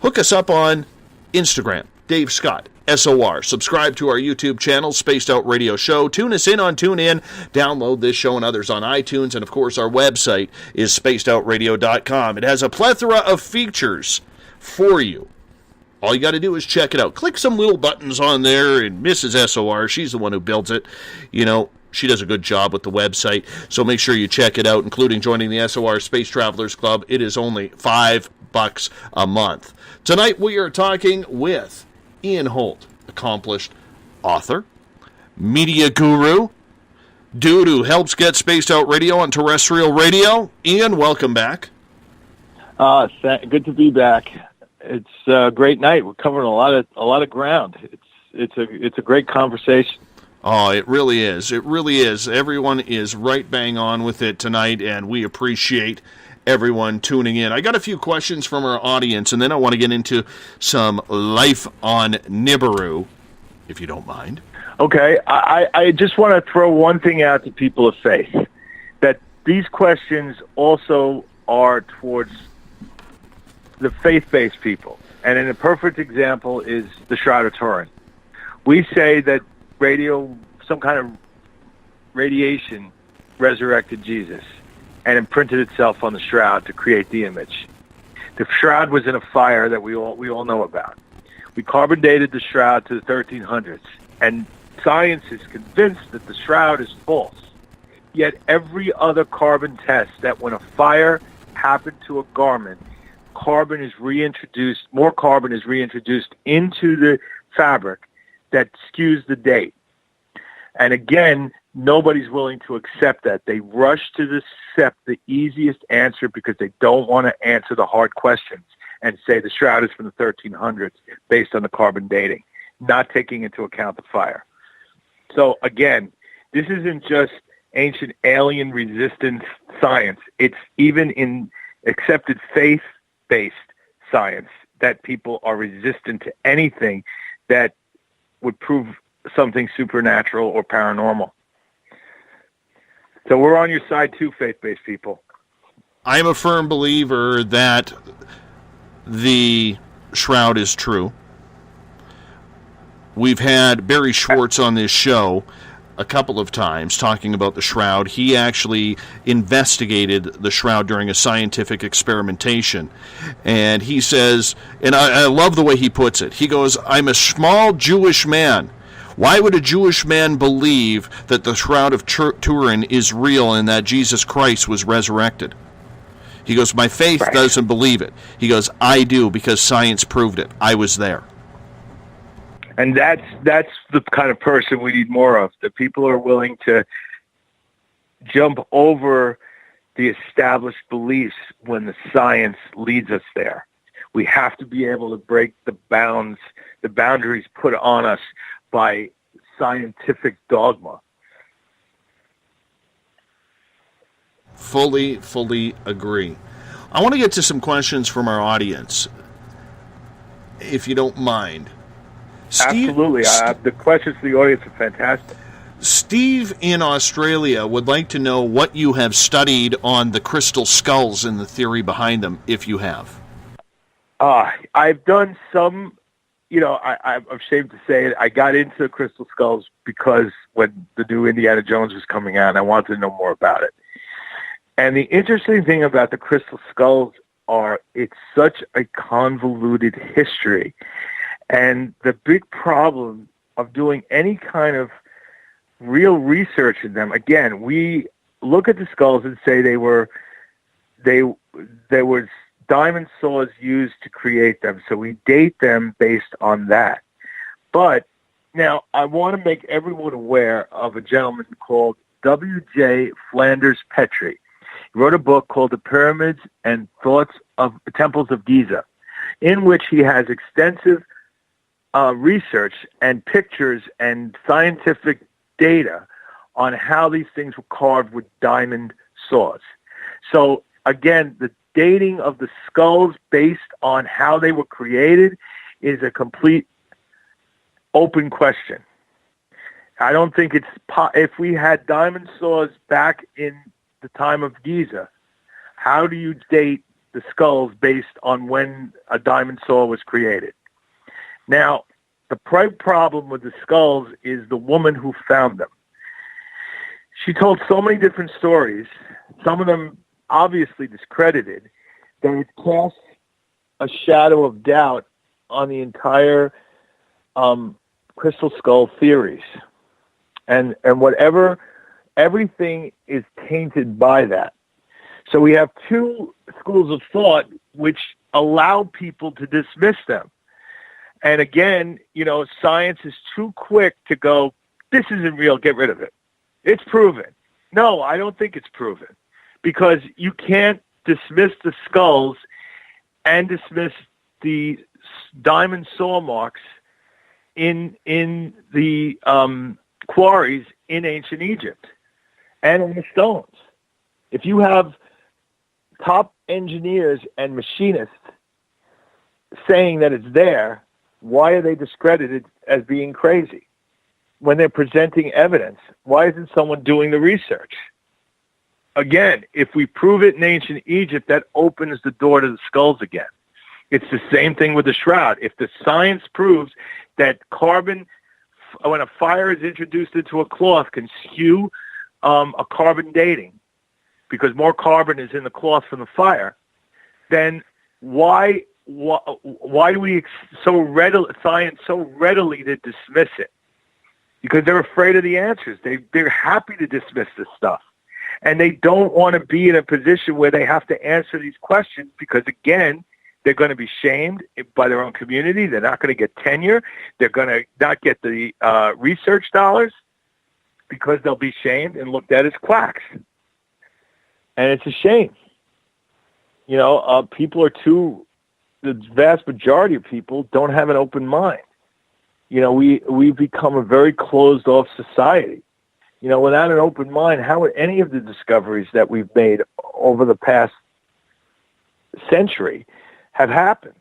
Hook us up on Instagram, Dave Scott, SOR. Subscribe to our YouTube channel, Spaced Out Radio Show. Tune us in on TuneIn. Download this show and others on iTunes. And, of course, our website is spacedoutradio.com. It has a plethora of features for you. All you got to do is check it out. Click some little buttons on there, and Mrs. SOR, she's the one who builds it. You know, she does a good job with the website. So make sure you check it out, including joining the SOR Space Travelers Club. It is only $5 a month. Tonight we are talking with Ian Holt, accomplished author, media guru, dude who helps get Spaced Out Radio on terrestrial radio. Ian, welcome back. Good to be back. It's a great night. We're covering a lot of ground. It's a great conversation. Oh, it really is. It really is. Everyone is right bang on with it tonight, and we appreciate everyone tuning in. I got a few questions from our audience, and then I want to get into some life on Nibiru, if you don't mind. Okay. I just want to throw one thing out to people of faith, that these questions also are towards the faith-based people. And a perfect example is the Shroud of Turin. We say that some kind of radiation resurrected Jesus and imprinted itself on the shroud to create the image. The shroud was in a fire that we all know about. We carbon dated the shroud to the 1300s, and science is convinced that the shroud is false. Yet every other carbon test that when a fire happened to a garment, more carbon is reintroduced into the fabric that skews the date. And again, nobody's willing to accept that. They rush to accept the easiest answer because they don't want to answer the hard questions and say the shroud is from the 1300s based on the carbon dating, not taking into account the fire. So again, this isn't just ancient alien resistance science. It's even in accepted faith-based science that people are resistant to anything that would prove something supernatural or paranormal. So we're on your side too, faith-based people. I'm a firm believer that the shroud is true. We've had Barry Schwartz on this show a couple of times talking about the shroud. He actually investigated the shroud during a scientific experimentation. And he says, and I love the way he puts it, he goes, I'm a small Jewish man. Why would a Jewish man believe that the Shroud of Turin is real and that Jesus Christ was resurrected? He goes, my faith doesn't believe it. He goes, I do, because science proved it. I was there. And that's the kind of person we need more of. The people are willing to jump over the established beliefs when the science leads us there. We have to be able to break the boundaries put on us by scientific dogma. Fully agree. I want to get to some questions from our audience, if you don't mind. Absolutely. The questions to the audience are fantastic. Steve in Australia would like to know what you have studied on the crystal skulls and the theory behind them, if you have. I've done some, I'm ashamed to say it, I got into crystal skulls because when the new Indiana Jones was coming out, I wanted to know more about it. And the interesting thing about the crystal skulls it's such a convoluted history. And the big problem of doing any kind of real research in them, again, we look at the skulls and say there was diamond saws used to create them, so we date them based on that. But now I want to make everyone aware of a gentleman called W.J. Flanders Petrie. He wrote a book called The Pyramids and Thoughts of Temples of Giza, in which he has extensive research and pictures and scientific data on how these things were carved with diamond saws. So again, the dating of the skulls based on how they were created is a complete open question. I don't think if we had diamond saws back in the time of Giza, how do you date the skulls based on when a diamond saw was created? Now, the problem with the skulls is the woman who found them. She told so many different stories, some of them obviously discredited, that it casts a shadow of doubt on the entire crystal skull theories. And everything is tainted by that. So we have two schools of thought which allow people to dismiss them. And again, science is too quick to go, this isn't real, get rid of it. It's proven. No, I don't think it's proven. Because you can't dismiss the skulls and dismiss the diamond saw marks in the quarries in ancient Egypt and in the stones. If you have top engineers and machinists saying that it's there, why are they discredited as being crazy? When they're presenting evidence, why isn't someone doing the research? Again, if we prove it in ancient Egypt, that opens the door to the skulls again. It's the same thing with the shroud. If the science proves that carbon, when a fire is introduced into a cloth, can skew a carbon dating, because more carbon is in the cloth from the fire, then why do we science so readily to dismiss it? Because they're afraid of the answers. They're happy to dismiss this stuff. And they don't want to be in a position where they have to answer these questions because, again, they're going to be shamed by their own community. They're not going to get tenure. They're going to not get the research dollars because they'll be shamed and looked at as quacks. And it's a shame. The vast majority of people don't have an open mind. We've become a very closed-off society. Without an open mind, how would any of the discoveries that we've made over the past century have happened?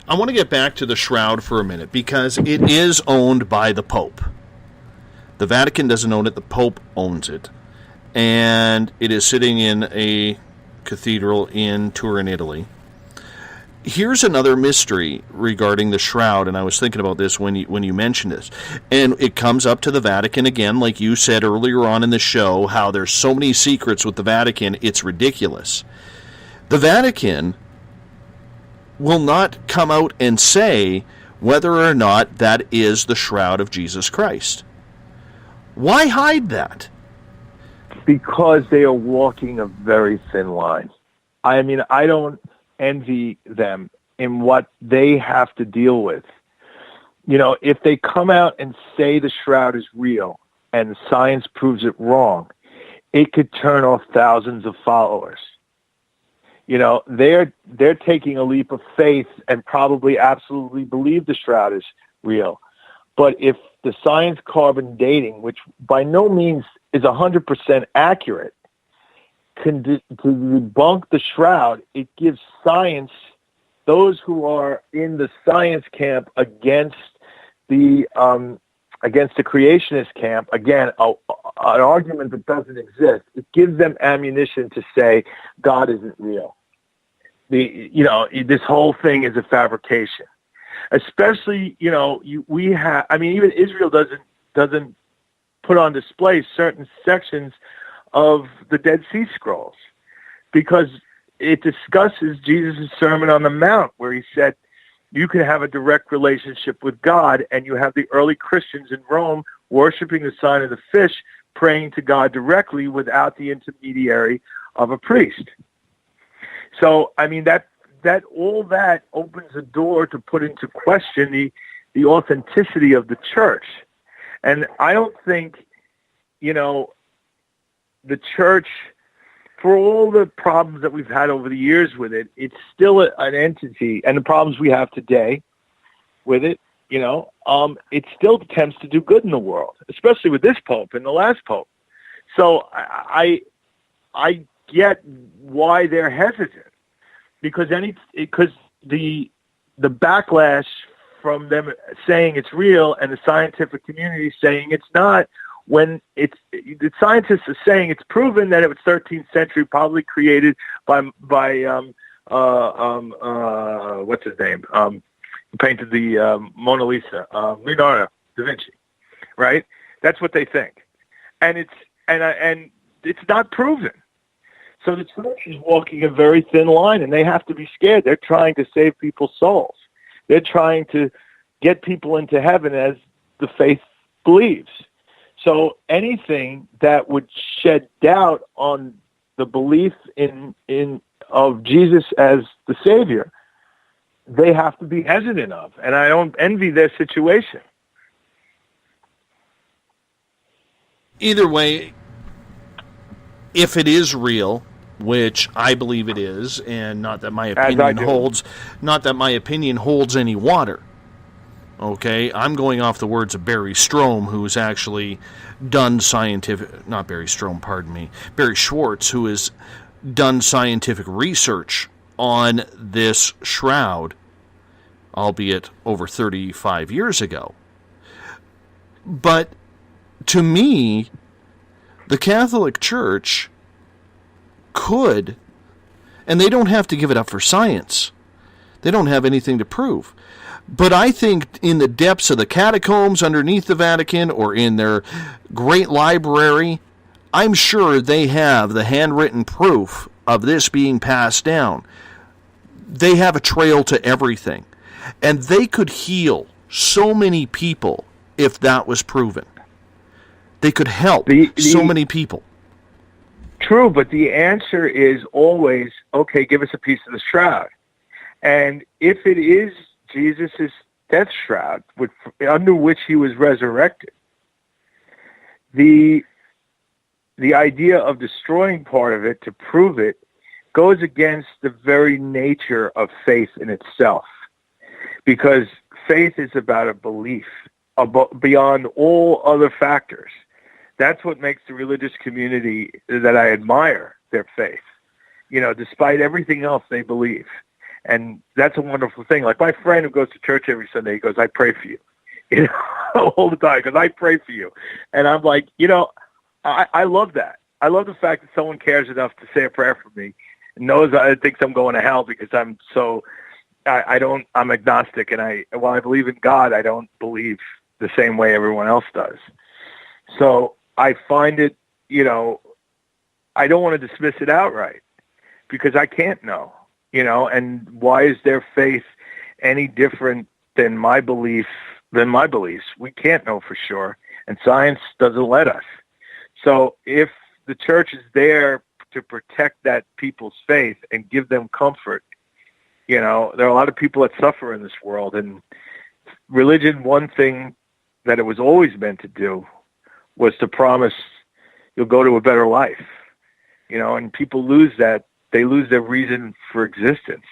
I want to get back to the shroud for a minute because it is owned by the Pope. The Vatican doesn't own it, the Pope owns it. And it is sitting in a cathedral in Turin, Italy. Here's another mystery regarding the shroud, and I was thinking about this when you mentioned this. And it comes up to the Vatican again, like you said earlier on in the show, how there's so many secrets with the Vatican, it's ridiculous. The Vatican will not come out and say whether or not that is the shroud of Jesus Christ. Why hide that? Because they are walking a very thin line. I mean, I don't envy them in what they have to deal with. If they come out and say the shroud is real and science proves it wrong, it could turn off thousands of followers. They're taking a leap of faith and probably absolutely believe the shroud is real. But if the science carbon dating, which by no means is 100% accurate, to debunk the shroud, it gives science, those who are in the science camp against the creationist camp, again, an argument that doesn't exist. It gives them ammunition to say God isn't real. This whole thing is a fabrication. Especially, even Israel doesn't put on display certain sections of the Dead Sea Scrolls because it discusses Jesus' Sermon on the Mount, where he said you can have a direct relationship with God, and you have the early Christians in Rome worshiping the sign of the fish, praying to God directly without the intermediary of a priest. So, I mean, that all that opens a door to put into question the authenticity of the church. And I don't think, the church, for all the problems that we've had over the years with it, it's still an entity, and the problems we have today with it, it still attempts to do good in the world, especially with this Pope and the last Pope. So I get why they're hesitant, because the backlash from them saying it's real and the scientific community saying it's not, when the scientists are saying it's proven that it was 13th century, probably created by what's his name, who painted the Mona Lisa, Leonardo da Vinci, right? That's what they think, and it's not proven. So the church is walking a very thin line, and they have to be scared. They're trying to save people's souls. They're trying to get people into heaven as the faith believes. So anything that would shed doubt on the belief of Jesus as the Savior, they have to be hesitant of. And I don't envy their situation. Either way, if it is real, which I believe it is, and not that my opinion holds any water. Okay, I'm going off the words of Barry Strom, who's actually done Barry Schwartz, who has done scientific research on this shroud, albeit over 35 years ago. But to me, the Catholic Church could, and they don't have to give it up for science. They don't have anything to prove. But I think in the depths of the catacombs underneath the Vatican or in their great library, I'm sure they have the handwritten proof of this being passed down. They have a trail to everything. And they could heal so many people if that was proven. They could help so many people. True, but the answer is always, okay, give us a piece of the shroud. And if it is Jesus' death shroud, under which he was resurrected, the idea of destroying part of it to prove it goes against the very nature of faith in itself. Because faith is about a belief beyond all other factors. That's what makes the religious community that I admire their faith, despite everything else they believe. And that's a wonderful thing. Like my friend who goes to church every Sunday, he goes, I pray for you, all the time, because I pray for you. And I'm like, I love that. I love the fact that someone cares enough to say a prayer for me and knows I thinks I'm going to hell because I'm agnostic. And while I believe in God, I don't believe the same way everyone else does. So I find it, I don't want to dismiss it outright because I can't know. And why is their faith any different than my beliefs? We can't know for sure, and science doesn't let us. So if the church is there to protect that people's faith and give them comfort, there are a lot of people that suffer in this world, and religion, one thing that it was always meant to do was to promise you'll go to a better life, and people lose that. They lose their reason for existence.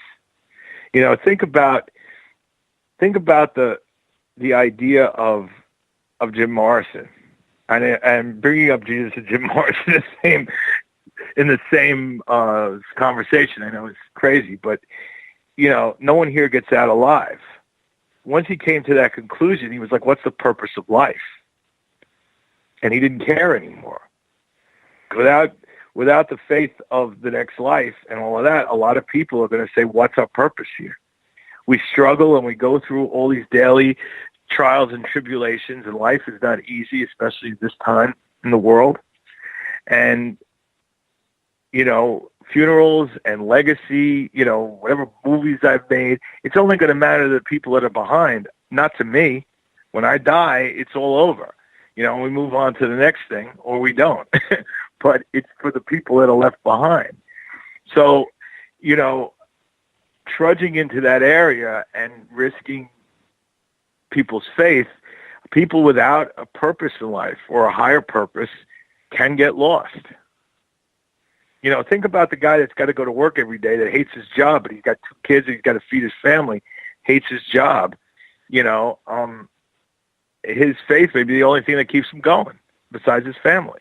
Think about the idea of Jim Morrison, and bringing up Jesus and Jim Morrison the in the same conversation. I know it's crazy, but no one here gets out alive. Once he came to that conclusion, he was like, what's the purpose of life? And he didn't care anymore. Without the faith of the next life and all of that, a lot of people are going to say, what's our purpose here? We struggle and we go through all these daily trials and tribulations, and life is not easy, especially this time in the world. And, funerals and legacy, whatever movies I've made, it's only going to matter to the people that are behind, not to me. When I die, it's all over. We move on to the next thing, or we don't. But it's for the people that are left behind. So, trudging into that area and risking people's faith, people without a purpose in life or a higher purpose can get lost. Think about the guy that's got to go to work every day that hates his job, but he's got 2 kids and he's got to feed his family, hates his job. His faith may be the only thing that keeps him going besides his family.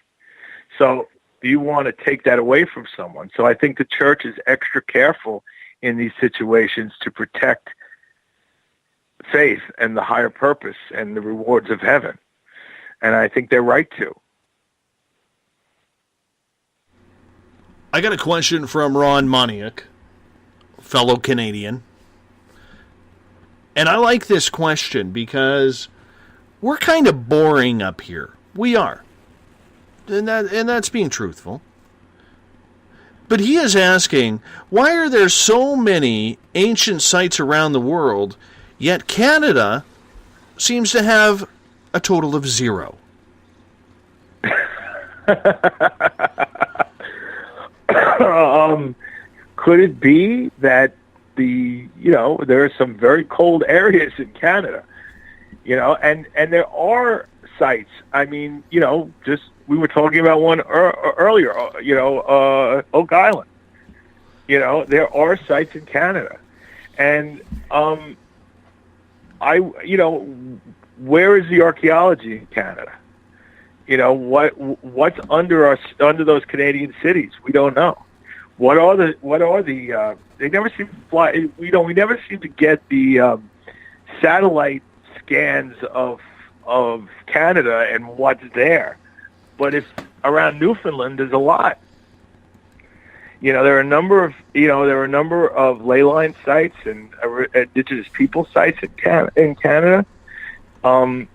So you want to take that away from someone. So I think the church is extra careful in these situations to protect faith and the higher purpose and the rewards of heaven. And I think they're right to. I got a question from Ron Moniak, fellow Canadian. And I like this question because we're kind of boring up here. We are. And that's being truthful. But he is asking, why are there so many ancient sites around the world, yet Canada seems to have a total of 0? Could it be that there are some very cold areas in Canada, and there are sites. I mean, we were talking about one earlier, Oak Island. There are sites in Canada, and where is the archaeology in Canada? What's under those Canadian cities? We don't know. What are the they never seem to fly. We never seem to get the satellite scans of Canada and what's there. But if around Newfoundland, there's a lot. There are a number of ley line sites and indigenous people sites in Canada. I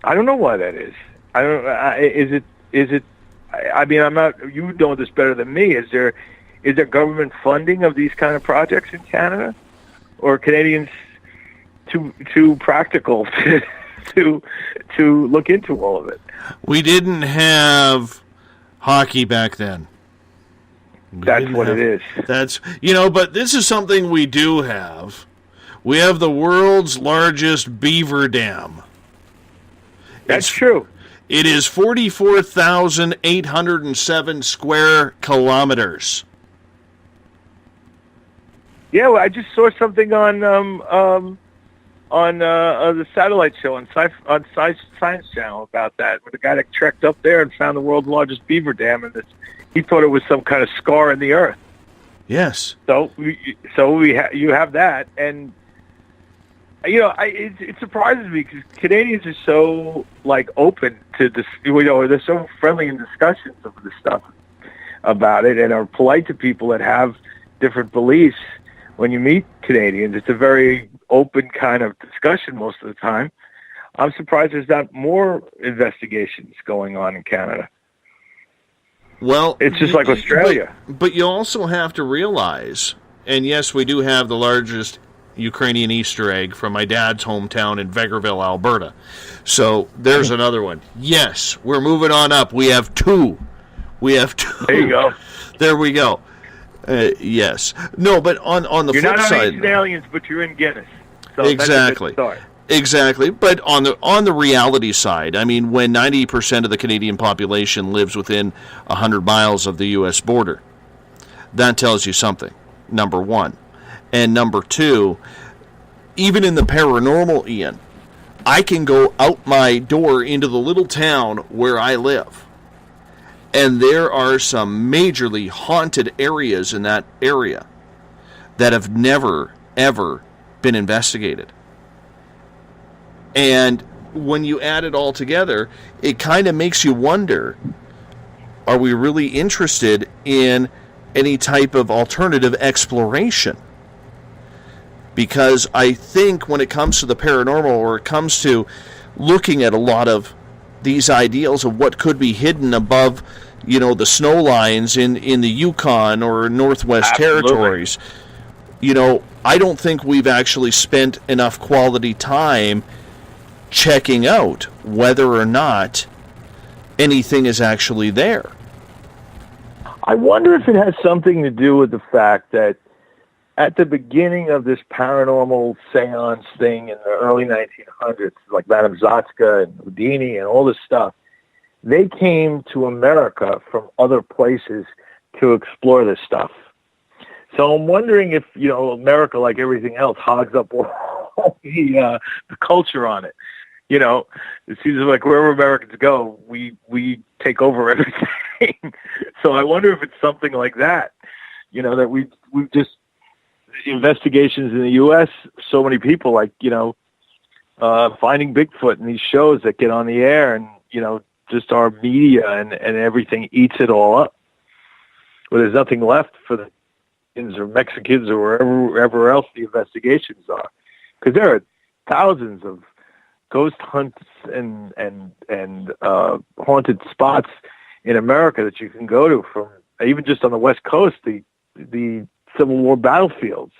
don't know why that is. I don't. Is it? I mean, I'm not. You know this better than me. Is there government funding of these kind of projects in Canada, or are Canadians too practical to look into all of it? We didn't have hockey back then. That's what it is. That's but this is something we do have. We have the world's largest beaver dam. That's true. It is 44,807 square kilometers. Yeah, well, I just saw something on the satellite show on Science Channel about that, with a guy that trekked up there and found the world's largest beaver dam, and he thought it was some kind of scar in the earth. Yes. So you have that, and it surprises me because Canadians are so open to this. They're so friendly in discussions of this stuff about it, and are polite to people that have different beliefs. When you meet Canadians, it's a very open kind of discussion most of the time. I'm surprised there's not more investigations going on in Canada. Well, it's just like Australia. But you also have to realize, and yes, we do have the largest Ukrainian Easter egg from my dad's hometown in Vegreville, Alberta. So there's another one. Yes, we're moving on up. We have two. There you go. There we go. Yes. No, but on the you're flip not on side, Ancient Aliens, but you're in Guinness. So exactly. That's a good start. Exactly. But on the reality side, I mean, when 90% of the Canadian population lives within 100 miles of the U.S. border, that tells you something, number one. And number two, even in the paranormal, Ian, I can go out my door into the little town where I live, And there are some majorly haunted areas in that area that have never, ever been investigated. And when you add it all together, it kind of makes you wonder, are we really interested in any type of alternative exploration? Because I think when it comes to the paranormal, or it comes to looking at a lot of these ideals of what could be hidden above, the snow lines in the Yukon or Northwest Territories, I don't think we've actually spent enough quality time checking out whether or not anything is actually there. I wonder if it has something to do with the fact that at the beginning of this paranormal seance thing in the early 1900s, like Madame Zatska and Houdini and all this stuff, they came to America from other places to explore this stuff. So I'm wondering if, America, like everything else, hogs up all the culture on it. It seems like wherever Americans go, we take over everything. So I wonder if it's something like that, that we've just, investigations in the U.S., so many people finding Bigfoot and these shows that get on the air, and, just our media and everything eats it all up. Well, there's nothing left for the Indians or Mexicans or wherever else the investigations are. Because there are thousands of ghost hunts and haunted spots in America that you can go to, from even just on the West Coast, the Civil War battlefields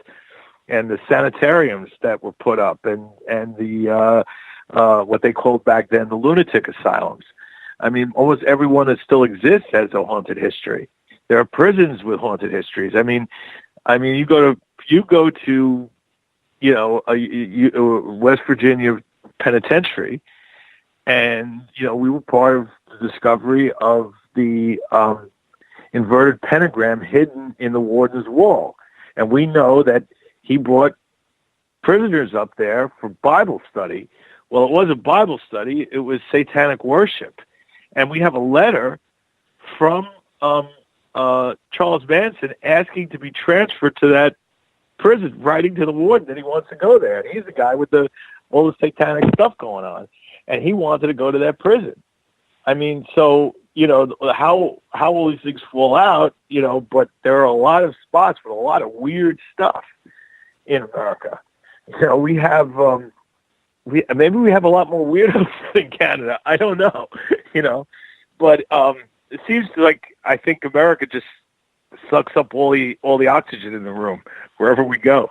and the sanitariums that were put up, and the what they called back then the lunatic asylums. I mean, almost everyone that still exists has a haunted history. There are prisons with haunted histories. I mean, you go to West Virginia Penitentiary, and we were part of the discovery of the inverted pentagram hidden in the warden's wall. And we know that he brought prisoners up there for Bible study. Well, it wasn't Bible study, it was satanic worship. And we have a letter from Charles Manson asking to be transferred to that prison, writing to the warden that he wants to go there. And he's the guy with all the satanic stuff going on. And he wanted to go to that prison. I mean, so, how will these things fall out, but there are a lot of spots with a lot of weird stuff in America. We have, maybe we have a lot more weirdos than Canada. I don't know, but it seems like, I think America just sucks up all the oxygen in the room wherever we go.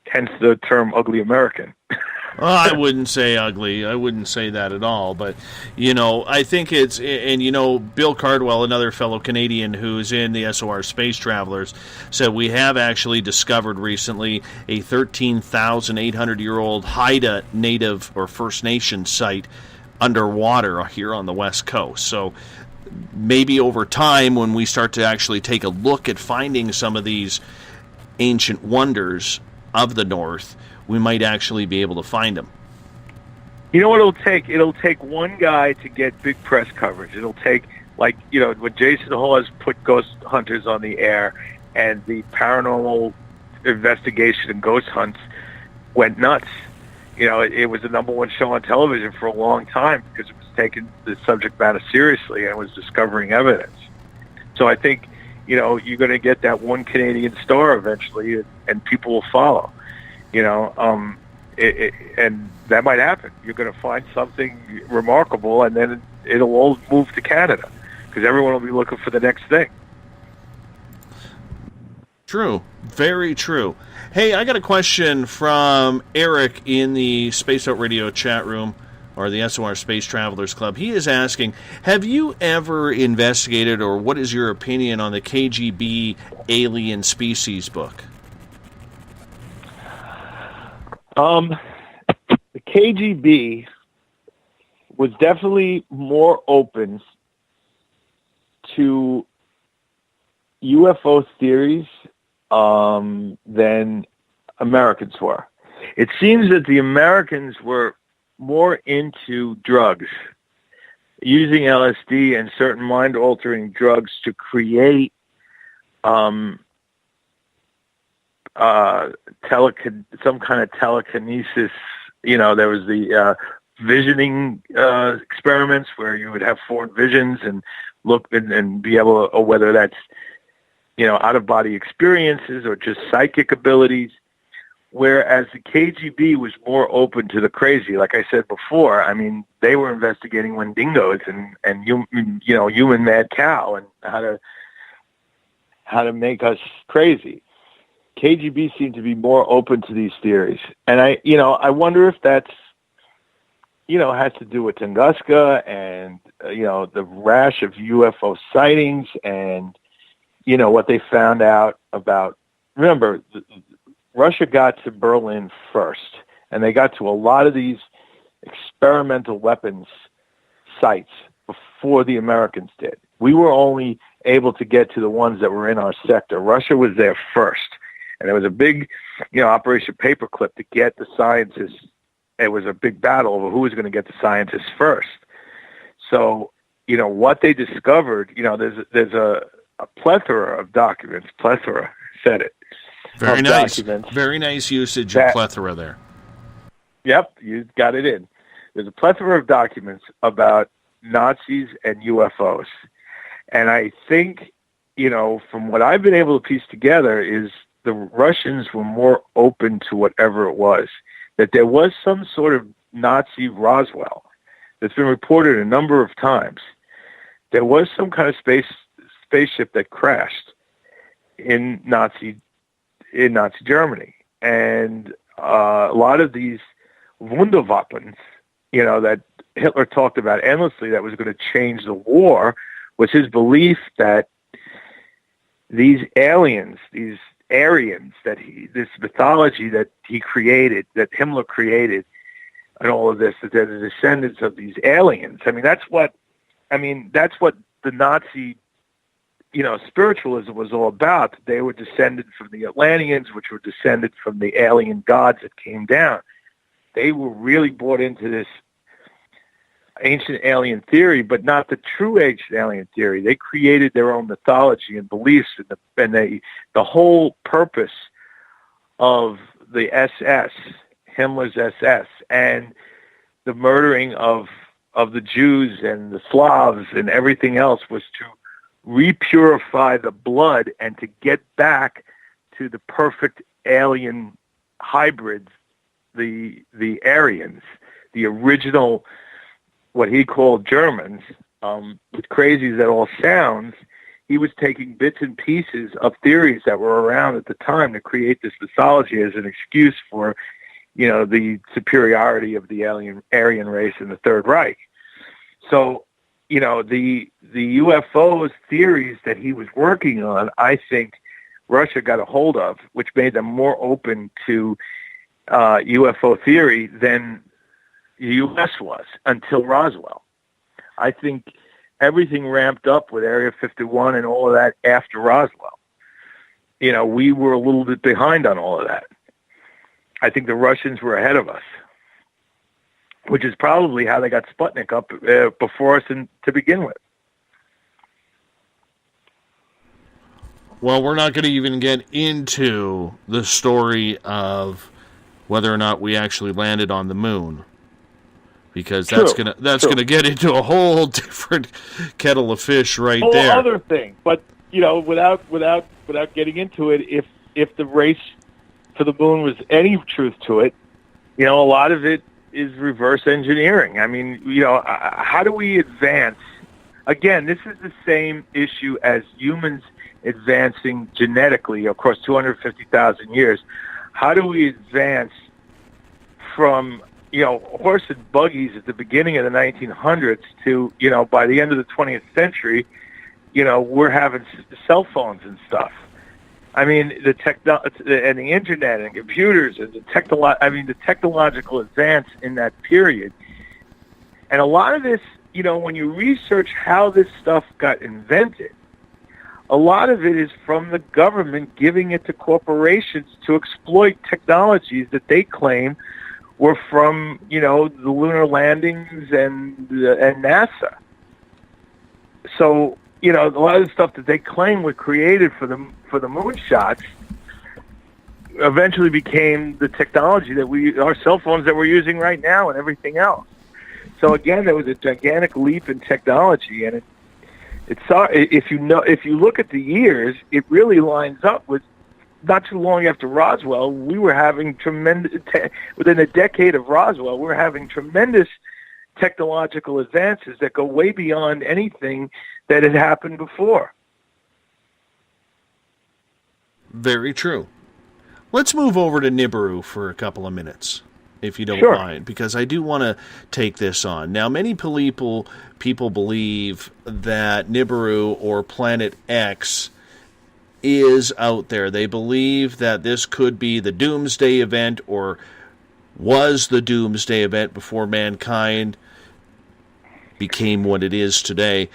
Hence the term ugly American. Well, I wouldn't say ugly. I wouldn't say that at all. But, I think it's, and, Bill Cardwell, another fellow Canadian who's in the SOR Space Travelers, said we have actually discovered recently a 13,800-year-old Haida Native or First Nation site underwater here on the West Coast. So maybe over time, when we start to actually take a look at finding some of these ancient wonders of the North, we might actually be able to find them. You know what it'll take? It'll take one guy to get big press coverage. It'll take, when Jason Hawes put Ghost Hunters on the air and the paranormal investigation and ghost hunts went nuts. It was the number one show on television for a long time because it was taking the subject matter seriously and was discovering evidence. So I think, you're going to get that one Canadian star eventually, and people will follow. And that might happen. You're going to find something remarkable, and then it'll all move to Canada because everyone will be looking for the next thing. True. Very true. Hey, I got a question from Eric in the Space Out Radio chat room, or the SOR Space Travelers Club. He is asking, have you ever investigated, or what is your opinion on the KGB Alien Species book? The KGB was definitely more open to UFO theories than Americans were. It seems that the Americans were more into drugs. using LSD and certain mind-altering drugs to create some kind of telekinesis. There was the visioning experiments where you would have foreign visions and look and be able to, or whether that's out-of-body experiences or just psychic abilities. Whereas the KGB was more open to the crazy, like I said before. I mean, they were investigating Wendigos and human mad cow and how to make us crazy. KGB seemed to be more open to these theories, and I wonder if that's has to do with Tunguska and the rash of UFO sightings and what they found out about. Remember, Russia got to Berlin first, and they got to a lot of these experimental weapons sites before the Americans did. We were only able to get to the ones that were in our sector. Russia was there first, and there was a big, Operation Paperclip to get the scientists. It was a big battle over who was going to get the scientists first. So, what they discovered, there's a plethora of documents. Plethora said it. Very nice. Documents. Very nice usage of plethora there. Yep, you got it in. There's a plethora of documents about Nazis and UFOs. And I think, from what I've been able to piece together is the Russians were more open to whatever it was. That there was some sort of Nazi Roswell that's been reported a number of times. There was some kind of spaceship that crashed in Nazi Germany, and a lot of these Wunderwaffen, that Hitler talked about endlessly, that was going to change the war, was his belief that these aliens, these Aryans, this mythology that he created, that Himmler created, and all of this, that they're the descendants of these aliens. That's what the Nazi spiritualism was all about. They were descended from the Atlanteans, which were descended from the alien gods that came down. They were really bought into this ancient alien theory, but not the true ancient alien theory. They created their own mythology and beliefs, and the whole purpose of the SS, Himmler's SS, and the murdering of the Jews and the Slavs and everything else was to repurify the blood and to get back to the perfect alien hybrids, the Aryans, the original, what he called Germans. As crazy as that all sounds, he was taking bits and pieces of theories that were around at the time to create this mythology as an excuse for, the superiority of the Aryan race in the Third Reich. So, the UFOs theories that he was working on, I think Russia got a hold of, which made them more open to UFO theory than the U.S. was until Roswell. I think everything ramped up with Area 51 and all of that after Roswell. We were a little bit behind on all of that. I think the Russians were ahead of us, which is probably how they got Sputnik up before us to begin with. Well, we're not going to even get into the story of whether or not we actually landed on the moon, because that's gonna get into a whole different kettle of fish right there. Whole other thing, but without getting into it, if the race for the moon was any truth to it, a lot of it is reverse engineering. How do we advance? Again, this is the same issue as humans advancing genetically across 250,000 years. How do we advance from, horse and buggies at the beginning of the 1900s to, by the end of the 20th century, we're having cell phones and stuff. The the internet and computers and the technological advance in that period. And a lot of this, when you research how this stuff got invented, a lot of it is from the government giving it to corporations to exploit technologies that they claim were from, the lunar landings and NASA. So, you know, a lot of the stuff that they claim were created for the moonshots eventually became the technology that our cell phones that we're using right now and everything else. So again, there was a gigantic leap in technology, and if you look at the years, it really lines up with not too long after Roswell. We were having within a decade of Roswell, we were having tremendous technological advances that go way beyond anything that had happened before. Very true. Let's move over to Nibiru for a couple of minutes, if you don't Sure. mind, because I do want to take this on. Now, many people believe that Nibiru or Planet X is out there. They believe that this could be the doomsday event or was the doomsday event before mankind became what it is today.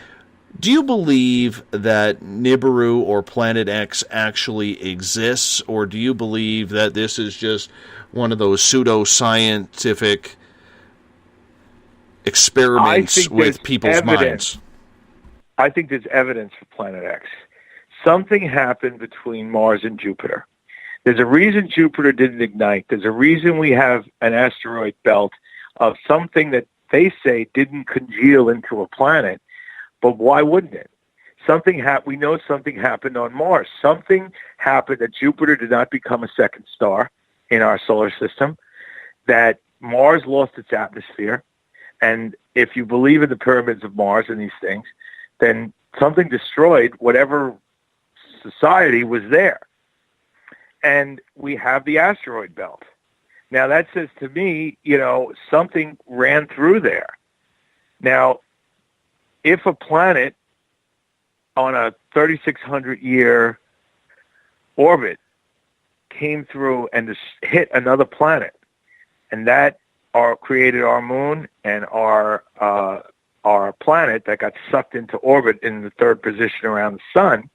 Do you believe that Nibiru or Planet X actually exists, or do you believe that this is just one of those pseudo-scientific experiments with people's minds? I think there's evidence for Planet X. Something happened between Mars and Jupiter. There's a reason Jupiter didn't ignite. There's a reason we have an asteroid belt of something that they say didn't congeal into a planet. But why wouldn't it? We know something happened on Mars. Something happened that Jupiter did not become a second star in our solar system, that Mars lost its atmosphere. And if you believe in the pyramids of Mars and these things, then something destroyed whatever society was there. And we have the asteroid belt. Now that says to me, you know, something ran through there. Now, if a planet on a 3,600-year orbit came through and just hit another planet, and that created our moon and our planet that got sucked into orbit in the third position around the sun,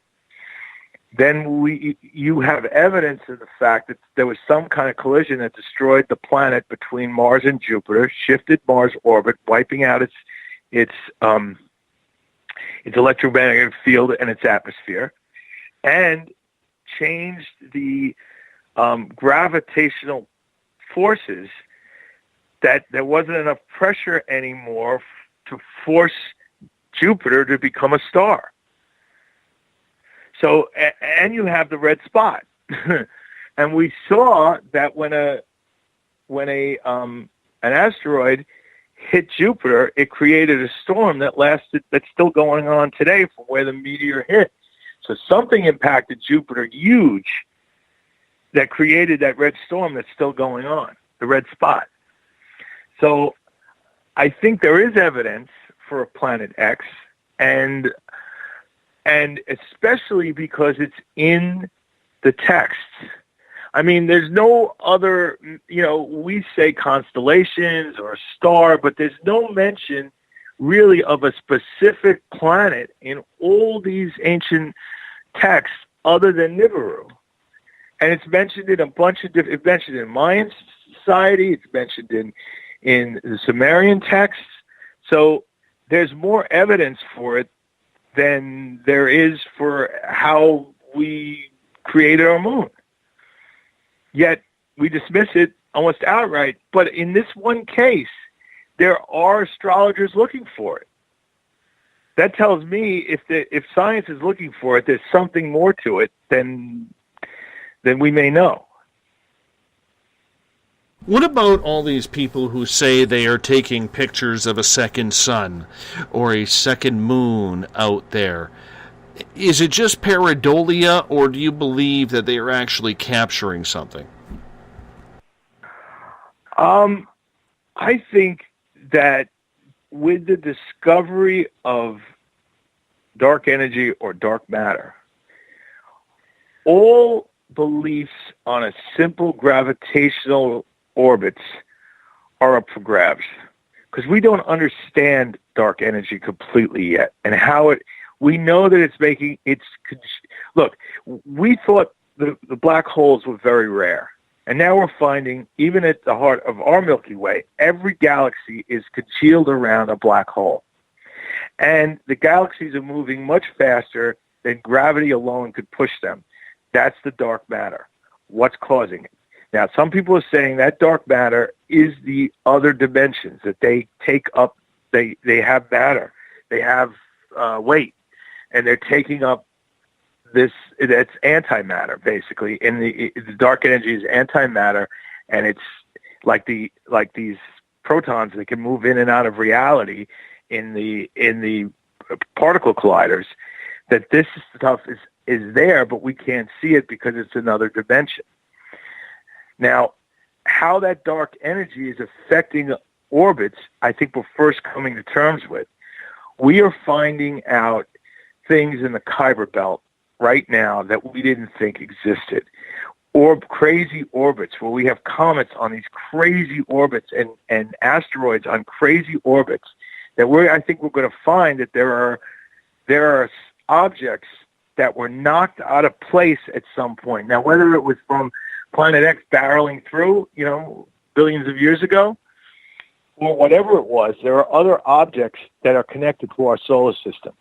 then you have evidence of the fact that there was some kind of collision that destroyed the planet between Mars and Jupiter, shifted Mars' orbit, wiping out its electromagnetic field and its atmosphere, and changed the gravitational forces that there wasn't enough pressure anymore to force Jupiter to become a star. So, and you have the red spot. And we saw that when an asteroid hit Jupiter, it created a storm that's still going on today from where the meteor hit. So something impacted Jupiter huge that created that red storm that's still going on, the red spot. So I think there is evidence for a Planet X, and especially because it's in the texts. I mean, there's no other, you know, we say constellations or a star, but there's no mention really of a specific planet in all these ancient texts other than Nibiru. And it's mentioned in a bunch of different, it's mentioned in Mayan society, it's mentioned in the Sumerian texts. So there's more evidence for it than there is for how we created our moon. Yet we dismiss it almost outright. But in this one case, there are astrologers looking for it. That tells me if science is looking for it, there's something more to it than we may know. What about all these people who say they are taking pictures of a second sun or a second moon out there? Is it just pareidolia, or do you believe that they are actually capturing something? I think that with the discovery of dark energy or dark matter, all beliefs on a simple gravitational orbits are up for grabs, because we don't understand dark energy completely yet, and how we know that look, we thought the black holes were very rare, and now we're finding, even at the heart of our Milky Way, every galaxy is congealed around a black hole. And the galaxies are moving much faster than gravity alone could push them. That's the dark matter. What's causing it? Now, some people are saying that dark matter is the other dimensions, that they take up, they have matter, they have weight, and they're taking up this, that's antimatter, basically. And the dark energy is antimatter, and it's like these protons that can move in and out of reality in the particle colliders, that this stuff is there, but we can't see it because it's another dimension. Now, how that dark energy is affecting orbits, I think we're first coming to terms with. We are finding out things in the Kuiper Belt right now that we didn't think existed. Crazy orbits where we have comets on these crazy orbits and asteroids on crazy orbits that I think we're going to find that there are objects that were knocked out of place at some point. Now, whether it was from Planet X barreling through, billions of years ago, or whatever it was, there are other objects that are connected to our solar system.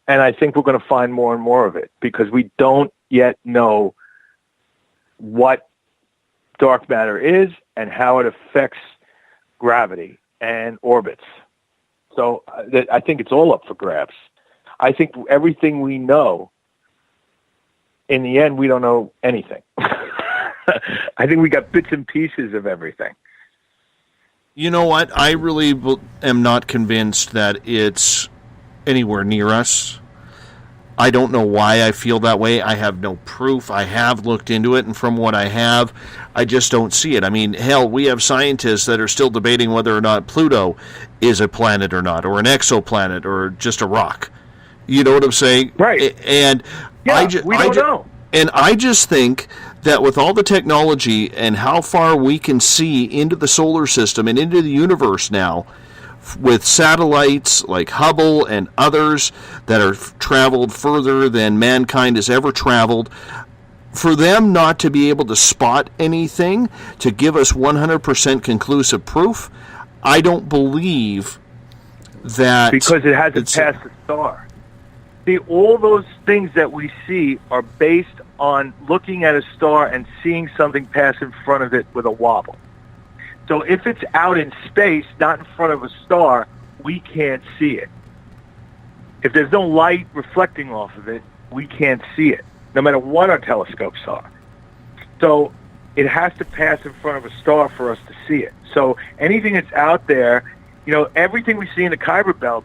And I think we're going to find more and more of it because we don't yet know what dark matter is and how it affects gravity and orbits. So I think it's all up for grabs. I think everything we know, in the end, we don't know anything. I think we got bits and pieces of everything. You know what? I really am not convinced that it's anywhere near us. I don't know why I feel that way. I have no proof. I have looked into it, and from what I have, I just don't see it. I mean, hell, we have scientists that are still debating whether or not Pluto is a planet or not, or an exoplanet, or just a rock. You know what I'm saying? Right. And yeah, we don't know. And I just think that with all the technology and how far we can see into the solar system and into the universe now, with satellites like Hubble and others that are traveled further than mankind has ever traveled, for them not to be able to spot anything, to give us 100% conclusive proof, I don't believe that... Because it hasn't passed the star. See, all those things that we see are based on looking at a star and seeing something pass in front of it with a wobble. So if it's out in space, not in front of a star, we can't see it. If there's no light reflecting off of it, we can't see it, no matter what our telescopes are. So it has to pass in front of a star for us to see it. So anything that's out there, everything we see in the Kuiper Belt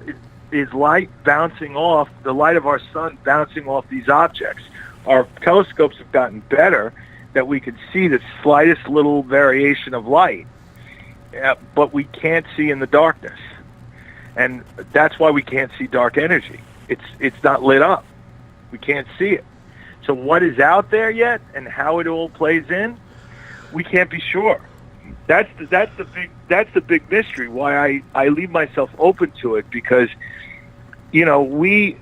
is light bouncing off, the light of our sun bouncing off these objects. Our telescopes have gotten better that we can see the slightest little variation of light, but we see in the darkness. And that's why we can't see dark energy. It's not lit up. We can't see it. So what is out there yet and how it all plays in, we can't be sure. That's the big mystery, why I leave myself open to it, because we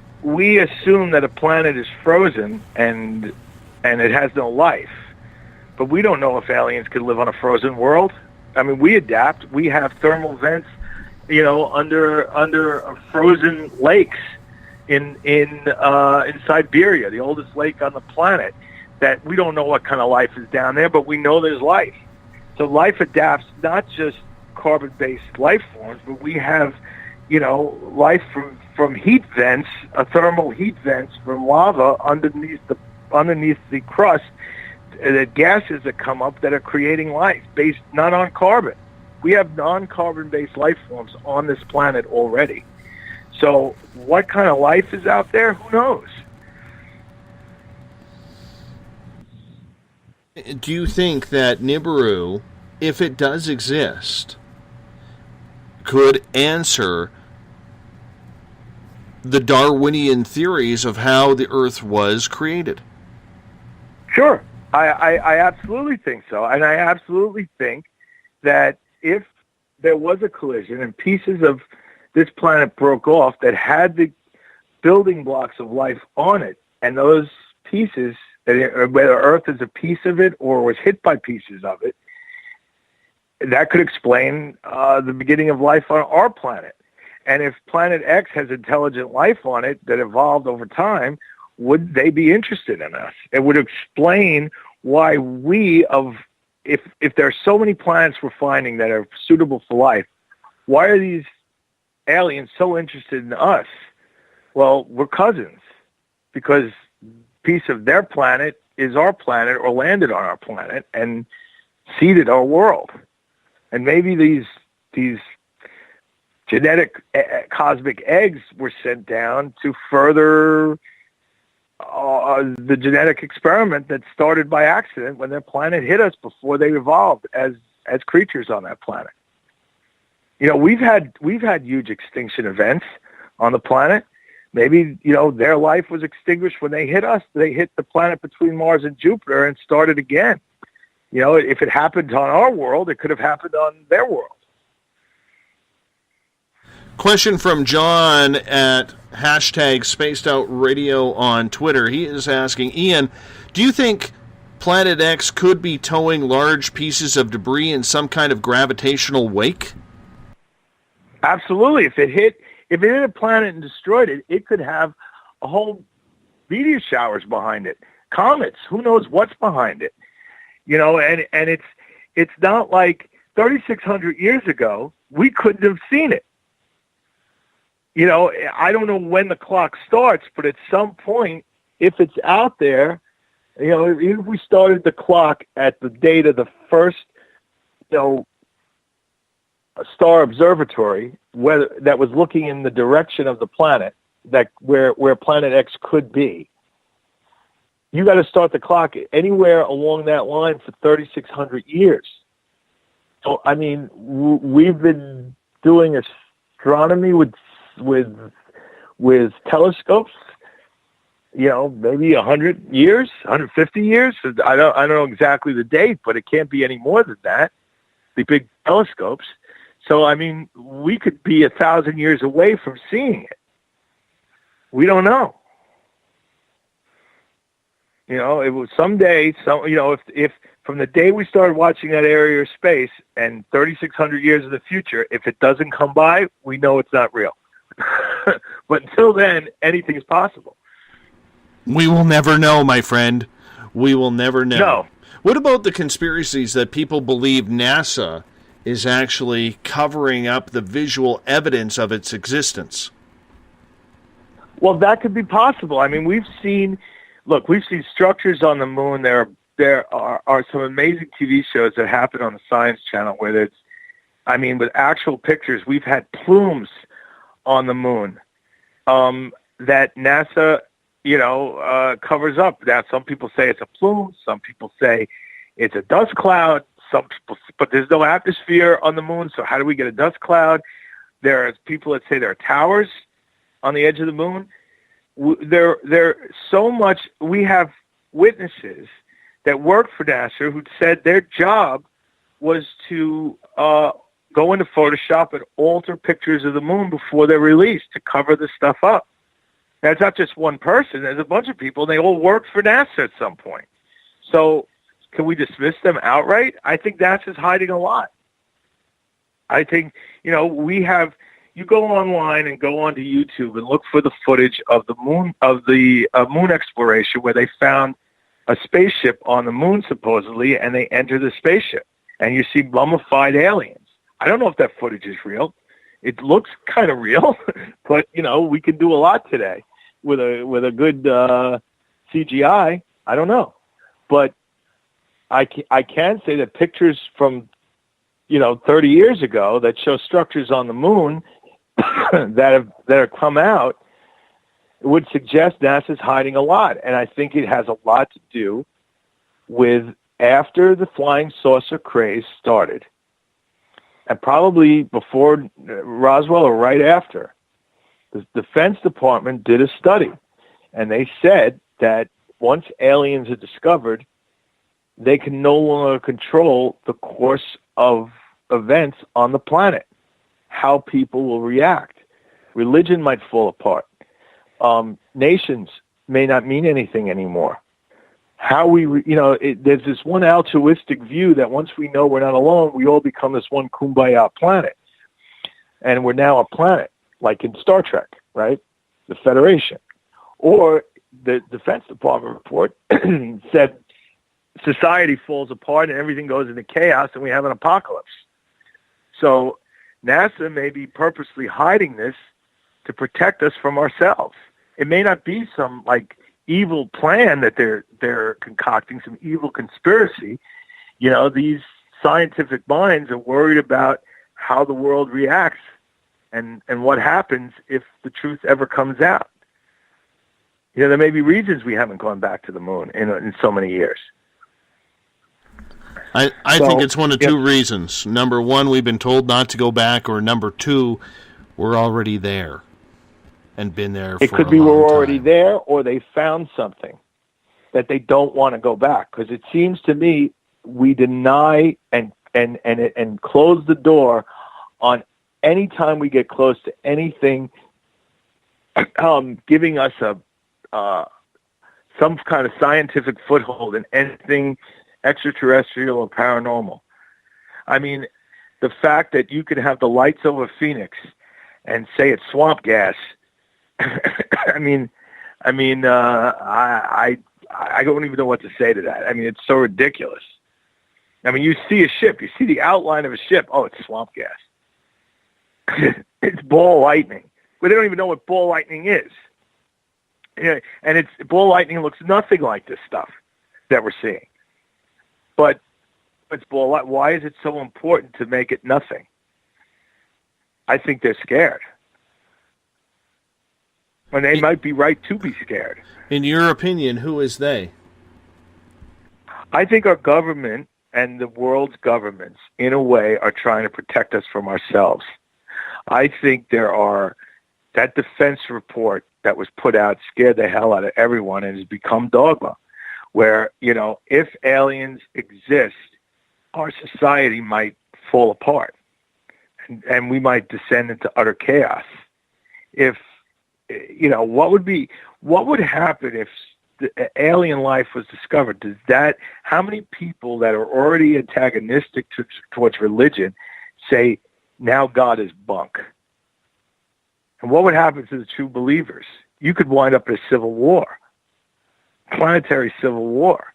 assume that a planet is frozen and it has no life. But we don't know if aliens could live on a frozen world. I mean, we adapt. We have thermal vents, under frozen lakes in Siberia, the oldest lake on the planet, that we don't know what kind of life is down there, but we know there's life. So life adapts, not just carbon-based life forms, but we have, life from heat vents, thermal heat vents from lava underneath the crust, the gases that come up that are creating life based not on carbon. We have non-carbon based life forms on this planet already. So what kind of life is out there? Who knows? Do you think that Nibiru, if it does exist, could answer the Darwinian theories of how the Earth was created? Sure. I absolutely think so. And I absolutely think that if there was a collision and pieces of this planet broke off that had the building blocks of life on it, and those pieces, whether Earth is a piece of it or was hit by pieces of it, that could explain the beginning of life on our planet. And if Planet X has intelligent life on it that evolved over time, would they be interested in us? It would explain why if there are so many planets we're finding that are suitable for life, why are these aliens so interested in us? Well, we're cousins because a piece of their planet is our planet or landed on our planet and seeded our world. And maybe these genetic cosmic eggs were sent down to further the genetic experiment that started by accident when their planet hit us before they evolved as creatures on that planet. You know, we've had huge extinction events on the planet. Maybe, you know, their life was extinguished when they hit us. They hit the planet between Mars and Jupiter and started again. You know, if it happened on our world, it could have happened on their world. Question from John at #SpacedOutRadio on Twitter. He is asking, Ian, do you think Planet X could be towing large pieces of debris in some kind of gravitational wake? Absolutely. If it hit a planet and destroyed it, it could have a whole meteor showers behind it. Comets, who knows what's behind it? You know, and it's not like 3,600 years ago, we couldn't have seen it. You know, I don't know when the clock starts, but at some point, if it's out there, you know, even if we started the clock at the date of the first, you know, star observatory that was looking in the direction of the planet, that where Planet X could be, you got to start the clock anywhere along that line for 3,600 years. So, I mean, we've been doing astronomy with telescopes, you know, maybe 100 years, 150 years. I don't know exactly the date, but it can't be any more than that. The big telescopes. So, I mean, we could be 1,000 years away from seeing it. We don't know. You know, it was someday, you know, if from the day we started watching that area of space and 3,600 years in the future, if it doesn't come by, we know it's not real. But until then, anything's possible. We will never know, my friend. We will never know. No. What about the conspiracies that people believe NASA is actually covering up the visual evidence of its existence? Well, that could be possible. I mean, we've seen structures on the moon. There are some amazing TV shows that happen on the Science Channel where with actual pictures. We've had plumes on the moon that NASA, covers up. Now, some people say it's a plume. Some people say it's a dust cloud. But there's no atmosphere on the moon, so how do we get a dust cloud? There are people that say there are towers on the edge of the moon. There so much. We have witnesses that work for NASA who said their job was to go into Photoshop and alter pictures of the moon before they're released to cover the stuff up. Now, it's not just one person. There's a bunch of people, and they all worked for NASA at some point. So can we dismiss them outright? I think NASA's hiding a lot. I think, you go online and go onto YouTube and look for the footage of the moon, moon exploration where they found a spaceship on the moon, supposedly, and they enter the spaceship, and you see mummified aliens. I don't know if that footage is real. It looks kind of real, but, we can do a lot today with a good CGI. I don't know. But I can say that pictures from, 30 years ago that show structures on the moon that have come out would suggest NASA's hiding a lot. And I think it has a lot to do with after the flying saucer craze started, and probably before Roswell or right after, the Defense Department did a study, and they said that once aliens are discovered, they can no longer control the course of events on the planet, how people will react. Religion might fall apart. Nations may not mean anything anymore. There's this one altruistic view that once we know we're not alone, we all become this one kumbaya planet. And we're now a planet. like in Star Trek, right? The Federation. Or the Defense Department report said society falls apart and everything goes into chaos and we have an apocalypse. So NASA may be purposely hiding this to protect us from ourselves. It may not be some like evil plan that they're concocting, some evil conspiracy. You know, these scientific minds are worried about how the world reacts and what happens if the truth ever comes out. You know, there may be reasons we haven't gone back to the moon in so many years. I think it's one of two reasons. Number one, we've been told not to go back, or number two, we're already there and been there for a long time. It could be we're already there, or they found something that they don't want to go back. Because it seems to me we deny and close the door on any time we get close to anything giving us some kind of scientific foothold in anything extraterrestrial or paranormal. I mean, the fact that you can have the lights over Phoenix and say it's swamp gas. I don't even know what to say to that. I mean, it's so ridiculous. I mean, you see a ship, you see the outline of a ship. Oh, it's swamp gas. It's ball lightning. But they don't even know what ball lightning is. Yeah, and ball lightning looks nothing like this stuff that we're seeing. But it's ball light. Why is it so important to make it nothing? I think they're scared. And they might be right to be scared. In your opinion, who is they? I think our government and the world's governments, in a way, are trying to protect us from ourselves. I think that defense report that was put out scared the hell out of everyone and has become dogma, where, you know, if aliens exist, our society might fall apart and we might descend into utter chaos. If, you know, what would happen if the alien life was discovered? How many people that are already antagonistic towards religion say, now God is bunk? And what would happen to the true believers? You could wind up in a civil war, planetary civil war,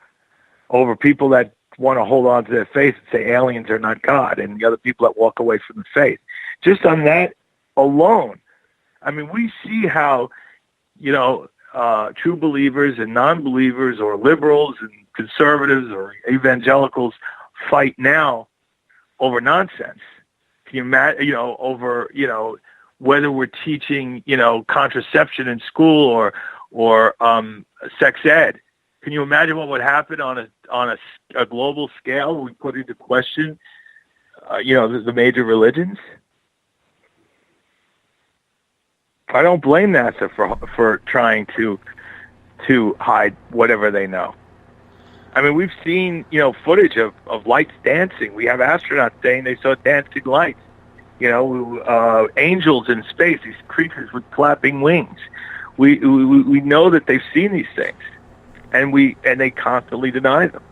over people that want to hold on to their faith and say aliens are not God, and the other people that walk away from the faith. Just on that alone, I mean, we see how, you know, true believers and non-believers, or liberals and conservatives or evangelicals, fight now over nonsense. Can you imagine, you know, over, you know, whether we're teaching, you know, contraception in school or sex ed. Can you imagine what would happen on a global scale when we put into question, you know, the major religions? I don't blame NASA for trying to hide whatever they know. I mean, we've seen, you know, footage of lights dancing. We have astronauts saying they saw dancing lights. You know, angels in space, these creatures with flapping wings. We know that they've seen these things, and they constantly deny them.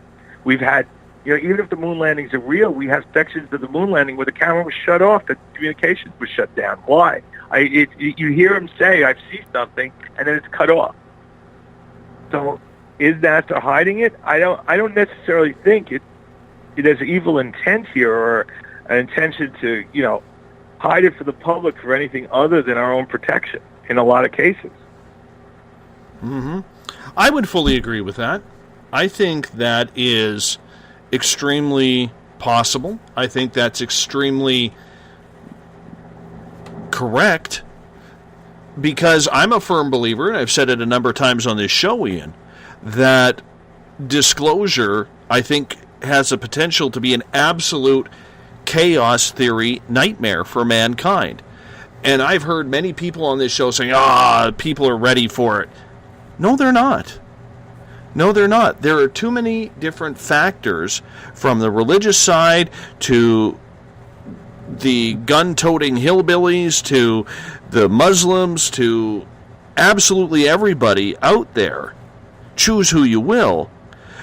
We've had, you know, even if the moon landings are real, we have sections of the moon landing where the camera was shut off, the communications was shut down. Why? You hear them say, "I've seen something," and then it's cut off. So, is NASA hiding it? I don't necessarily think there's evil intent here, or an intention to, you know, hide it for the public for anything other than our own protection in a lot of cases. Mm-hmm. I would fully agree with that. I think that is extremely possible. I think that's extremely correct, because I'm a firm believer, and I've said it a number of times on this show, Ian, that disclosure, I think, has the potential to be an absolute chaos theory nightmare for mankind. And I've heard many people on this show saying, people are ready for it. No, they're not. No, they're not. There are too many different factors, from the religious side to the gun-toting hillbillies to the Muslims to absolutely everybody out there, choose who you will,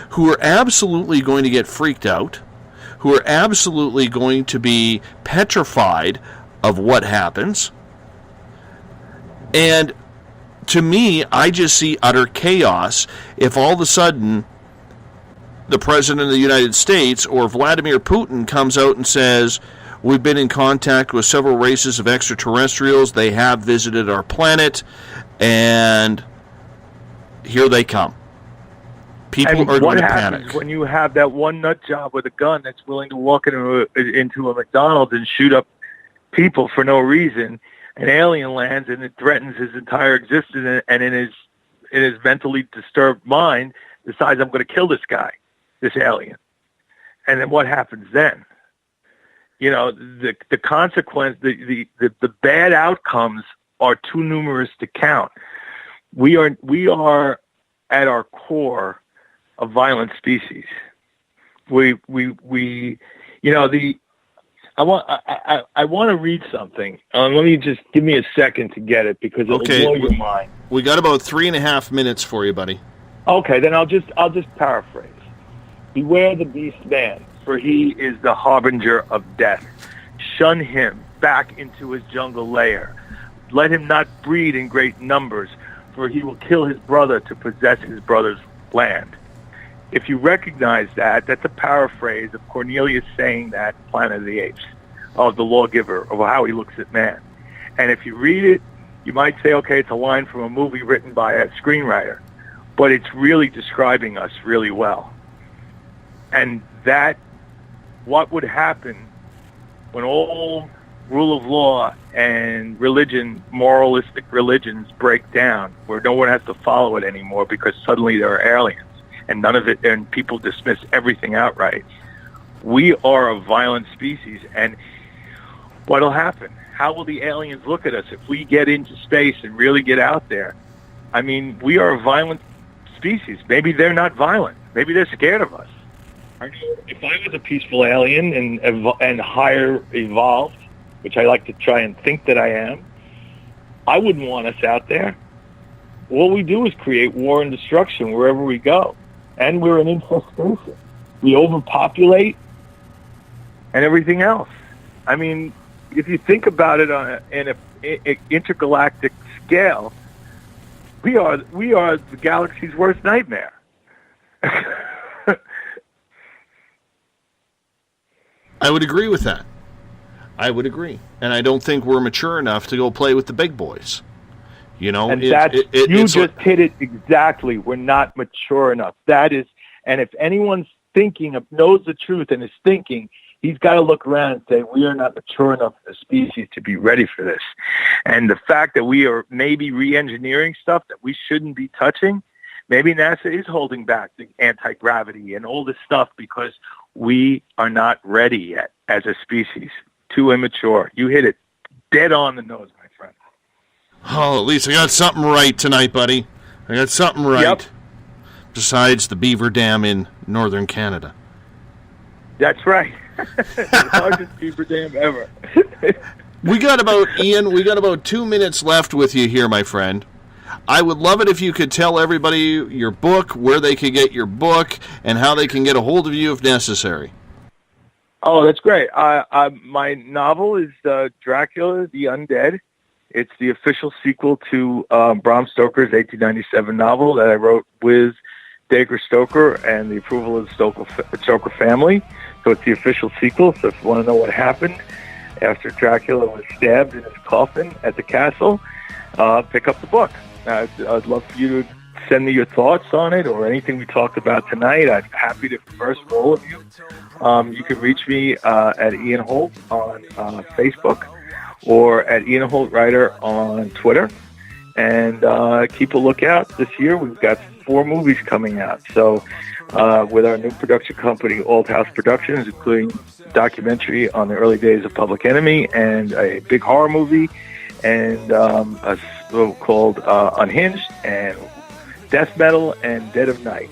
who are absolutely going to get freaked out, who are absolutely going to be petrified of what happens, And to me, I just see utter chaos if all of a sudden the President of the United States or Vladimir Putin comes out and says, we've been in contact with several races of extraterrestrials, they have visited our planet, and here they come. People are going to panic. When you have that one nut job with a gun that's willing to walk into a McDonald's and shoot up people for no reason, an alien lands and it threatens his entire existence, and in his mentally disturbed mind decides, I'm going to kill this guy, this alien. And then what happens then? You know, the consequence, the bad outcomes are too numerous to count. We are at our core a violent species. I want to read something. Let me just give me a second to get it because it'll blow your mind. We got about 3.5 minutes for you, buddy. Okay, then I'll just paraphrase. Beware the beast man, for he is the harbinger of death. Shun him back into his jungle lair. Let him not breed in great numbers, for he will kill his brother to possess his brother's land. If you recognize that, that's a paraphrase of Cornelius saying that in Planet of the Apes, of the lawgiver, of how he looks at man. And if you read it, you might say, okay, it's a line from a movie written by a screenwriter, but it's really describing us really well. And that, what would happen when all rule of law and religion, moralistic religions break down, where no one has to follow it anymore because suddenly there are aliens, and none of it, and people dismiss everything outright. We are a violent species, and what'll happen? How will the aliens look at us if we get into space and really get out there? I mean, we are a violent species. Maybe they're not violent. Maybe they're scared of us. If I was a peaceful alien and higher evolved, which I like to try and think that I am, I wouldn't want us out there. All we do is create war and destruction wherever we go. And we're an infestation. We overpopulate and everything else. I mean, if you think about it on an intergalactic scale, we are the galaxy's worst nightmare. I would agree with that. I would agree. And I don't think we're mature enough to go play with the big boys. You know, and you just hit it exactly. We're not mature enough. That is, and if anyone's knows the truth and is thinking, he's got to look around and say, we are not mature enough as a species to be ready for this. And the fact that we are maybe re-engineering stuff that we shouldn't be touching, maybe NASA is holding back the anti-gravity and all this stuff because we are not ready yet as a species. Too immature. You hit it dead on the nose, my friend. Oh, at least I got something right tonight, buddy. I got something right. Yep. Besides the beaver dam in northern Canada. That's right. The largest beaver dam ever. We got about 2 minutes left with you here, my friend. I would love it if you could tell everybody your book, where they could get your book, and how they can get a hold of you if necessary. Oh, that's great. My novel is Dracula the Undead. It's the official sequel to Bram Stoker's 1897 novel that I wrote with Dacre Stoker and the approval of the Stoker family. So it's the official sequel. So if you want to know what happened after Dracula was stabbed in his coffin at the castle, pick up the book. I'd love for you to send me your thoughts on it or anything we talked about tonight. I'm happy to converse with all of you. You can reach me at Ian Holt on Facebook or at Ian Holt Writer on Twitter. And keep a lookout. This year we've got 4 movies coming out. So with our new production company, Old House Productions, including a documentary on the early days of Public Enemy and a big horror movie and a called Unhinged and Death Metal and Dead of Night,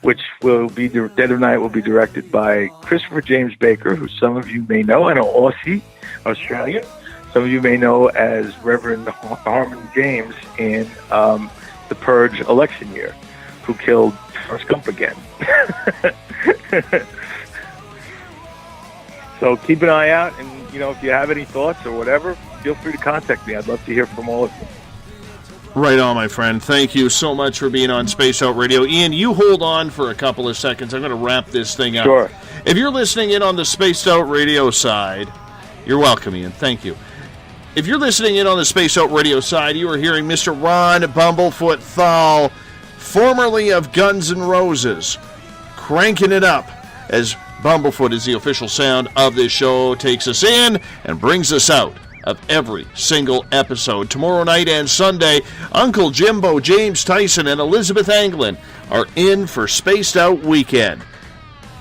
which will be Dead of Night will be directed by Christopher James Baker, who some of you may know, and an Aussie, Australian. Some of you may know as Reverend Harmon James in the Purge election year, who killed Forrest Gump again. So keep an eye out, and if you have any thoughts or whatever, feel free to contact me. I'd love to hear from all of you. Right on, my friend. Thank you so much for being on Space Out Radio. Ian, you hold on for a couple of seconds. I'm going to wrap this thing up. Sure. If you're listening in on the Spaced Out Radio side, you're welcome, Ian. Thank you. If you're listening in on the Space Out Radio side, you are hearing Mr. Ron Bumblefoot THAL, formerly of Guns N' Roses, cranking it up as Bumblefoot is the official sound of this show, takes us in and brings us out of every single episode. Tomorrow night and Sunday, Uncle Jimbo, James Tyson, and Elizabeth Anglin are in for Spaced Out Weekend.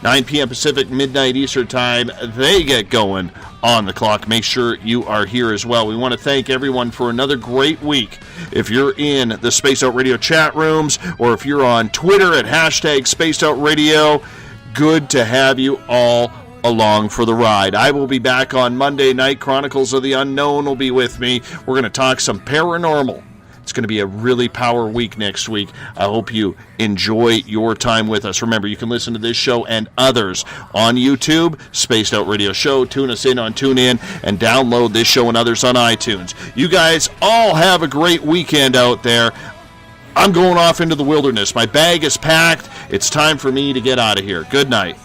9 p.m. Pacific, midnight Eastern Time, they get going on the clock. Make sure you are here as well. We want to thank everyone for another great week. If you're in the Spaced Out Radio chat rooms, or if you're on Twitter at hashtag Spaced Out Radio, good to have you all along for the ride. I will be back on Monday night. Chronicles of the Unknown will be with me. We're going to talk some paranormal. It's going to be a really power week next week. I hope you enjoy your time with us. Remember, you can listen to this show and others on YouTube, Spaced Out Radio Show. Tune us in on TuneIn and download this show and others on iTunes. You guys all have a great weekend out there. I'm going off into the wilderness. My bag is packed. It's time for me to get out of here. Good night.